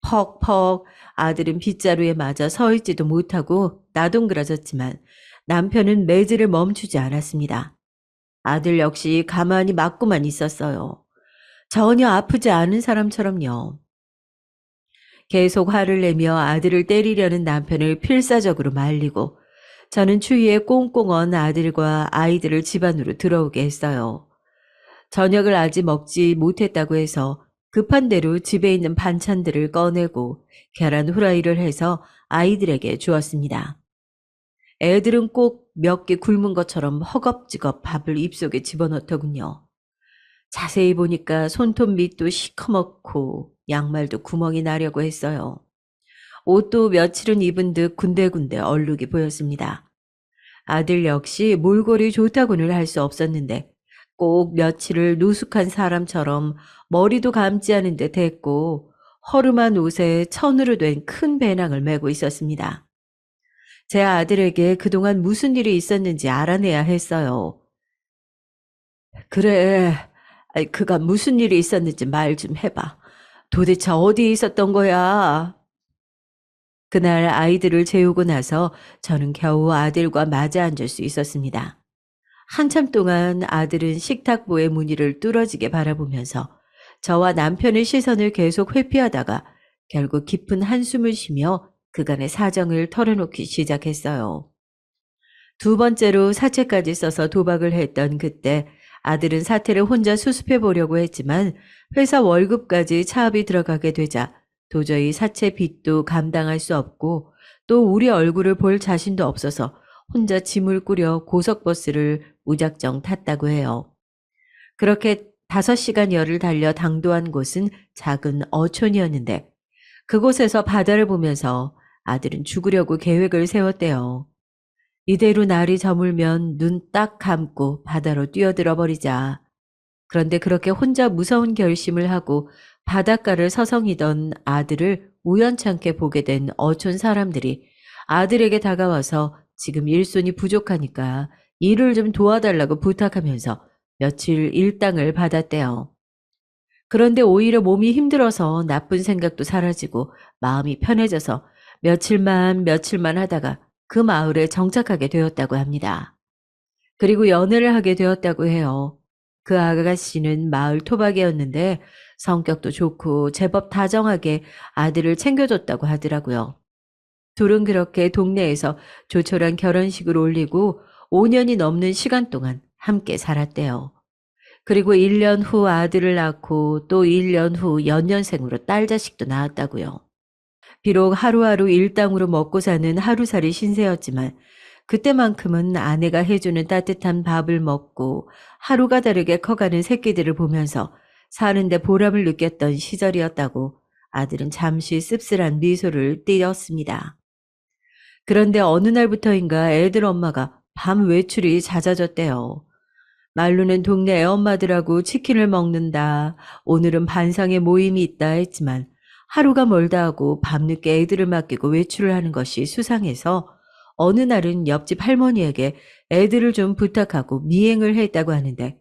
A: 퍽퍽 아들은 빗자루에 맞아 서 있지도 못하고 나동그라졌지만 남편은 매질을 멈추지 않았습니다. 아들 역시 가만히 맞고만 있었어요. 전혀 아프지 않은 사람처럼요. 계속 화를 내며 아들을 때리려는 남편을 필사적으로 말리고 저는 추위에 꽁꽁 언 아들과 아이들을 집 안으로 들어오게 했어요. 저녁을 아직 먹지 못했다고 해서 급한 대로 집에 있는 반찬들을 꺼내고 계란 후라이를 해서 아이들에게 주었습니다. 애들은 꼭 몇 개 굶은 것처럼 허겁지겁 밥을 입속에 집어넣더군요. 자세히 보니까 손톱 밑도 시커멓고 양말도 구멍이 나려고 했어요. 옷도 며칠은 입은 듯 군데군데 얼룩이 보였습니다. 아들 역시 몰골이 좋다고는 할 수 없었는데 꼭 며칠을 노숙한 사람처럼 머리도 감지 않은 듯 했고 허름한 옷에 천으로 된 큰 배낭을 메고 있었습니다. 제 아들에게 그동안 무슨 일이 있었는지 알아내야 했어요. 그래, 그가 무슨 일이 있었는지 말 좀 해봐. 도대체 어디에 있었던 거야? 그날 아이들을 재우고 나서 저는 겨우 아들과 맞아 앉을 수 있었습니다. 한참 동안 아들은 식탁보의 무늬를 뚫어지게 바라보면서 저와 남편의 시선을 계속 회피하다가 결국 깊은 한숨을 쉬며 그간의 사정을 털어놓기 시작했어요. 두 번째로 사채까지 써서 도박을 했던 그때 아들은 사태를 혼자 수습해 보려고 했지만 회사 월급까지 차압이 들어가게 되자 도저히 사채 빚도 감당할 수 없고 또 우리 얼굴을 볼 자신도 없어서 혼자 짐을 꾸려 고속버스를 무작정 탔다고 해요. 그렇게 5시간 열을 달려 당도한 곳은 작은 어촌이었는데 그곳에서 바다를 보면서 아들은 죽으려고 계획을 세웠대요. 이대로 날이 저물면 눈 딱 감고 바다로 뛰어들어 버리자. 그런데 그렇게 혼자 무서운 결심을 하고 바닷가를 서성이던 아들을 우연찮게 보게 된 어촌 사람들이 아들에게 다가와서 지금 일손이 부족하니까 일을 좀 도와달라고 부탁하면서 며칠 일당을 받았대요. 그런데 오히려 몸이 힘들어서 나쁜 생각도 사라지고 마음이 편해져서 며칠만 하다가 그 마을에 정착하게 되었다고 합니다. 그리고 연애를 하게 되었다고 해요. 그 아가씨는 마을 토박이였는데 성격도 좋고 제법 다정하게 아들을 챙겨줬다고 하더라고요. 둘은 그렇게 동네에서 조촐한 결혼식을 올리고 5년이 넘는 시간 동안 함께 살았대요. 그리고 1년 후 아들을 낳고 또 1년 후 연년생으로 딸 자식도 낳았다고요. 비록 하루하루 일당으로 먹고 사는 하루살이 신세였지만 그때만큼은 아내가 해주는 따뜻한 밥을 먹고 하루가 다르게 커가는 새끼들을 보면서 사는데 보람을 느꼈던 시절이었다고 아들은 잠시 씁쓸한 미소를 띄었습니다. 그런데 어느 날부터인가 애들 엄마가 밤 외출이 잦아졌대요. 말로는 동네 애엄마들하고 치킨을 먹는다. 오늘은 반상회 모임이 있다 했지만 하루가 멀다 하고 밤늦게 애들을 맡기고 외출을 하는 것이 수상해서 어느 날은 옆집 할머니에게 애들을 좀 부탁하고 미행을 했다고 하는데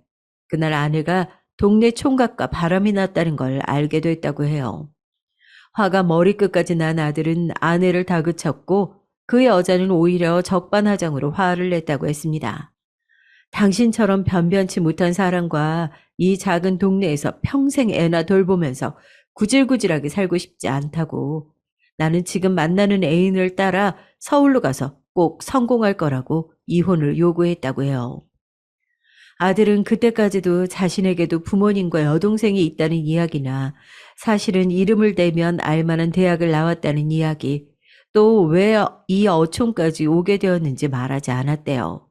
A: 그날 아내가 동네 총각과 바람이 났다는 걸 알게 됐다고 해요. 화가 머리끝까지 난 아들은 아내를 다그쳤고 그 여자는 오히려 적반하장으로 화를 냈다고 했습니다. 당신처럼 변변치 못한 사람과 이 작은 동네에서 평생 애나 돌보면서 구질구질하게 살고 싶지 않다고. 나는 지금 만나는 애인을 따라 서울로 가서 꼭 성공할 거라고 이혼을 요구했다고 해요. 아들은 그때까지도 자신에게도 부모님과 여동생이 있다는 이야기나 사실은 이름을 대면 알만한 대학을 나왔다는 이야기, 또 왜 이 어촌까지 오게 되었는지 말하지 않았대요.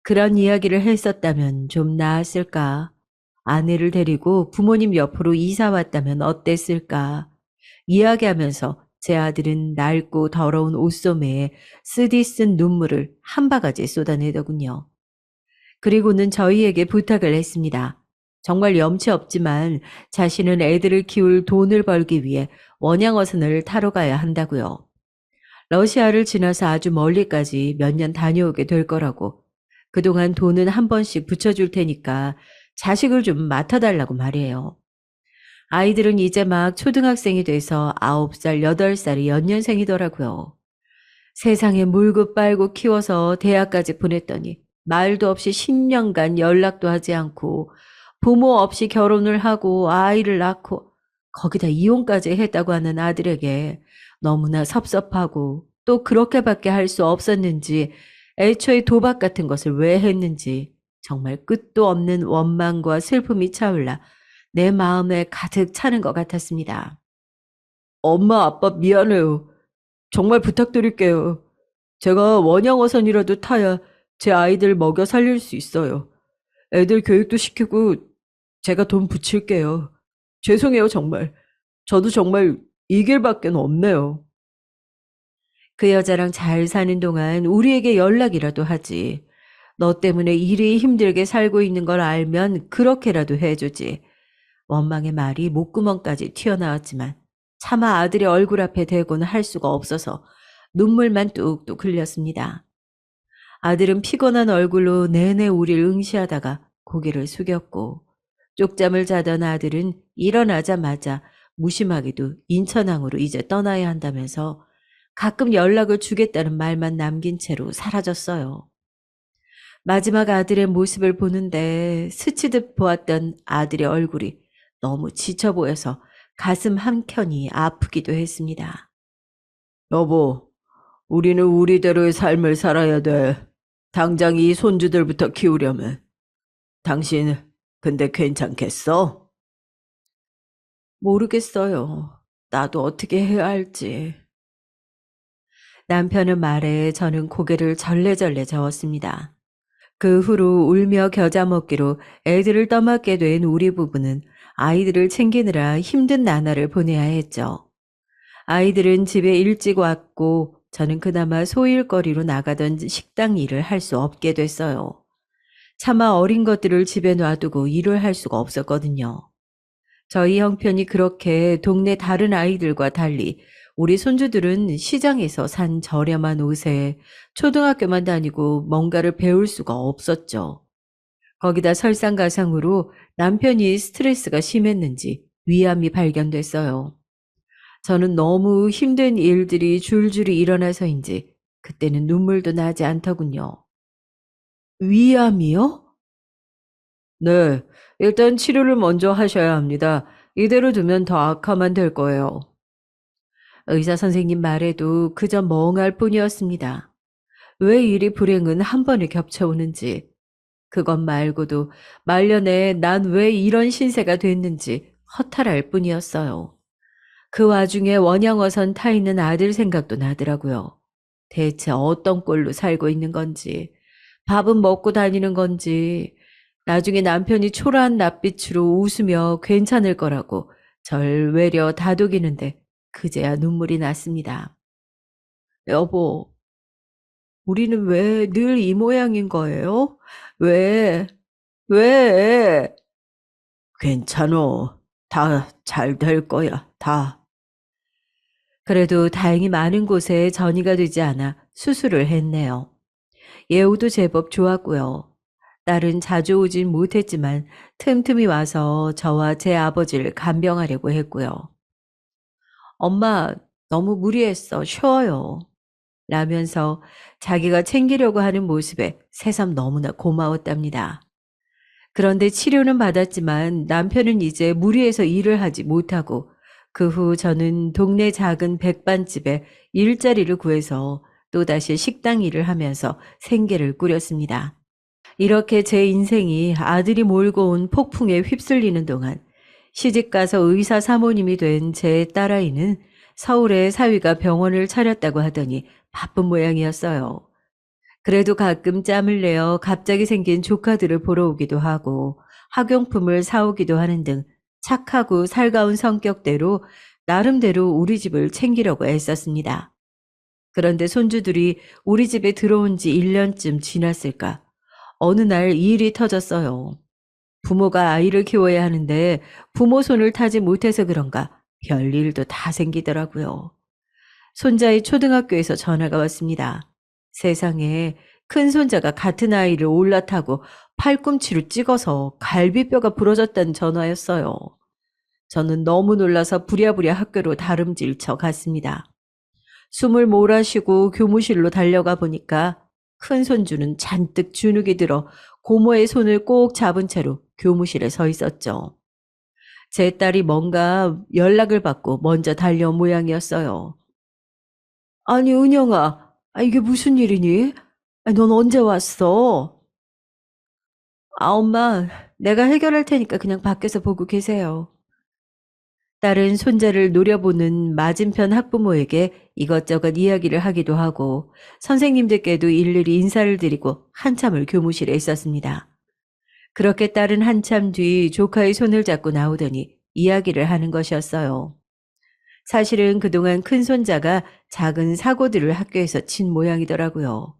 A: 그런 이야기를 했었다면 좀 나았을까? 아내를 데리고 부모님 옆으로 이사 왔다면 어땠을까? 이야기하면서 제 아들은 낡고 더러운 옷소매에 쓰디쓴 눈물을 한 바가지 쏟아내더군요. 그리고는 저희에게 부탁을 했습니다. 정말 염치 없지만 자신은 애들을 키울 돈을 벌기 위해 원양어선을 타러 가야 한다고요. 러시아를 지나서 아주 멀리까지 몇 년 다녀오게 될 거라고. 그동안 돈은 한 번씩 붙여줄 테니까 자식을 좀 맡아달라고 말이에요. 아이들은 이제 막 초등학생이 돼서 9살, 8살이 연년생이더라고요. 세상에 물고 빨고 키워서 대학까지 보냈더니 말도 없이 10년간 연락도 하지 않고 부모 없이 결혼을 하고 아이를 낳고 거기다 이혼까지 했다고 하는 아들에게 너무나 섭섭하고 또 그렇게밖에 할 수 없었는지 애초에 도박 같은 것을 왜 했는지 정말 끝도 없는 원망과 슬픔이 차올라 내 마음에 가득 차는 것 같았습니다. 엄마, 아빠 미안해요. 정말 부탁드릴게요. 제가 원양어선이라도 타야 제 아이들 먹여 살릴 수 있어요. 애들 교육도 시키고 제가 돈 붙일게요. 죄송해요, 정말. 저도 정말 이 길밖에 없네요. 그 여자랑 잘 사는 동안 우리에게 연락이라도 하지. 너 때문에 이리 힘들게 살고 있는 걸 알면 그렇게라도 해주지. 원망의 말이 목구멍까지 튀어나왔지만 차마 아들의 얼굴 앞에 대고는 할 수가 없어서 눈물만 뚝뚝 흘렸습니다. 아들은 피곤한 얼굴로 내내 우리를 응시하다가 고개를 숙였고, 쪽잠을 자던 아들은 일어나자마자 무심하게도 인천항으로 이제 떠나야 한다면서 가끔 연락을 주겠다는 말만 남긴 채로 사라졌어요. 마지막 아들의 모습을 보는데 스치듯 보았던 아들의 얼굴이 너무 지쳐 보여서 가슴 한켠이 아프기도 했습니다. 여보, 우리는 우리대로의 삶을 살아야 돼. 당장 이 손주들부터 키우려면. 당신, 근데 괜찮겠어? 모르겠어요. 나도 어떻게 해야 할지. 남편의 말에 저는 고개를 절레절레 저었습니다. 그 후로 울며 겨자 먹기로 애들을 떠맡게 된 우리 부부는 아이들을 챙기느라 힘든 나날을 보내야 했죠. 아이들은 집에 일찍 왔고 저는 그나마 소일거리로 나가던 식당 일을 할 수 없게 됐어요. 차마 어린 것들을 집에 놔두고 일을 할 수가 없었거든요. 저희 형편이 그렇게 동네 다른 아이들과 달리 우리 손주들은 시장에서 산 저렴한 옷에 초등학교만 다니고 뭔가를 배울 수가 없었죠. 거기다 설상가상으로 남편이 스트레스가 심했는지 위암이 발견됐어요. 저는 너무 힘든 일들이 줄줄이 일어나서인지 그때는 눈물도 나지 않더군요. 위암이요? 네, 일단 치료를 먼저 하셔야 합니다. 이대로 두면 더 악화만 될 거예요. 의사 선생님 말에도 그저 멍할 뿐이었습니다. 왜 이리 불행은 한 번에 겹쳐오는지, 그것 말고도 말년에 난 왜 이런 신세가 됐는지 허탈할 뿐이었어요. 그 와중에 원양어선 타 있는 아들 생각도 나더라고요. 대체 어떤 꼴로 살고 있는 건지, 밥은 먹고 다니는 건지, 나중에 남편이 초라한 낯빛으로 웃으며 괜찮을 거라고 절 외려 다독이는데 그제야 눈물이 났습니다. 여보, 우리는 왜 늘 이 모양인 거예요? 왜? 왜? 괜찮어. 다 잘 될 거야. 다. 그래도 다행히 많은 곳에 전이가 되지 않아 수술을 했네요. 예후도 제법 좋았고요. 딸은 자주 오진 못했지만 틈틈이 와서 저와 제 아버지를 간병하려고 했고요. 엄마, 너무 무리했어. 쉬어요. 라면서 자기가 챙기려고 하는 모습에 새삼 너무나 고마웠답니다. 그런데 치료는 받았지만 남편은 이제 무리해서 일을 하지 못하고 그 후 저는 동네 작은 백반집에 일자리를 구해서 또다시 식당 일을 하면서 생계를 꾸렸습니다. 이렇게 제 인생이 아들이 몰고 온 폭풍에 휩쓸리는 동안 시집가서 의사 사모님이 된 제 딸아이는 서울에 사위가 병원을 차렸다고 하더니 바쁜 모양이었어요. 그래도 가끔 짬을 내어 갑자기 생긴 조카들을 보러 오기도 하고 학용품을 사오기도 하는 등 착하고 살가운 성격대로 나름대로 우리 집을 챙기려고 애썼습니다. 그런데 손주들이 우리 집에 들어온 지 1년쯤 지났을까? 어느 날 일이 터졌어요. 부모가 아이를 키워야 하는데 부모 손을 타지 못해서 그런가 별일도 다 생기더라고요. 손자의 초등학교에서 전화가 왔습니다. 세상에 큰 손자가 같은 아이를 올라타고 팔꿈치로 찍어서 갈비뼈가 부러졌다는 전화였어요. 저는 너무 놀라서 부랴부랴 학교로 다름질 쳐 갔습니다. 숨을 몰아쉬고 교무실로 달려가 보니까 큰 손주는 잔뜩 주눅이 들어 고모의 손을 꼭 잡은 채로 교무실에 서 있었죠. 제 딸이 뭔가 연락을 받고 먼저 달려온 모양이었어요. 아니, 은영아, 이게 무슨 일이니? 넌 언제 왔어? 엄마, 내가 해결할 테니까 그냥 밖에서 보고 계세요. 딸은 손자를 노려보는 맞은편 학부모에게 이것저것 이야기를 하기도 하고 선생님들께도 일일이 인사를 드리고 한참을 교무실에 있었습니다. 그렇게 딸은 한참 뒤 조카의 손을 잡고 나오더니 이야기를 하는 것이었어요. 사실은 그동안 큰 손자가 작은 사고들을 학교에서 친 모양이더라고요.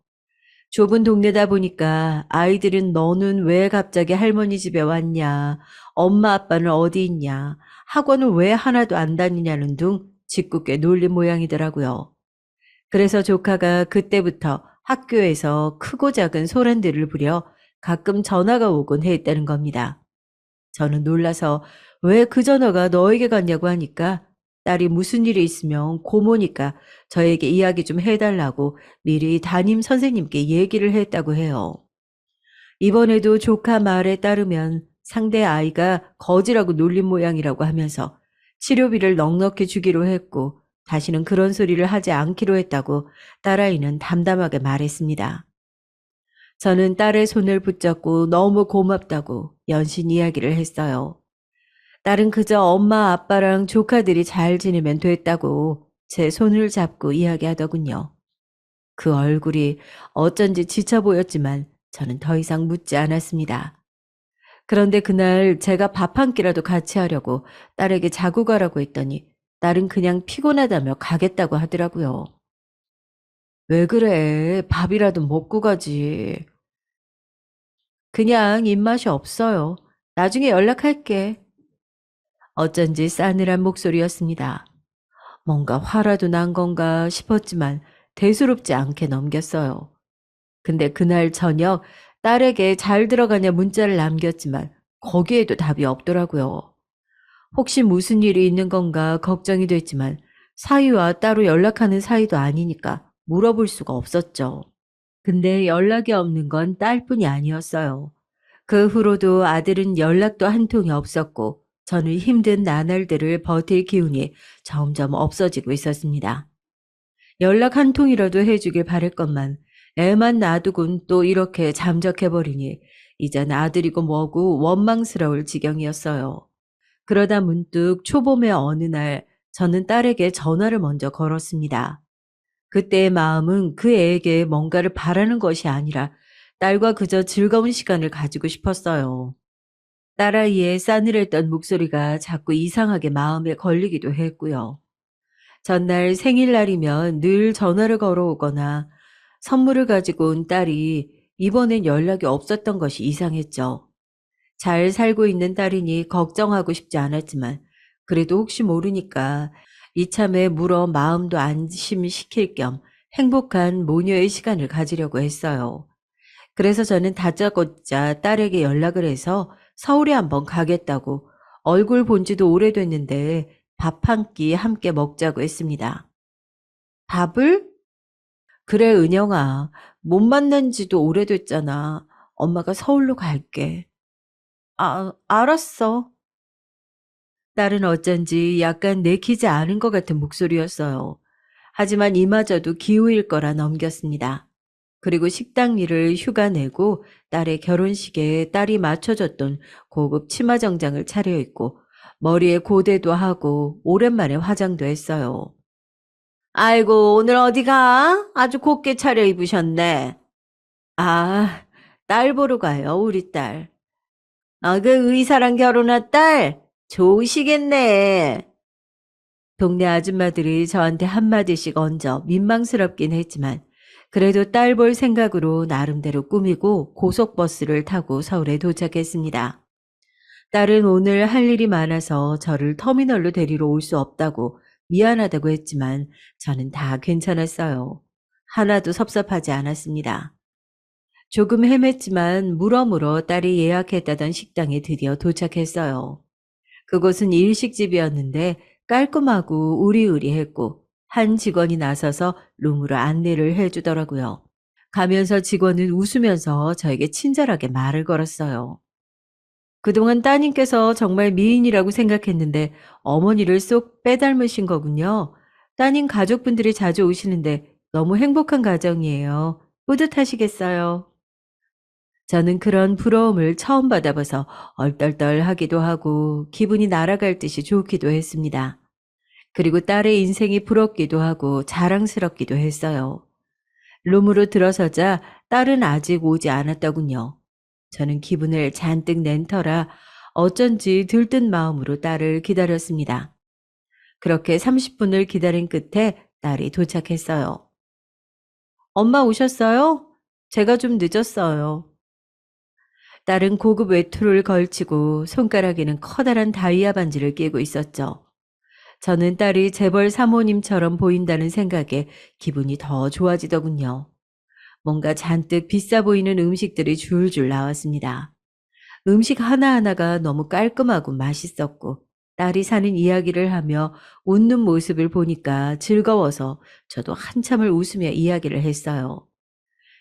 A: 좁은 동네다 보니까 아이들은 너는 왜 갑자기 할머니 집에 왔냐, 엄마 아빠는 어디 있냐, 학원은 왜 하나도 안 다니냐는 둥 짓궂게 놀린 모양이더라고요. 그래서 조카가 그때부터 학교에서 크고 작은 소란들을 부려 가끔 전화가 오곤 했다는 겁니다. 저는 놀라서 왜 그 전화가 너에게 갔냐고 하니까 딸이 무슨 일이 있으면 고모니까 저에게 이야기 좀 해달라고 미리 담임 선생님께 얘기를 했다고 해요. 이번에도 조카 말에 따르면 상대 아이가 거지라고 놀린 모양이라고 하면서 치료비를 넉넉히 주기로 했고 다시는 그런 소리를 하지 않기로 했다고 딸아이는 담담하게 말했습니다. 저는 딸의 손을 붙잡고 너무 고맙다고 연신 이야기를 했어요. 딸은 그저 엄마, 아빠랑 조카들이 잘 지내면 됐다고 제 손을 잡고 이야기하더군요. 그 얼굴이 어쩐지 지쳐 보였지만 저는 더 이상 묻지 않았습니다. 그런데 그날 제가 밥 한 끼라도 같이 하려고 딸에게 자고 가라고 했더니 딸은 그냥 피곤하다며 가겠다고 하더라고요. 왜 그래? 밥이라도 먹고 가지. 그냥 입맛이 없어요. 나중에 연락할게. 어쩐지 싸늘한 목소리였습니다. 뭔가 화라도 난 건가 싶었지만 대수롭지 않게 넘겼어요. 근데 그날 저녁 딸에게 잘 들어가냐 문자를 남겼지만 거기에도 답이 없더라고요. 혹시 무슨 일이 있는 건가 걱정이 됐지만 사위와 따로 연락하는 사이도 아니니까 물어볼 수가 없었죠. 근데 연락이 없는 건 딸뿐이 아니었어요. 그 후로도 아들은 연락도 한 통이 없었고 저는 힘든 나날들을 버틸 기운이 점점 없어지고 있었습니다. 연락 한 통이라도 해주길 바랬건만 애만 놔두곤 또 이렇게 잠적해버리니 이젠 아들이고 뭐고 원망스러울 지경이었어요. 그러다 문득 초봄의 어느 날 저는 딸에게 전화를 먼저 걸었습니다. 그때의 마음은 그 애에게 뭔가를 바라는 것이 아니라 딸과 그저 즐거운 시간을 가지고 싶었어요. 딸아이의 싸늘했던 목소리가 자꾸 이상하게 마음에 걸리기도 했고요. 전날 생일날이면 늘 전화를 걸어오거나 선물을 가지고 온 딸이 이번엔 연락이 없었던 것이 이상했죠. 잘 살고 있는 딸이니 걱정하고 싶지 않았지만 그래도 혹시 모르니까 이참에 물어 마음도 안심시킬 겸 행복한 모녀의 시간을 가지려고 했어요. 그래서 저는 다짜고짜 딸에게 연락을 해서 서울에 한번 가겠다고 얼굴 본 지도 오래됐는데 밥 한 끼 함께 먹자고 했습니다. 밥을? 그래, 은영아. 못 만난 지도 오래됐잖아. 엄마가 서울로 갈게. 알았어. 딸은 어쩐지 약간 내키지 않은 것 같은 목소리였어요. 하지만 이마저도 기우일 거라 넘겼습니다. 그리고 식당 일을 휴가 내고 딸의 결혼식에 딸이 맞춰줬던 고급 치마 정장을 차려입고 머리에 고데도 하고 오랜만에 화장도 했어요. 아이고, 오늘 어디 가? 아주 곱게 차려입으셨네. 아, 딸 보러 가요, 우리 딸. 그 의사랑 결혼한 딸? 좋으시겠네. 동네 아줌마들이 저한테 한마디씩 얹어 민망스럽긴 했지만 그래도 딸 볼 생각으로 나름대로 꾸미고 고속버스를 타고 서울에 도착했습니다. 딸은 오늘 할 일이 많아서 저를 터미널로 데리러 올 수 없다고 미안하다고 했지만 저는 다 괜찮았어요. 하나도 섭섭하지 않았습니다. 조금 헤맸지만 물어물어 딸이 예약했다던 식당에 드디어 도착했어요. 그곳은 일식집이었는데 깔끔하고 우리우리했고 한 직원이 나서서 룸으로 안내를 해주더라고요. 가면서 직원은 웃으면서 저에게 친절하게 말을 걸었어요. 그동안 따님께서 정말 미인이라고 생각했는데 어머니를 쏙 빼닮으신 거군요. 따님 가족분들이 자주 오시는데 너무 행복한 가정이에요. 뿌듯하시겠어요. 저는 그런 부러움을 처음 받아봐서 얼떨떨하기도 하고 기분이 날아갈 듯이 좋기도 했습니다. 그리고 딸의 인생이 부럽기도 하고 자랑스럽기도 했어요. 룸으로 들어서자 딸은 아직 오지 않았더군요. 저는 기분을 잔뜩 낸 터라 어쩐지 들뜬 마음으로 딸을 기다렸습니다. 그렇게 30분을 기다린 끝에 딸이 도착했어요. 엄마 오셨어요? 제가 좀 늦었어요. 딸은 고급 외투를 걸치고 손가락에는 커다란 다이아 반지를 끼고 있었죠. 저는 딸이 재벌 사모님처럼 보인다는 생각에 기분이 더 좋아지더군요. 뭔가 잔뜩 비싸 보이는 음식들이 줄줄 나왔습니다. 음식 하나하나가 너무 깔끔하고 맛있었고, 딸이 사는 이야기를 하며 웃는 모습을 보니까 즐거워서 저도 한참을 웃으며 이야기를 했어요.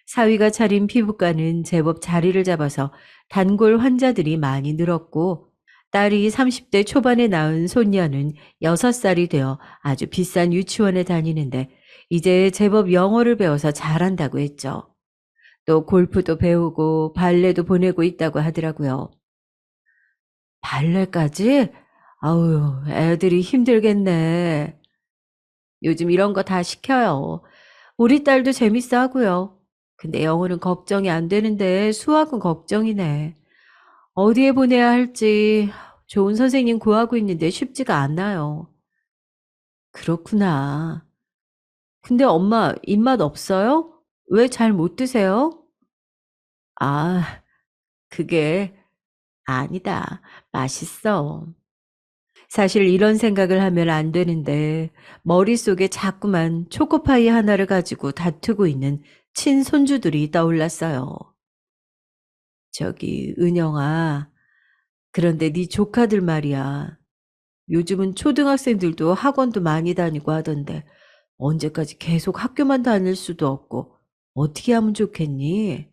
A: 사위가 차린 피부과는 제법 자리를 잡아서 단골 환자들이 많이 늘었고, 딸이 30대 초반에 낳은 손녀는 6살이 되어 아주 비싼 유치원에 다니는데 이제 제법 영어를 배워서 잘한다고 했죠. 또 골프도 배우고 발레도 보내고 있다고 하더라고요. 발레까지? 아우, 애들이 힘들겠네. 요즘 이런 거 다 시켜요. 우리 딸도 재밌어 하고요. 근데 영어는 걱정이 안 되는데 수학은 걱정이네. 어디에 보내야 할지 좋은 선생님 구하고 있는데 쉽지가 않아요. 그렇구나. 근데 엄마 입맛 없어요? 왜 잘 못 드세요? 아, 그게 아니다. 맛있어. 사실 이런 생각을 하면 안 되는데 머릿속에 자꾸만 초코파이 하나를 가지고 다투고 있는 친손주들이 떠올랐어요. 저기 은영아, 그런데 네 조카들 말이야. 요즘은 초등학생들도 학원도 많이 다니고 하던데 언제까지 계속 학교만 다닐 수도 없고 어떻게 하면 좋겠니?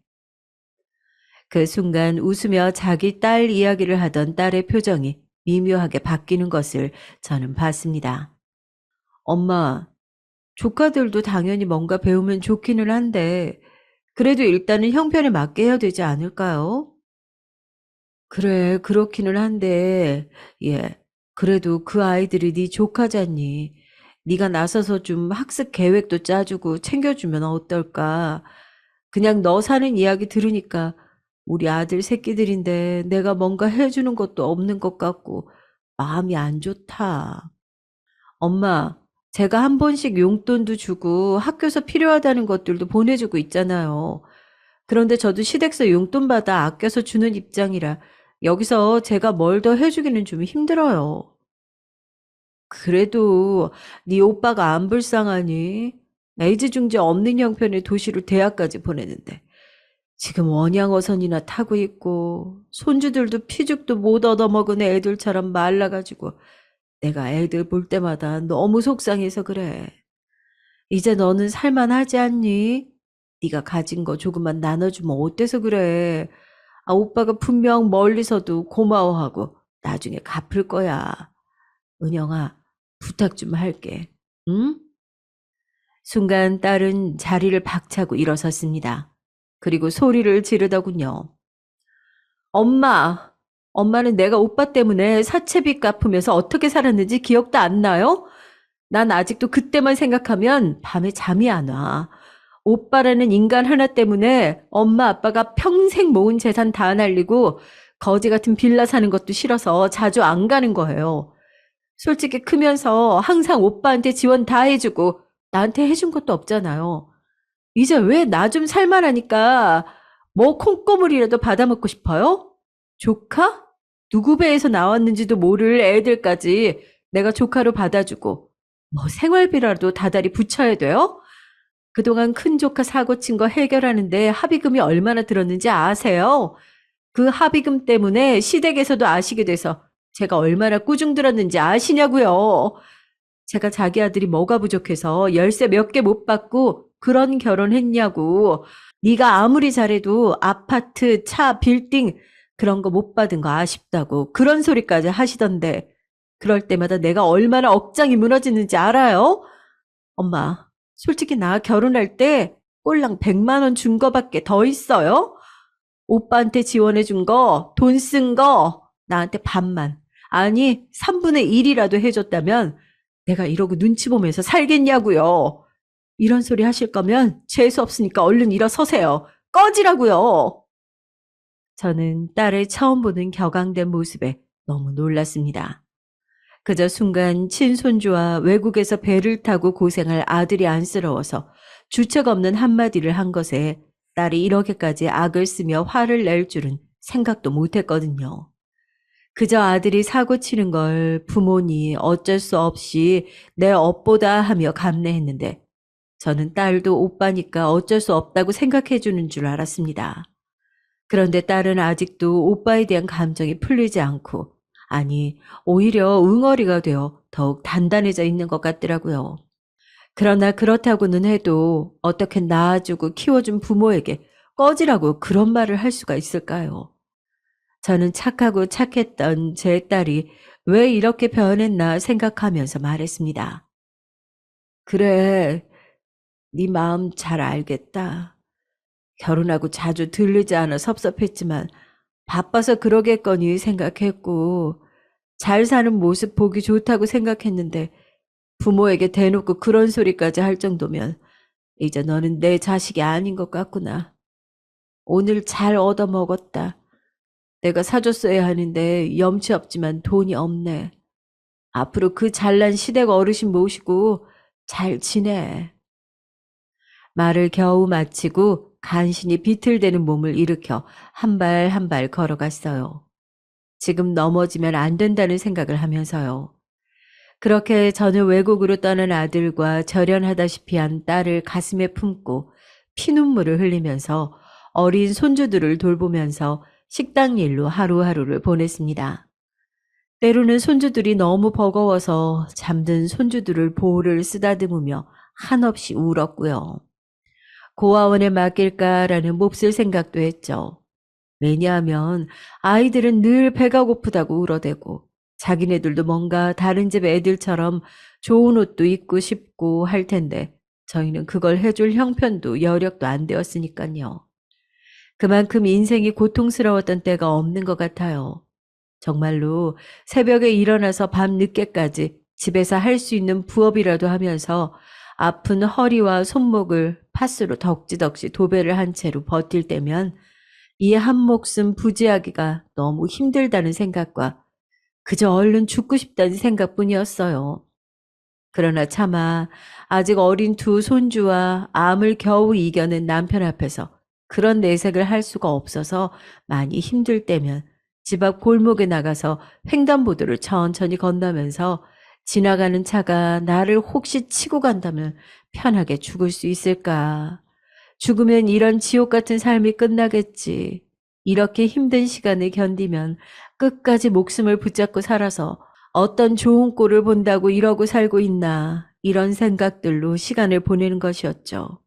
A: 그 순간 웃으며 자기 딸 이야기를 하던 딸의 표정이 미묘하게 바뀌는 것을 저는 봤습니다. 엄마, 조카들도 당연히 뭔가 배우면 좋기는 한데 그래도 일단은 형편에 맞게 해야 되지 않을까요? 그래, 그렇기는 한데, 예, 그래도 그 아이들이 네 조카잖니. 네가 나서서 좀 학습 계획도 짜주고 챙겨주면 어떨까? 그냥 너 사는 이야기 들으니까 우리 아들 새끼들인데 내가 뭔가 해주는 것도 없는 것 같고 마음이 안 좋다. 엄마, 제가 한 번씩 용돈도 주고 학교에서 필요하다는 것들도 보내주고 있잖아요. 그런데 저도 시댁서 용돈 받아 아껴서 주는 입장이라 여기서 제가 뭘 더 해주기는 좀 힘들어요. 그래도 네 오빠가 안 불쌍하니? 애지중지 없는 형편의 도시로 대학까지 보내는데 지금 원양어선이나 타고 있고 손주들도 피죽도 못 얻어먹은 애들처럼 말라가지고 내가 애들 볼 때마다 너무 속상해서 그래. 이제 너는 살만하지 않니? 네가 가진 거 조금만 나눠주면 어때서 그래? 아, 오빠가 분명 멀리서도 고마워하고 나중에 갚을 거야. 은영아, 부탁 좀 할게. 응? 순간 딸은 자리를 박차고 일어섰습니다. 그리고 소리를 지르더군요. 엄마, 엄마는 내가 오빠 때문에 사채빚 갚으면서 어떻게 살았는지 기억도 안 나요? 난 아직도 그때만 생각하면 밤에 잠이 안 와. 오빠라는 인간 하나 때문에 엄마 아빠가 평생 모은 재산 다 날리고 거지 같은 빌라 사는 것도 싫어서 자주 안 가는 거예요. 솔직히 크면서 항상 오빠한테 지원 다 해주고 나한테 해준 것도 없잖아요. 이제 왜 나 좀 살만하니까 뭐 콩고물이라도 받아먹고 싶어요? 조카? 누구 배에서 나왔는지도 모를 애들까지 내가 조카로 받아주고 뭐 생활비라도 다달이 붙여야 돼요? 그동안 큰 조카 사고 친 거 해결하는데 합의금이 얼마나 들었는지 아세요? 그 합의금 때문에 시댁에서도 아시게 돼서 제가 얼마나 꾸중 들었는지 아시냐고요. 제가 자기 아들이 뭐가 부족해서 열쇠 몇 개 못 받고 그런 결혼했냐고. 네가 아무리 잘해도 아파트, 차, 빌딩 그런 거 못 받은 거 아쉽다고 그런 소리까지 하시던데 그럴 때마다 내가 얼마나 억장이 무너지는지 알아요? 엄마, 솔직히 나 결혼할 때 꼴랑 100만 원 준 거밖에 더 있어요? 오빠한테 지원해 준 거, 돈 쓴 거, 나한테 반만, 아니 3분의 1이라도 해줬다면 내가 이러고 눈치 보면서 살겠냐고요. 이런 소리 하실 거면 재수 없으니까 얼른 일어서세요. 꺼지라고요. 저는 딸을 처음 보는 격앙된 모습에 너무 놀랐습니다. 그저 순간 친손주와 외국에서 배를 타고 고생할 아들이 안쓰러워서 주책 없는 한마디를 한 것에 딸이 이렇게까지 악을 쓰며 화를 낼 줄은 생각도 못했거든요. 그저 아들이 사고 치는 걸 부모니 어쩔 수 없이 내 업보다 하며 감내했는데 저는 딸도 오빠니까 어쩔 수 없다고 생각해 주는 줄 알았습니다. 그런데 딸은 아직도 오빠에 대한 감정이 풀리지 않고, 아니, 오히려 응어리가 되어 더욱 단단해져 있는 것 같더라고요. 그러나 그렇다고는 해도 어떻게 낳아주고 키워준 부모에게 꺼지라고 그런 말을 할 수가 있을까요? 저는 착하고 착했던 제 딸이 왜 이렇게 변했나 생각하면서 말했습니다. 그래, 네 마음 잘 알겠다. 결혼하고 자주 들르지 않아 섭섭했지만 바빠서 그러겠거니 생각했고, 잘 사는 모습 보기 좋다고 생각했는데 부모에게 대놓고 그런 소리까지 할 정도면 이제 너는 내 자식이 아닌 것 같구나. 오늘 잘 얻어먹었다. 내가 사줬어야 하는데 염치 없지만 돈이 없네. 앞으로 그 잘난 시댁 어르신 모시고 잘 지내. 말을 겨우 마치고 간신히 비틀대는 몸을 일으켜 한 발 한 발 걸어갔어요. 지금 넘어지면 안 된다는 생각을 하면서요. 그렇게 저는 외국으로 떠난 아들과 절연하다시피 한 딸을 가슴에 품고 피눈물을 흘리면서 어린 손주들을 돌보면서 식당 일로 하루하루를 보냈습니다. 때로는 손주들이 너무 버거워서 잠든 손주들을 보호를 쓰다듬으며 한없이 울었고요. 고아원에 맡길까라는 몹쓸 생각도 했죠. 왜냐하면 아이들은 늘 배가 고프다고 울어대고 자기네들도 뭔가 다른 집 애들처럼 좋은 옷도 입고 싶고 할 텐데 저희는 그걸 해줄 형편도 여력도 안 되었으니까요. 그만큼 인생이 고통스러웠던 때가 없는 것 같아요. 정말로 새벽에 일어나서 밤 늦게까지 집에서 할 수 있는 부업이라도 하면서 아픈 허리와 손목을 파스로 덕지덕지 도배를 한 채로 버틸 때면 이 한 목숨 부지하기가 너무 힘들다는 생각과 그저 얼른 죽고 싶다는 생각뿐이었어요. 그러나 차마 아직 어린 두 손주와 암을 겨우 이겨낸 남편 앞에서 그런 내색을 할 수가 없어서 많이 힘들 때면 집 앞 골목에 나가서 횡단보도를 천천히 건너면서 지나가는 차가 나를 혹시 치고 간다면 편하게 죽을 수 있을까? 죽으면 이런 지옥 같은 삶이 끝나겠지. 이렇게 힘든 시간을 견디면 끝까지 목숨을 붙잡고 살아서 어떤 좋은 꼴을 본다고 이러고 살고 있나. 이런 생각들로 시간을 보내는 것이었죠.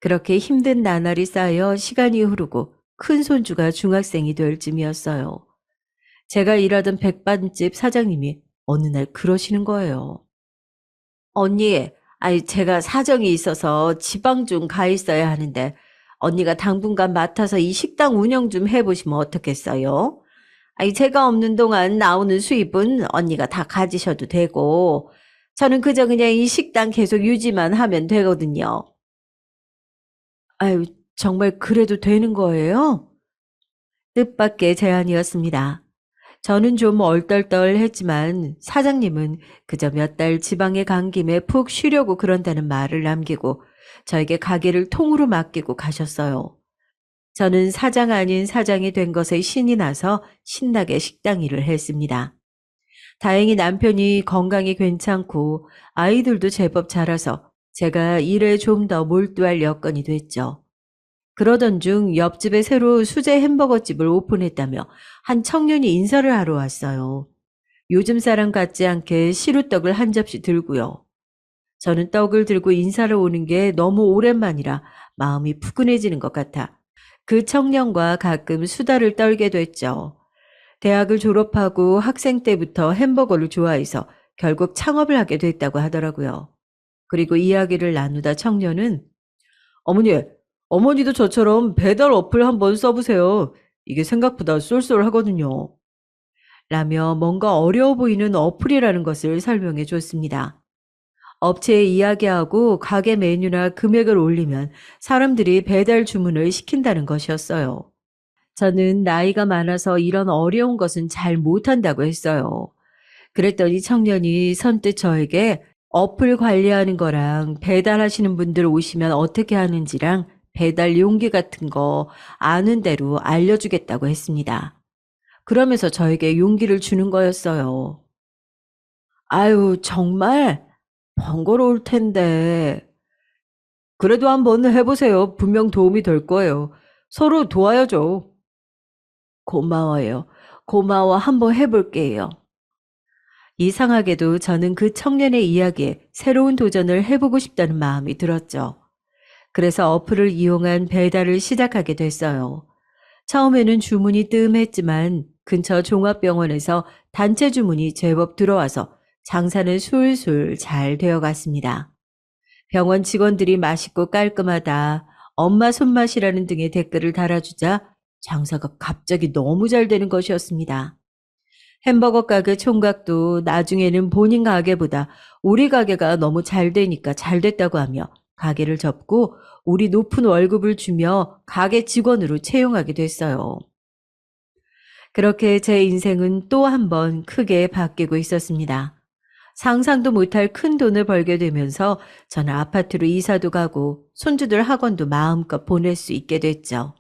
A: 그렇게 힘든 나날이 쌓여 시간이 흐르고 큰 손주가 중학생이 될 쯤이었어요. 제가 일하던 백반집 사장님이 어느 날 그러시는 거예요. 언니, 아니 제가 사정이 있어서 지방 좀 가 있어야 하는데 언니가 당분간 맡아서 이 식당 운영 좀 해보시면 어떻겠어요? 아니 제가 없는 동안 나오는 수입은 언니가 다 가지셔도 되고 저는 그저 그냥 이 식당 계속 유지만 하면 되거든요. 아유, 정말 그래도 되는 거예요? 뜻밖의 제안이었습니다. 저는 좀 얼떨떨했지만 사장님은 그저 몇 달 지방에 간 김에 푹 쉬려고 그런다는 말을 남기고 저에게 가게를 통으로 맡기고 가셨어요. 저는 사장 아닌 사장이 된 것에 신이 나서 신나게 식당 일을 했습니다. 다행히 남편이 건강이 괜찮고 아이들도 제법 자라서 제가 일에 좀 더 몰두할 여건이 됐죠. 그러던 중 옆집에 새로 수제 햄버거집을 오픈했다며 한 청년이 인사를 하러 왔어요. 요즘 사람 같지 않게 시루떡을 한 접시 들고요. 저는 떡을 들고 인사를 오는 게 너무 오랜만이라 마음이 푸근해지는 것 같아 그 청년과 가끔 수다를 떨게 됐죠. 대학을 졸업하고 학생 때부터 햄버거를 좋아해서 결국 창업을 하게 됐다고 하더라고요. 그리고 이야기를 나누다 청년은 어머니, 어머니도 저처럼 배달 어플 한번 써보세요. 이게 생각보다 쏠쏠하거든요. 라며 뭔가 어려워 보이는 어플이라는 것을 설명해 줬습니다. 업체에 이야기하고 가게 메뉴나 금액을 올리면 사람들이 배달 주문을 시킨다는 것이었어요. 저는 나이가 많아서 이런 어려운 것은 잘 못한다고 했어요. 그랬더니 청년이 선뜻 저에게 어플 관리하는 거랑 배달하시는 분들 오시면 어떻게 하는지랑 배달 용기 같은 거 아는 대로 알려주겠다고 했습니다. 그러면서 저에게 용기를 주는 거였어요. 아유, 정말 번거로울 텐데. 그래도 한번 해보세요. 분명 도움이 될 거예요. 서로 도와야죠. 고마워요. 고마워. 한번 해볼게요. 이상하게도 저는 그 청년의 이야기에 새로운 도전을 해보고 싶다는 마음이 들었죠. 그래서 어플을 이용한 배달을 시작하게 됐어요. 처음에는 주문이 뜸했지만 근처 종합병원에서 단체 주문이 제법 들어와서 장사는 술술 잘 되어갔습니다. 병원 직원들이 맛있고 깔끔하다, 엄마 손맛이라는 등의 댓글을 달아주자 장사가 갑자기 너무 잘 되는 것이었습니다. 햄버거 가게 총각도 나중에는 본인 가게보다 우리 가게가 너무 잘 되니까 잘 됐다고 하며 가게를 접고 우리 높은 월급을 주며 가게 직원으로 채용하게 됐어요. 그렇게 제 인생은 또 한 번 크게 바뀌고 있었습니다. 상상도 못할 큰 돈을 벌게 되면서 저는 아파트로 이사도 가고 손주들 학원도 마음껏 보낼 수 있게 됐죠.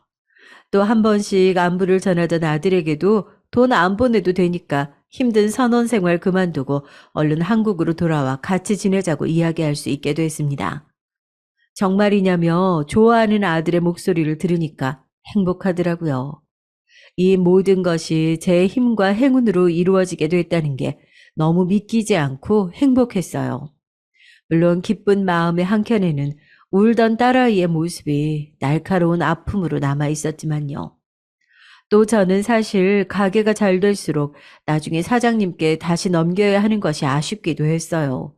A: 또 한 번씩 안부를 전하던 아들에게도 돈 안 보내도 되니까 힘든 선원생활 그만두고 얼른 한국으로 돌아와 같이 지내자고 이야기할 수 있게 됐습니다. 정말이냐며 좋아하는 아들의 목소리를 들으니까 행복하더라고요. 이 모든 것이 제 힘과 행운으로 이루어지게 됐다는 게 너무 믿기지 않고 행복했어요. 물론 기쁜 마음의 한켠에는 울던 딸아이의 모습이 날카로운 아픔으로 남아 있었지만요. 또 저는 사실 가게가 잘 될수록 나중에 사장님께 다시 넘겨야 하는 것이 아쉽기도 했어요.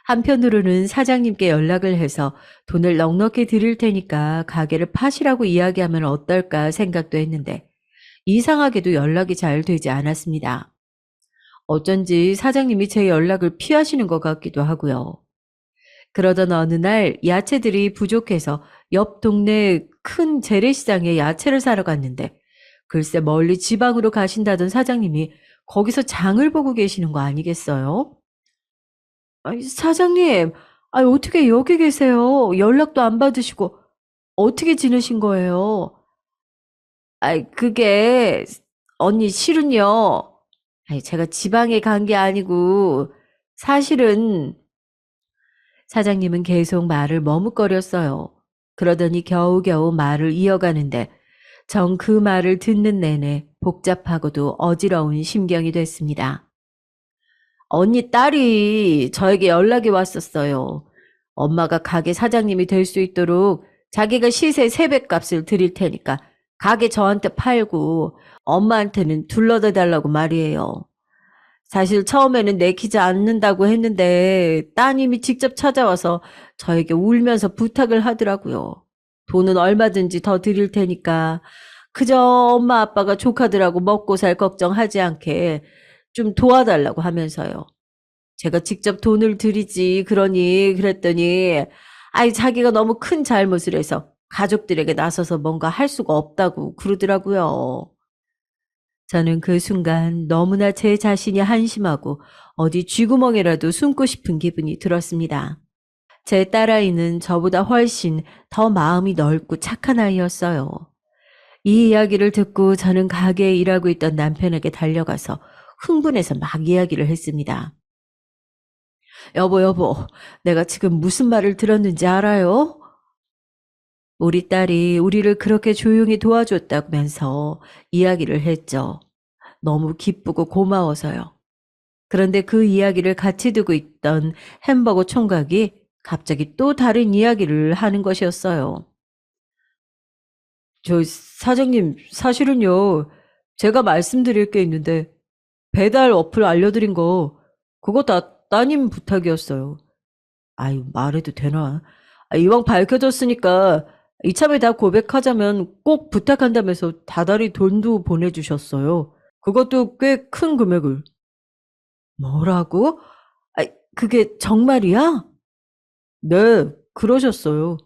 A: 한편으로는 사장님께 연락을 해서 돈을 넉넉히 드릴 테니까 가게를 파시라고 이야기하면 어떨까 생각도 했는데 이상하게도 연락이 잘 되지 않았습니다. 어쩐지 사장님이 제 연락을 피하시는 것 같기도 하고요. 그러던 어느 날 야채들이 부족해서 옆 동네 큰 재래시장에 야채를 사러 갔는데 글쎄 멀리 지방으로 가신다던 사장님이 거기서 장을 보고 계시는 거 아니겠어요? 아니, 사장님, 아니, 어떻게 여기 계세요? 연락도 안 받으시고 어떻게 지내신 거예요? 아이, 그게 언니 실은요. 아니, 제가 지방에 간 게 아니고 사실은 사장님은 계속 말을 머뭇거렸어요. 그러더니 겨우겨우 말을 이어가는데 정 그 말을 듣는 내내 복잡하고도 어지러운 심경이 됐습니다. 언니 딸이 저에게 연락이 왔었어요. 엄마가 가게 사장님이 될 수 있도록 자기가 시세 3배 값을 드릴 테니까 가게 저한테 팔고 엄마한테는 둘러대 달라고 말이에요. 사실 처음에는 내키지 않는다고 했는데 따님이 직접 찾아와서 저에게 울면서 부탁을 하더라고요. 돈은 얼마든지 더 드릴 테니까 그저 엄마 아빠가 조카들하고 먹고 살 걱정하지 않게 좀 도와달라고 하면서요. 제가 직접 돈을 드리지 그러니 그랬더니 아이 자기가 너무 큰 잘못을 해서 가족들에게 나서서 뭔가 할 수가 없다고 그러더라고요. 저는 그 순간 너무나 제 자신이 한심하고 어디 쥐구멍이라도 숨고 싶은 기분이 들었습니다. 제 딸아이는 저보다 훨씬 더 마음이 넓고 착한 아이였어요. 이 이야기를 듣고 저는 가게에 일하고 있던 남편에게 달려가서 흥분해서 막 이야기를 했습니다. 여보, 내가 지금 무슨 말을 들었는지 알아요? 우리 딸이 우리를 그렇게 조용히 도와줬다면서 이야기를 했죠. 너무 기쁘고 고마워서요. 그런데 그 이야기를 같이 두고 있던 햄버거 총각이 갑자기 또 다른 이야기를 하는 것이었어요. 저 사장님, 사실은요. 제가 말씀드릴 게 있는데 배달 어플 알려드린 거 그거 다 따님 부탁이었어요. 아유, 말해도 되나? 이왕 밝혀졌으니까 이참에 다 고백하자면 꼭 부탁한다면서 다달이 돈도 보내주셨어요. 그것도 꽤 큰 금액을. 뭐라고? 그게 정말이야? 네, 그러셨어요.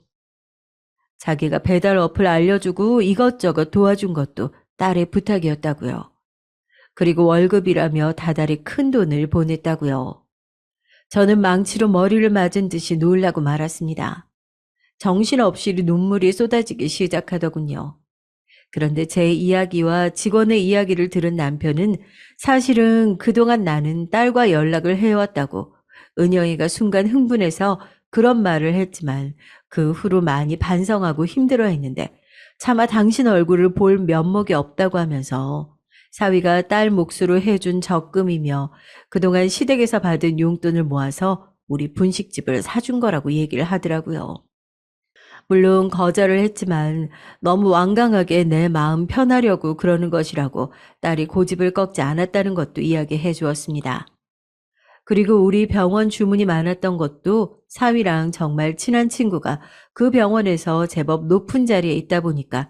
A: 자기가 배달 어플 알려주고 이것저것 도와준 것도 딸의 부탁이었다고요. 그리고 월급이라며 다달이 큰 돈을 보냈다고요. 저는 망치로 머리를 맞은 듯이 놀라고 말았습니다. 정신없이 눈물이 쏟아지기 시작하더군요. 그런데 제 이야기와 직원의 이야기를 들은 남편은 사실은 그동안 나는 딸과 연락을 해왔다고, 은영이가 순간 흥분해서 그런 말을 했지만 그 후로 많이 반성하고 힘들어했는데 차마 당신 얼굴을 볼 면목이 없다고 하면서 사위가 딸 몫으로 해준 적금이며 그동안 시댁에서 받은 용돈을 모아서 우리 분식집을 사준 거라고 얘기를 하더라고요. 물론 거절을 했지만 너무 완강하게 내 마음 편하려고 그러는 것이라고 딸이 고집을 꺾지 않았다는 것도 이야기해 주었습니다. 그리고 우리 병원 주문이 많았던 것도 사위랑 정말 친한 친구가 그 병원에서 제법 높은 자리에 있다 보니까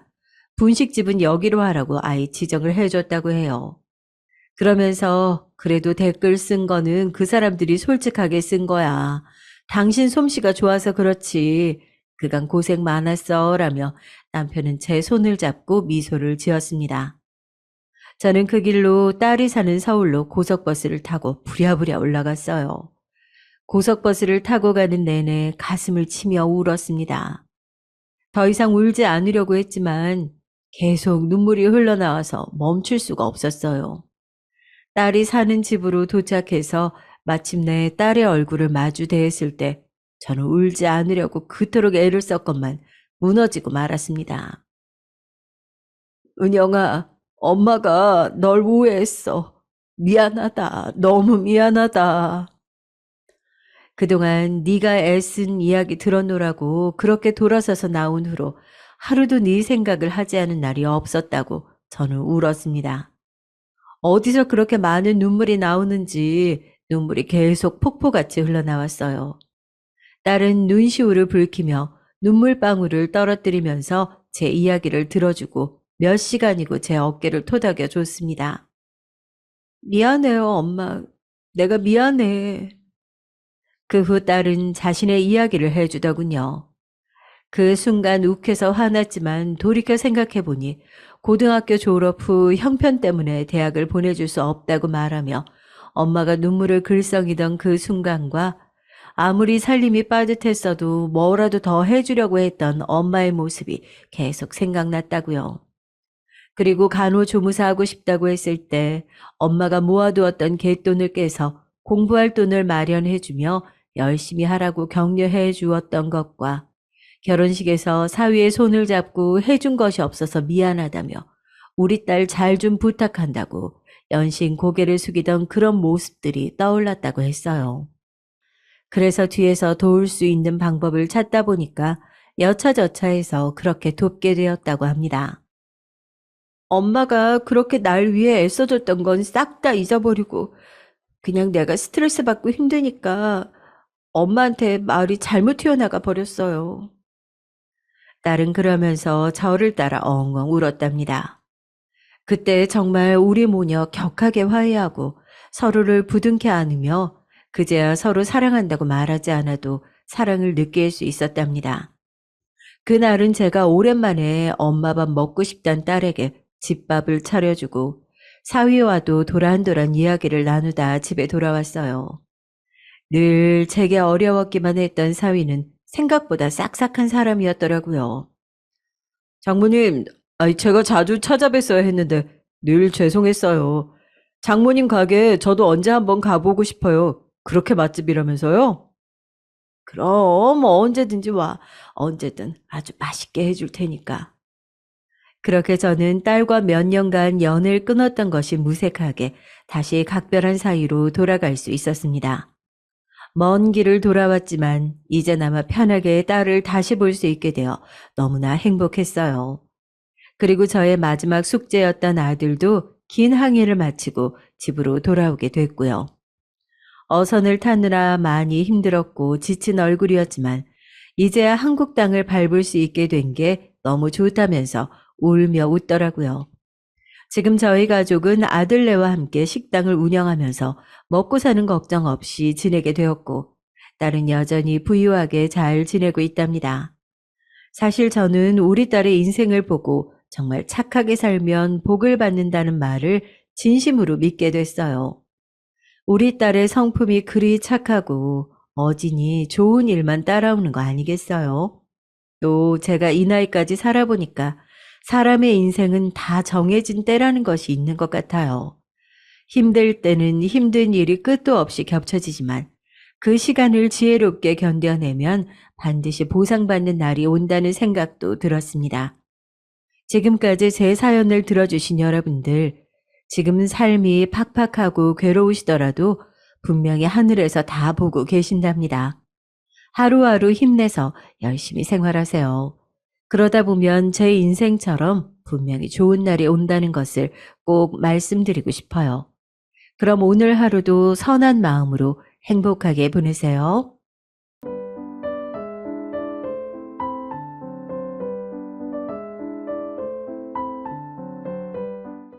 A: 분식집은 여기로 하라고 아예 지정을 해줬다고 해요. 그러면서 그래도 댓글 쓴 거는 그 사람들이 솔직하게 쓴 거야. 당신 솜씨가 좋아서 그렇지. 그간 고생 많았어. 라며 남편은 제 손을 잡고 미소를 지었습니다. 저는 그 길로 딸이 사는 서울로 고속버스를 타고 부랴부랴 올라갔어요. 고속버스를 타고 가는 내내 가슴을 치며 울었습니다. 더 이상 울지 않으려고 했지만 계속 눈물이 흘러나와서 멈출 수가 없었어요. 딸이 사는 집으로 도착해서 마침내 딸의 얼굴을 마주 대했을 때 저는 울지 않으려고 그토록 애를 썼건만 무너지고 말았습니다. 은영아, 엄마가 널 오해했어. 미안하다. 너무 미안하다. 그동안 네가 애쓴 이야기 들어놓으라고 그렇게 돌아서서 나온 후로 하루도 네 생각을 하지 않은 날이 없었다고 저는 울었습니다. 어디서 그렇게 많은 눈물이 나오는지 눈물이 계속 폭포같이 흘러나왔어요. 딸은 눈시울을 붉히며 눈물방울을 떨어뜨리면서 제 이야기를 들어주고 몇 시간이고 제 어깨를 토닥여 줬습니다. 미안해요, 엄마. 내가 미안해. 그 후 딸은 자신의 이야기를 해주더군요. 그 순간 욱해서 화났지만 돌이켜 생각해보니 고등학교 졸업 후 형편 때문에 대학을 보내줄 수 없다고 말하며 엄마가 눈물을 글썽이던 그 순간과 아무리 살림이 빠듯했어도 뭐라도 더 해주려고 했던 엄마의 모습이 계속 생각났다고요. 그리고 간호조무사 하고 싶다고 했을 때 엄마가 모아두었던 갯돈을 깨서 공부할 돈을 마련해주며 열심히 하라고 격려해 주었던 것과 결혼식에서 사위의 손을 잡고 해준 것이 없어서 미안하다며 우리 딸 잘 좀 부탁한다고 연신 고개를 숙이던 그런 모습들이 떠올랐다고 했어요. 그래서 뒤에서 도울 수 있는 방법을 찾다 보니까 여차저차해서 그렇게 돕게 되었다고 합니다. 엄마가 그렇게 날 위해 애써줬던 건 싹 다 잊어버리고 그냥 내가 스트레스 받고 힘드니까 엄마한테 말이 잘못 튀어나가 버렸어요. 딸은 그러면서 저를 따라 엉엉 울었답니다. 그때 정말 우리 모녀 격하게 화해하고 서로를 부둥켜 안으며 그제야 서로 사랑한다고 말하지 않아도 사랑을 느낄 수 있었답니다. 그날은 제가 오랜만에 엄마 밥 먹고 싶단 딸에게 집밥을 차려주고 사위와도 도란도란 이야기를 나누다 집에 돌아왔어요. 늘 제게 어려웠기만 했던 사위는 생각보다 싹싹한 사람이었더라고요. 장모님, 제가 자주 찾아뵀어야 했는데 늘 죄송했어요. 장모님 가게 저도 언제 한번 가보고 싶어요. 그렇게 맛집이라면서요? 그럼 언제든지 와. 언제든 아주 맛있게 해줄 테니까. 그렇게 저는 딸과 몇 년간 연을 끊었던 것이 무색하게 다시 각별한 사이로 돌아갈 수 있었습니다. 먼 길을 돌아왔지만 이제나마 편하게 딸을 다시 볼 수 있게 되어 너무나 행복했어요. 그리고 저의 마지막 숙제였던 아들도 긴 항해를 마치고 집으로 돌아오게 됐고요. 어선을 타느라 많이 힘들었고 지친 얼굴이었지만 이제야 한국 땅을 밟을 수 있게 된 게 너무 좋다면서 울며 웃더라고요. 지금 저희 가족은 아들네와 함께 식당을 운영하면서 먹고 사는 걱정 없이 지내게 되었고 딸은 여전히 부유하게 잘 지내고 있답니다. 사실 저는 우리 딸의 인생을 보고 정말 착하게 살면 복을 받는다는 말을 진심으로 믿게 됐어요. 우리 딸의 성품이 그리 착하고 어진이 좋은 일만 따라오는 거 아니겠어요? 또 제가 이 나이까지 살아보니까 사람의 인생은 다 정해진 때라는 것이 있는 것 같아요. 힘들 때는 힘든 일이 끝도 없이 겹쳐지지만 그 시간을 지혜롭게 견뎌내면 반드시 보상받는 날이 온다는 생각도 들었습니다. 지금까지 제 사연을 들어주신 여러분들, 지금 삶이 팍팍하고 괴로우시더라도 분명히 하늘에서 다 보고 계신답니다. 하루하루 힘내서 열심히 생활하세요. 그러다 보면 제 인생처럼 분명히 좋은 날이 온다는 것을 꼭 말씀드리고 싶어요. 그럼 오늘 하루도 선한 마음으로 행복하게 보내세요.